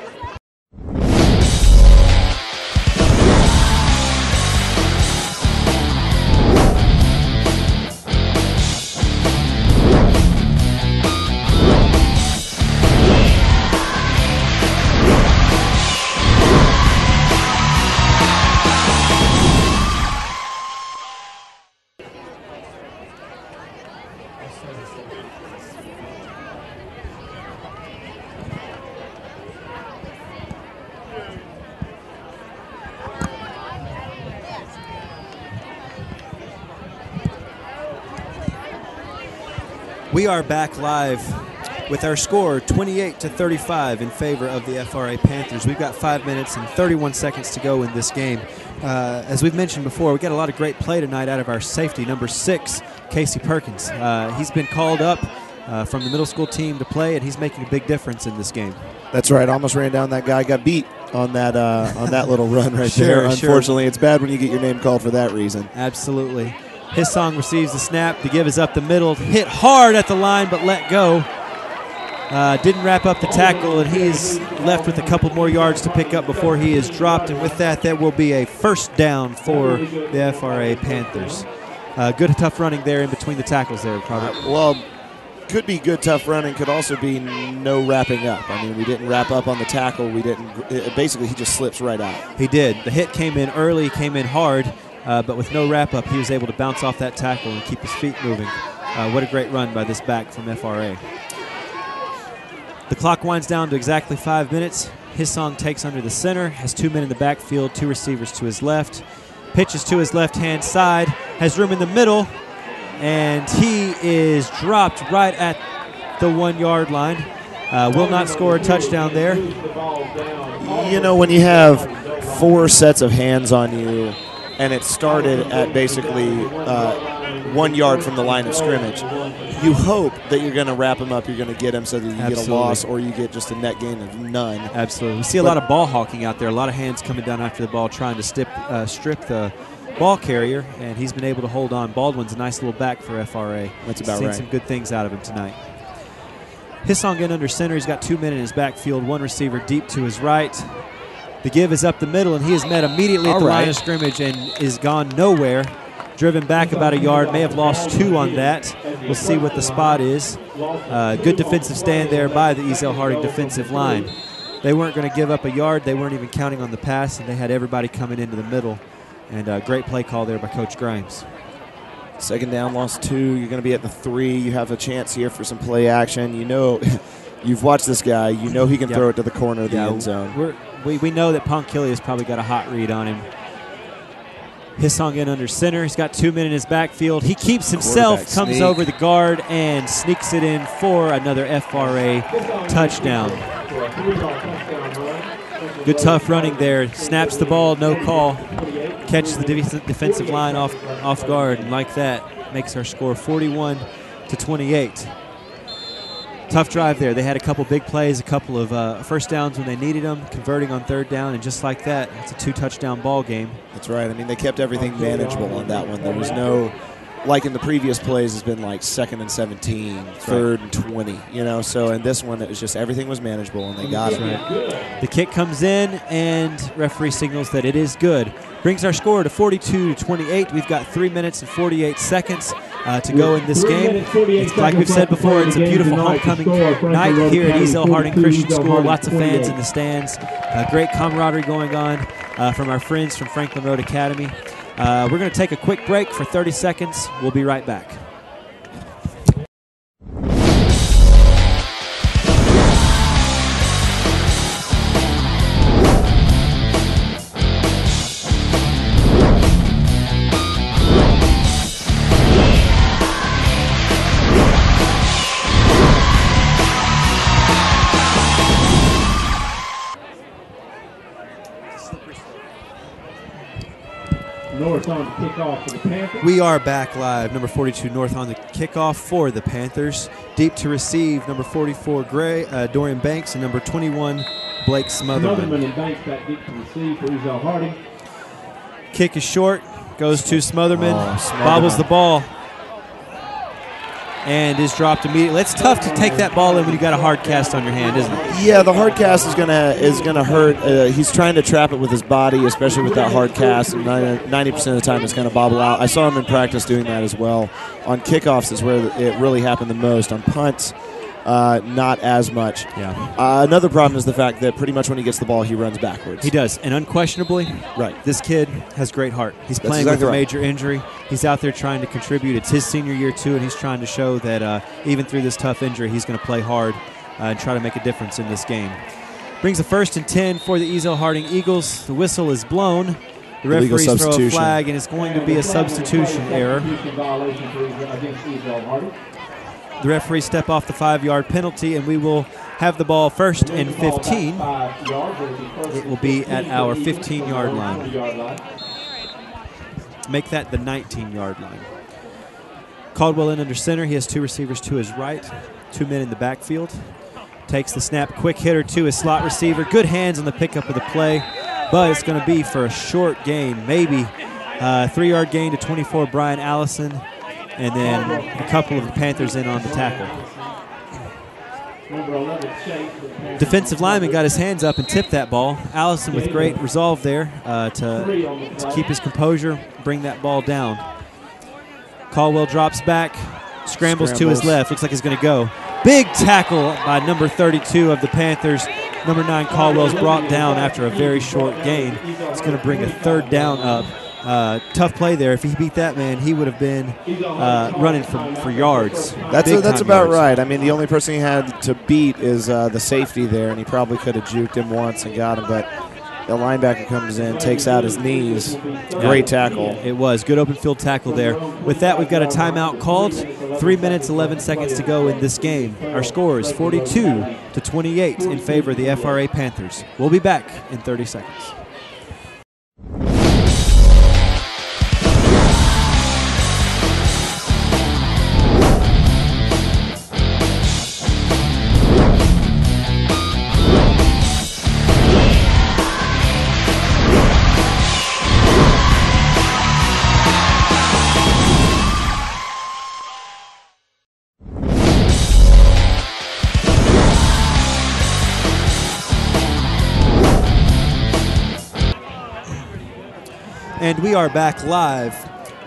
We are back live with our score 28-35 in favor of the FRA Panthers. We've got 5 minutes and 31 seconds to go in this game. As we've mentioned before, we got a lot of great play tonight out of our safety, number 6, Casey Perkins. He's been called up from the middle school team to play, and he's making a big difference in this game. That's right. Almost ran down that guy. Got beat on that little run right there. Unfortunately, it's bad when you get your name called for that reason. Absolutely. Hissong receives the snap. The give is up the middle. Hit hard at the line, but let go. Didn't wrap up the tackle, and he's left with a couple more yards to pick up before he is dropped. And with that, there will be a first down for the FRA Panthers. Good, tough running there in between the tackles there, Robert. Well, could be good, tough running. Could also be no wrapping up. I mean, we didn't wrap up on the tackle. We didn't. Basically, he just slips right out. He did. The hit came in early, came in hard. But with no wrap-up, he was able to bounce off that tackle and keep his feet moving. What a great run by this back from FRA. The clock winds down to exactly 5 minutes. Hissong takes under the center, has 2 men in the backfield, 2 receivers to his left. Pitches to his left-hand side, has room in the middle, and he is dropped right at the 1-yard line. Will not score a touchdown there. You know, when you have 4 sets of hands on you, and it started at basically 1 yard from the line of scrimmage, you hope that you're going to wrap him up, you're going to get him so that you get a loss or you get just a net gain of none. Absolutely. We see a lot of ball hawking out there, a lot of hands coming down after the ball trying to strip the ball carrier, and he's been able to hold on. Baldwin's a nice little back for FRA. That's about Seen right. some good things out of him tonight. Hissong in under center. He's got 2 men in his backfield, 1 receiver deep to his right. The give is up the middle, and he is met immediately at the line of scrimmage and is gone nowhere. Driven back about a yard, may have lost 2 on that. We'll see what the spot is. Good defensive stand there by the Ezell-Harding defensive line. They weren't going to give up a yard. They weren't even counting on the pass, and they had everybody coming into the middle. And great play call there by Coach Grimes. Second down, lost 2. You're going to be at the 3. You have a chance here for some play action. You know, you've watched this guy. You know he can throw it to the corner of the end zone. We know that Ponkilia's probably got a hot read on him. Hissong in under center. He's got 2 men in his backfield. He keeps himself, comes over the guard, and sneaks it in for another FRA touchdown. Good tough running there. Snaps the ball, no call. Catches the defensive line off guard, and like that, makes our score 41-28. Tough drive there. They had a couple big plays, a couple of first downs when they needed them, converting on 3rd down, and just like that, it's a 2-touchdown ball game. That's right. I mean, they kept everything manageable on that one. There was no, like in the previous plays, has been like 2nd and 17, 3rd and 20, you know. So in this one, it was just everything was manageable, and they got it. Right. The kick comes in, and referee signals that it is good. Brings our score to 42-28. We've got 3 minutes and 48 seconds to go in this game. Like we've said before, it's a beautiful homecoming night here at Ezell-Harding Christian School. Lots of fans in the stands. Great camaraderie going on from our friends from Franklin Road Academy. We're going to take a quick break for 30 seconds. We'll be right back. North on the kickoff for the Panthers. We are back live. Number 42 North on the kickoff for the Panthers. Deep to receive, number 44 Dorian Banks, and number 21 Blake Smotherman. Smotherman and Banks back deep to receive for Ezell-Harding. Kick is short, goes to Smotherman, Smotherman. bobbles the ball, and is dropped immediately. It's tough to take that ball in when you got a hard cast on your hand, isn't it? Yeah, the hard cast is gonna hurt. He's trying to trap it with his body, especially with that hard cast. And 90% of the time, it's gonna bobble out. I saw him in practice doing that as well. On kickoffs is where it really happened the most. On punts, not as much. Yeah. Another problem is the fact that pretty much when he gets the ball, he runs backwards. He does, and unquestionably, right. This kid has great heart. He's That's playing exactly with a right. major injury. He's out there trying to contribute. It's his senior year too, and he's trying to show that even through this tough injury, he's going to play hard and try to make a difference in this game. Brings a 1st and 10 for the Ezell-Harding Eagles. The whistle is blown. The Illegal referees throw a substitution. flag, and it's going to be a substitution error. The referees step off the 5-yard penalty, and we will have the ball 1st and 15. It will be at our 15-yard line. Make that the 19-yard line. Caldwell in under center. He has 2 receivers to his right, 2 men in the backfield. Takes the snap, quick hitter to his slot receiver. Good hands on the pickup of the play, but it's going to be for a short gain, maybe a 3-yard gain to 24, Brian Allison, and then a couple of the Panthers in on the tackle. Defensive lineman got his hands up and tipped that ball. Allison with great resolve there to keep his composure, bring that ball down. Caldwell drops back, scrambles to his left, looks like he's going to go. Big tackle by number 32 of the Panthers. Number 9 Caldwell's brought down after a very short gain. It's going to bring a 3rd down up. Tough play there. If he beat that man, he would have been running for yards. That's about right. I mean, the only person he had to beat is the safety there, and he probably could have juked him once and got him, but the linebacker comes in, takes out his knees. Great tackle. It was. Good open field tackle there. With that, we've got a timeout called. 3 minutes, 11 seconds to go in this game. Our score is 42-28 in favor of the FRA Panthers. We'll be back in 30 seconds. And we are back live.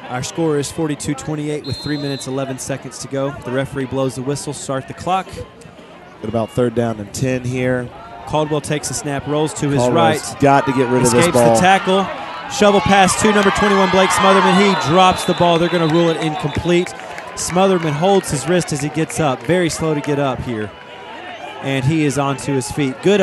Our score is 42-28 with 3 minutes, 11 seconds to go. The referee blows the whistle, start the clock. At about 3rd down and 10 here. Caldwell takes a snap, rolls to his right. Got to get rid of this ball. Escapes the tackle. Shovel pass to number 21, Blake Smotherman. He drops the ball. They're going to rule it incomplete. Smotherman holds his wrist as he gets up. Very slow to get up here. And he is onto his feet. Good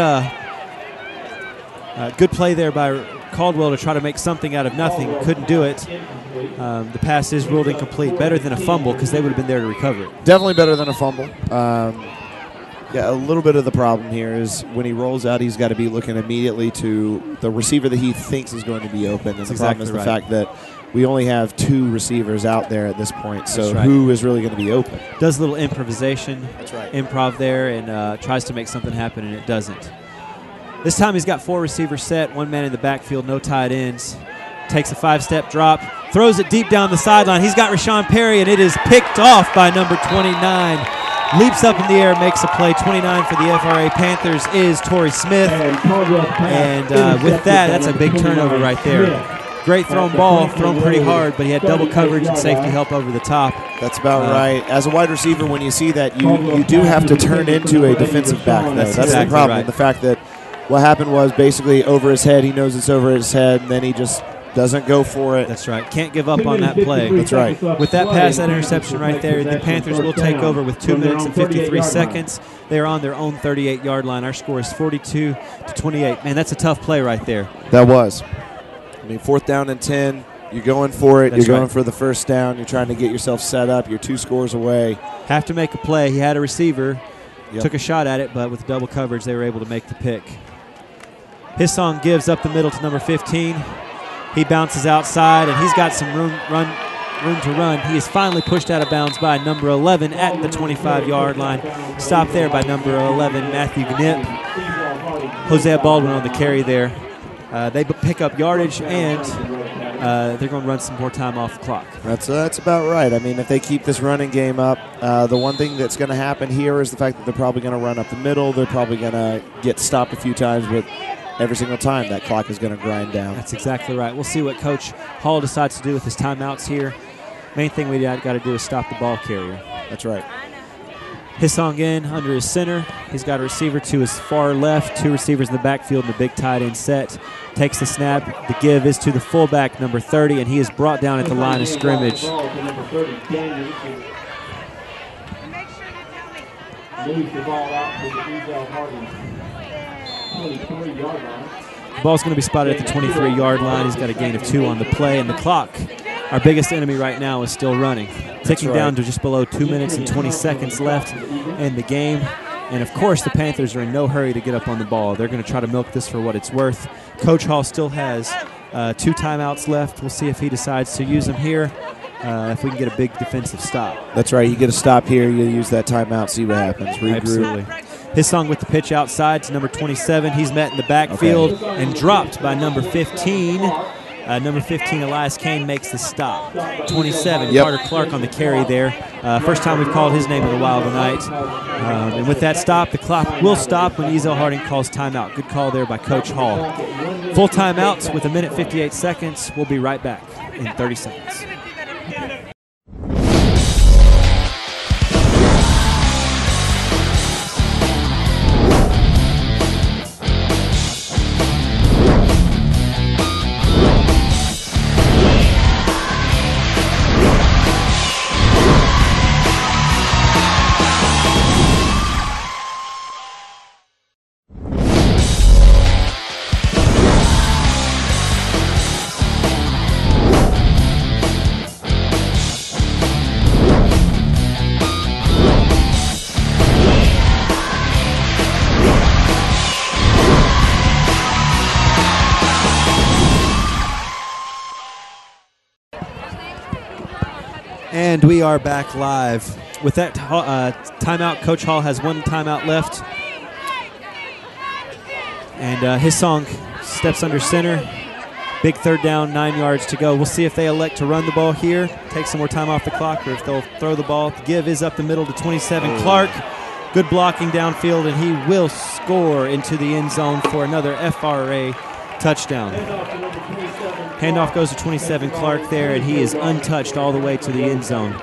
play there by Caldwell to try to make something out of nothing. Couldn't do it. The pass is ruled incomplete. Better than a fumble because they would have been there to recover it. Definitely better than a fumble. Yeah, a little bit of the problem here is when he rolls out, he's got to be looking immediately to the receiver that he thinks is going to be open. And the problem is the fact that we only have 2 receivers out there at this point, so who is really going to be open? Does a little improvisation. That's right. Improv there and tries to make something happen, and it doesn't. This time he's got 4 receivers set, 1 man in the backfield, no tight ends. Takes a 5-step drop, throws it deep down the sideline. He's got Rashawn Perry, and it is picked off by number 29. Leaps up in the air, makes a play. 29 for the FRA Panthers is Torrey Smith. And with that, that's a big turnover right there. Great thrown ball, thrown pretty hard, but he had double coverage and safety help over the top. That's about right. As a wide receiver, when you see that, you do have to turn into a defensive back, though. That's exactly the problem. Right. The fact that what happened was basically over his head. He knows it's over his head, and then he just doesn't go for it. That's right. Can't give up on that play. That's right. With that pass, that interception right there, the Panthers will take over with 2 minutes and 53 seconds. They're on their own 38-yard line. Our score is 42-28. Man, that's a tough play right there. That was. I mean, 4th down and 10. You're going for it. You're going for the first down. You're trying to get yourself set up. You're 2 scores away. Have to make a play. He had a receiver. Took a shot at it, but with double coverage, they were able to make the pick. Hissong gives up the middle to number 15. He bounces outside, and he's got some room to run. He is finally pushed out of bounds by number 11 at the 25-yard line. Stopped there by number 11, Matthew Gnipp. Hosea Baldwin on the carry there. They pick up yardage, and they're going to run some more time off the clock. That's about right. I mean, if they keep this running game up, the one thing that's going to happen here is the fact that they're probably going to run up the middle. They're probably going to get stopped a few times, but every single time that clock is going to grind down. That's exactly right. We'll see what Coach Hall decides to do with his timeouts here. Main thing we got to do is stop the ball carrier. That's right. Hissong in under his center. He's got a receiver to his far left, two receivers in the backfield, and a big tight end set. Takes the snap. The give is to the fullback, number 30, and he is brought down at the line of scrimmage. Lose the ball out to the Ezell-Harding 23-yard line. The ball's going to be spotted at the 23-yard line. He's got a gain of 2 on the play, and the clock, our biggest enemy right now, is still running. Ticking down to just below 2 minutes and 20 seconds left in the game. And, of course, the Panthers are in no hurry to get up on the ball. They're going to try to milk this for what it's worth. Coach Hall still has 2 timeouts left. We'll see if he decides to use them here, if we can get a big defensive stop. That's right. You get a stop here. You use that timeout, see what happens. Regroup. Absolutely. Hissong with the pitch outside to number 27. He's met in the backfield and dropped by number 15. Number 15, Elias Kane, makes the stop. 27, Carter Clark on the carry there. First time we've called his name in a while tonight. And with that stop, the clock will stop when Ezell-Harding calls timeout. Good call there by Coach Hall. Full timeout with 1:58 seconds. We'll be right back in 30 seconds. And we are back live. With that timeout, Coach Hall has 1 timeout left. And Hissong steps under center. Big third down, 9 yards to go. We'll see if they elect to run the ball here, take some more time off the clock, or if they'll throw the ball. The give is up the middle to 27, Clark. Good blocking downfield, and he will score into the end zone for another FRA touchdown. Handoff goes to 27, Clark there, and he is untouched all the way to the end zone.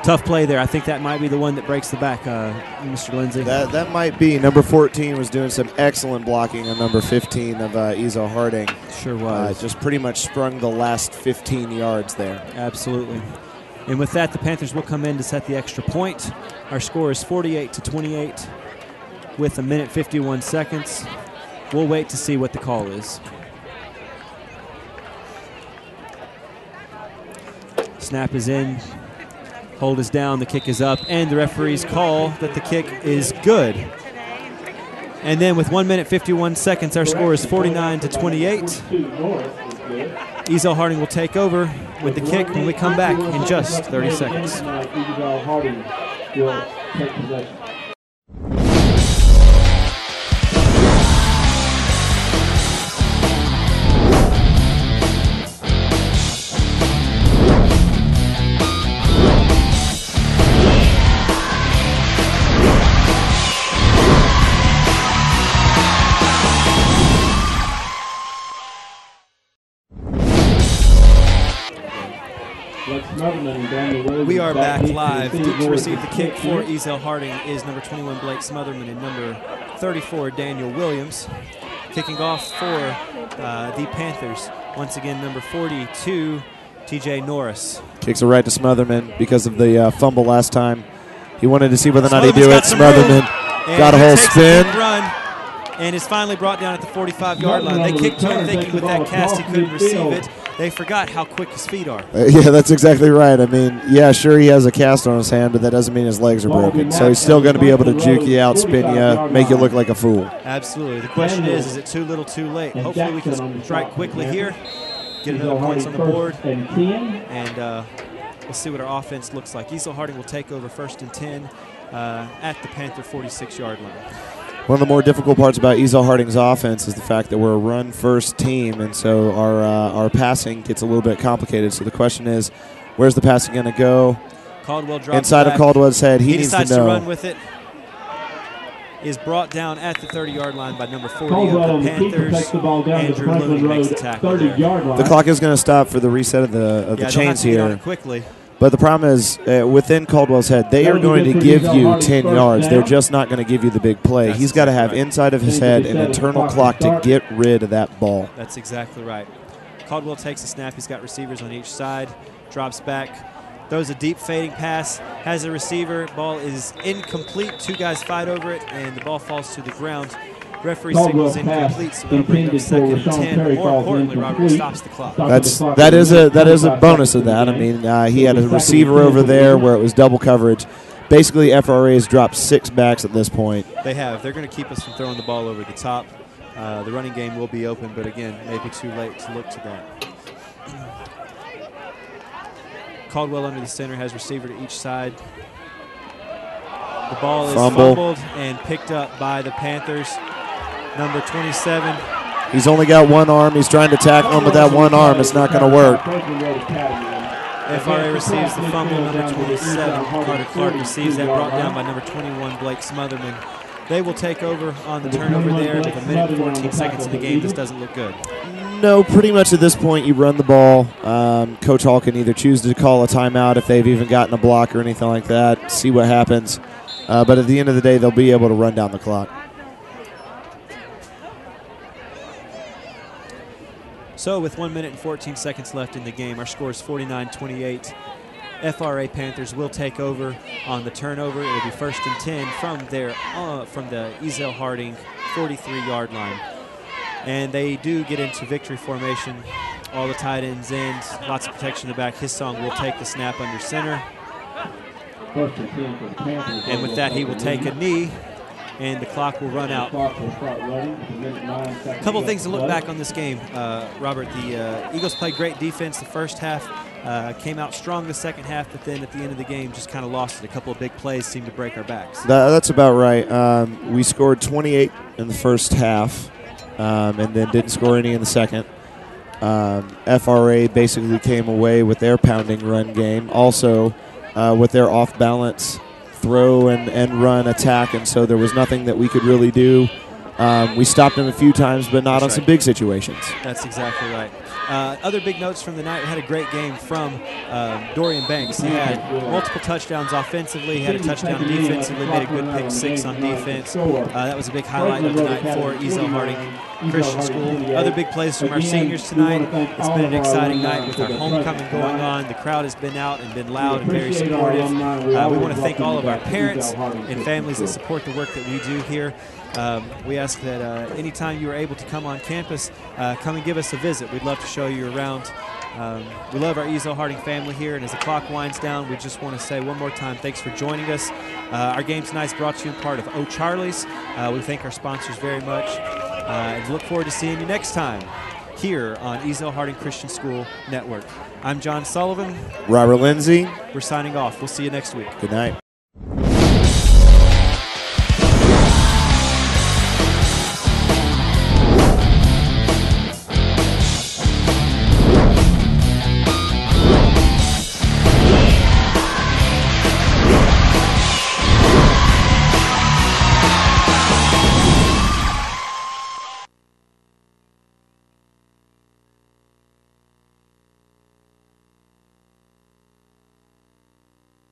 Tough play there. I think that might be the one that breaks the back, Mr. Lindsay. That might be. Number 14 was doing some excellent blocking on number 15 of Ezell-Harding. Sure was. Just pretty much sprung the last 15 yards there. Absolutely. And with that, the Panthers will come in to set the extra point. Our score is 48-28 with 1:51 seconds. We'll wait to see what the call is. Snap is in. Hold is down. The kick is up. And the referees call that the kick is good. And then with 1:51 seconds, our score is 49-28. Ezell-Harding will take over with the kick when we come back in just 30 seconds. Ezell-Harding will take possession. We are back live. To receive the kick for Ezell-Harding is number 21, Blake Smotherman, and number 34, Daniel Williams. Kicking off for the Panthers, once again, number 42, TJ Norris. Kicks it right to Smotherman because of the fumble last time. He wanted to see whether or not he'd do it. Smotherman got a whole spin. Run and is finally brought down at the 45-yard line. They kicked to him thinking with that cast he couldn't receive it. They forgot how quick his feet are. Yeah, that's exactly right. I mean, yeah, sure he has a cast on his hand, but that doesn't mean his legs are broken. So he's still going to be able to juke you out, spin you, make you look like a fool. Absolutely. The question is it too little too late? Hopefully we can strike quickly here. get another points on the board. And 10. And we'll see what our offense looks like. Ezell-Harding will take over 1st and 10 at the Panther 46-yard line. One of the more difficult parts about Ezell-Harding's offense is the fact that we're a run-first team, and so our passing gets a little bit complicated. So the question is, where's the passing going to go? Caldwell drops inside back. Of Caldwell's head. He needs decides to know. To run with it. Is brought down at the 30-yard line by number 40 Caldwell of the Panthers. takes the ball down Andrew to Franklin Looney Road, makes the tackle there. 30-yard line. The clock is going to stop for the reset of the chains here. Quickly. But the problem is, within Caldwell's head, they are going to give you 10 yards. They're just not going to give you the big play. He's got to have inside of his head an internal clock to get rid of that ball. That's exactly right. Caldwell takes a snap. He's got receivers on each side. Drops back. Throws a deep fading pass. Has a receiver. Ball is incomplete. 2 guys fight over it, and the ball falls to the ground. Referee signals incomplete, so that'll bring up 2nd and 10. But more importantly, Robert stops the clock. That is a bonus of that. I mean, he had a receiver over there where it was double coverage. Basically, FRA has dropped 6 backs at this point. They have. They're going to keep us from throwing the ball over the top. The running game will be open, but again, maybe too late to look to that. Caldwell under the center, has receiver to each side. The ball is fumbled and picked up by the Panthers. Number 27. He's only got one arm. He's trying to tackle him with that one arm. It's not going to work. FRA receives the fumble. Number 27, Carter Clark receives that, brought down by number 21, Blake Smotherman. They will take over on the turnover there with 1 minute and 14 seconds in the game. This doesn't look good. No, pretty much at this point you run the ball. Coach Hall can either choose to call a timeout if they've even gotten a block or anything like that, see what happens. But at the end of the day, they'll be able to run down the clock. So with 1 minute and 14 seconds left in the game, our score is 49-28. FRA Panthers will take over on the turnover. It will be 1st and 10 from the Ezell-Harding 43-yard line. And they do get into victory formation. All the tight ends in, lots of protection in the back. His song will take the snap under center. And with that, he will take a knee, and the clock will run out. A couple of things to look back on this game, Robert. The Eagles played great defense the first half, came out strong the second half, but then at the end of the game just kind of lost it. A couple of big plays seemed to break our backs. That's about right. We scored 28 in the first half. And then didn't score any in the second. FRA basically came away with their pounding run game, also with their off-balance throw and run attack, and so there was nothing that we could really do. We stopped them a few times, but not on some big situations. That's exactly right. Other big notes from the night, we had a great game from Dorian Banks. He had multiple touchdowns offensively, he had a touchdown defensively, made a good pick 6 on defense. That was a big highlight of the night for Ezell-Harding Christian School. Other big plays from our seniors tonight. It's been an exciting night with our homecoming going on. The crowd has been out and been loud and very supportive. We want to thank all of our parents and families that support the work that we do here. We ask that anytime you are able to come on campus, come and give us a visit. We'd love to show you around. We love our Ezell-Harding family here, and as the clock winds down, we just want to say one more time, thanks for joining us. Our game tonight is brought to you in part of O'Charlie's. We thank our sponsors very much, and look forward to seeing you next time here on Ezell-Harding Christian School Network. I'm John Sullivan. Robert Lindsay. We're signing off. We'll see you next week. Good night.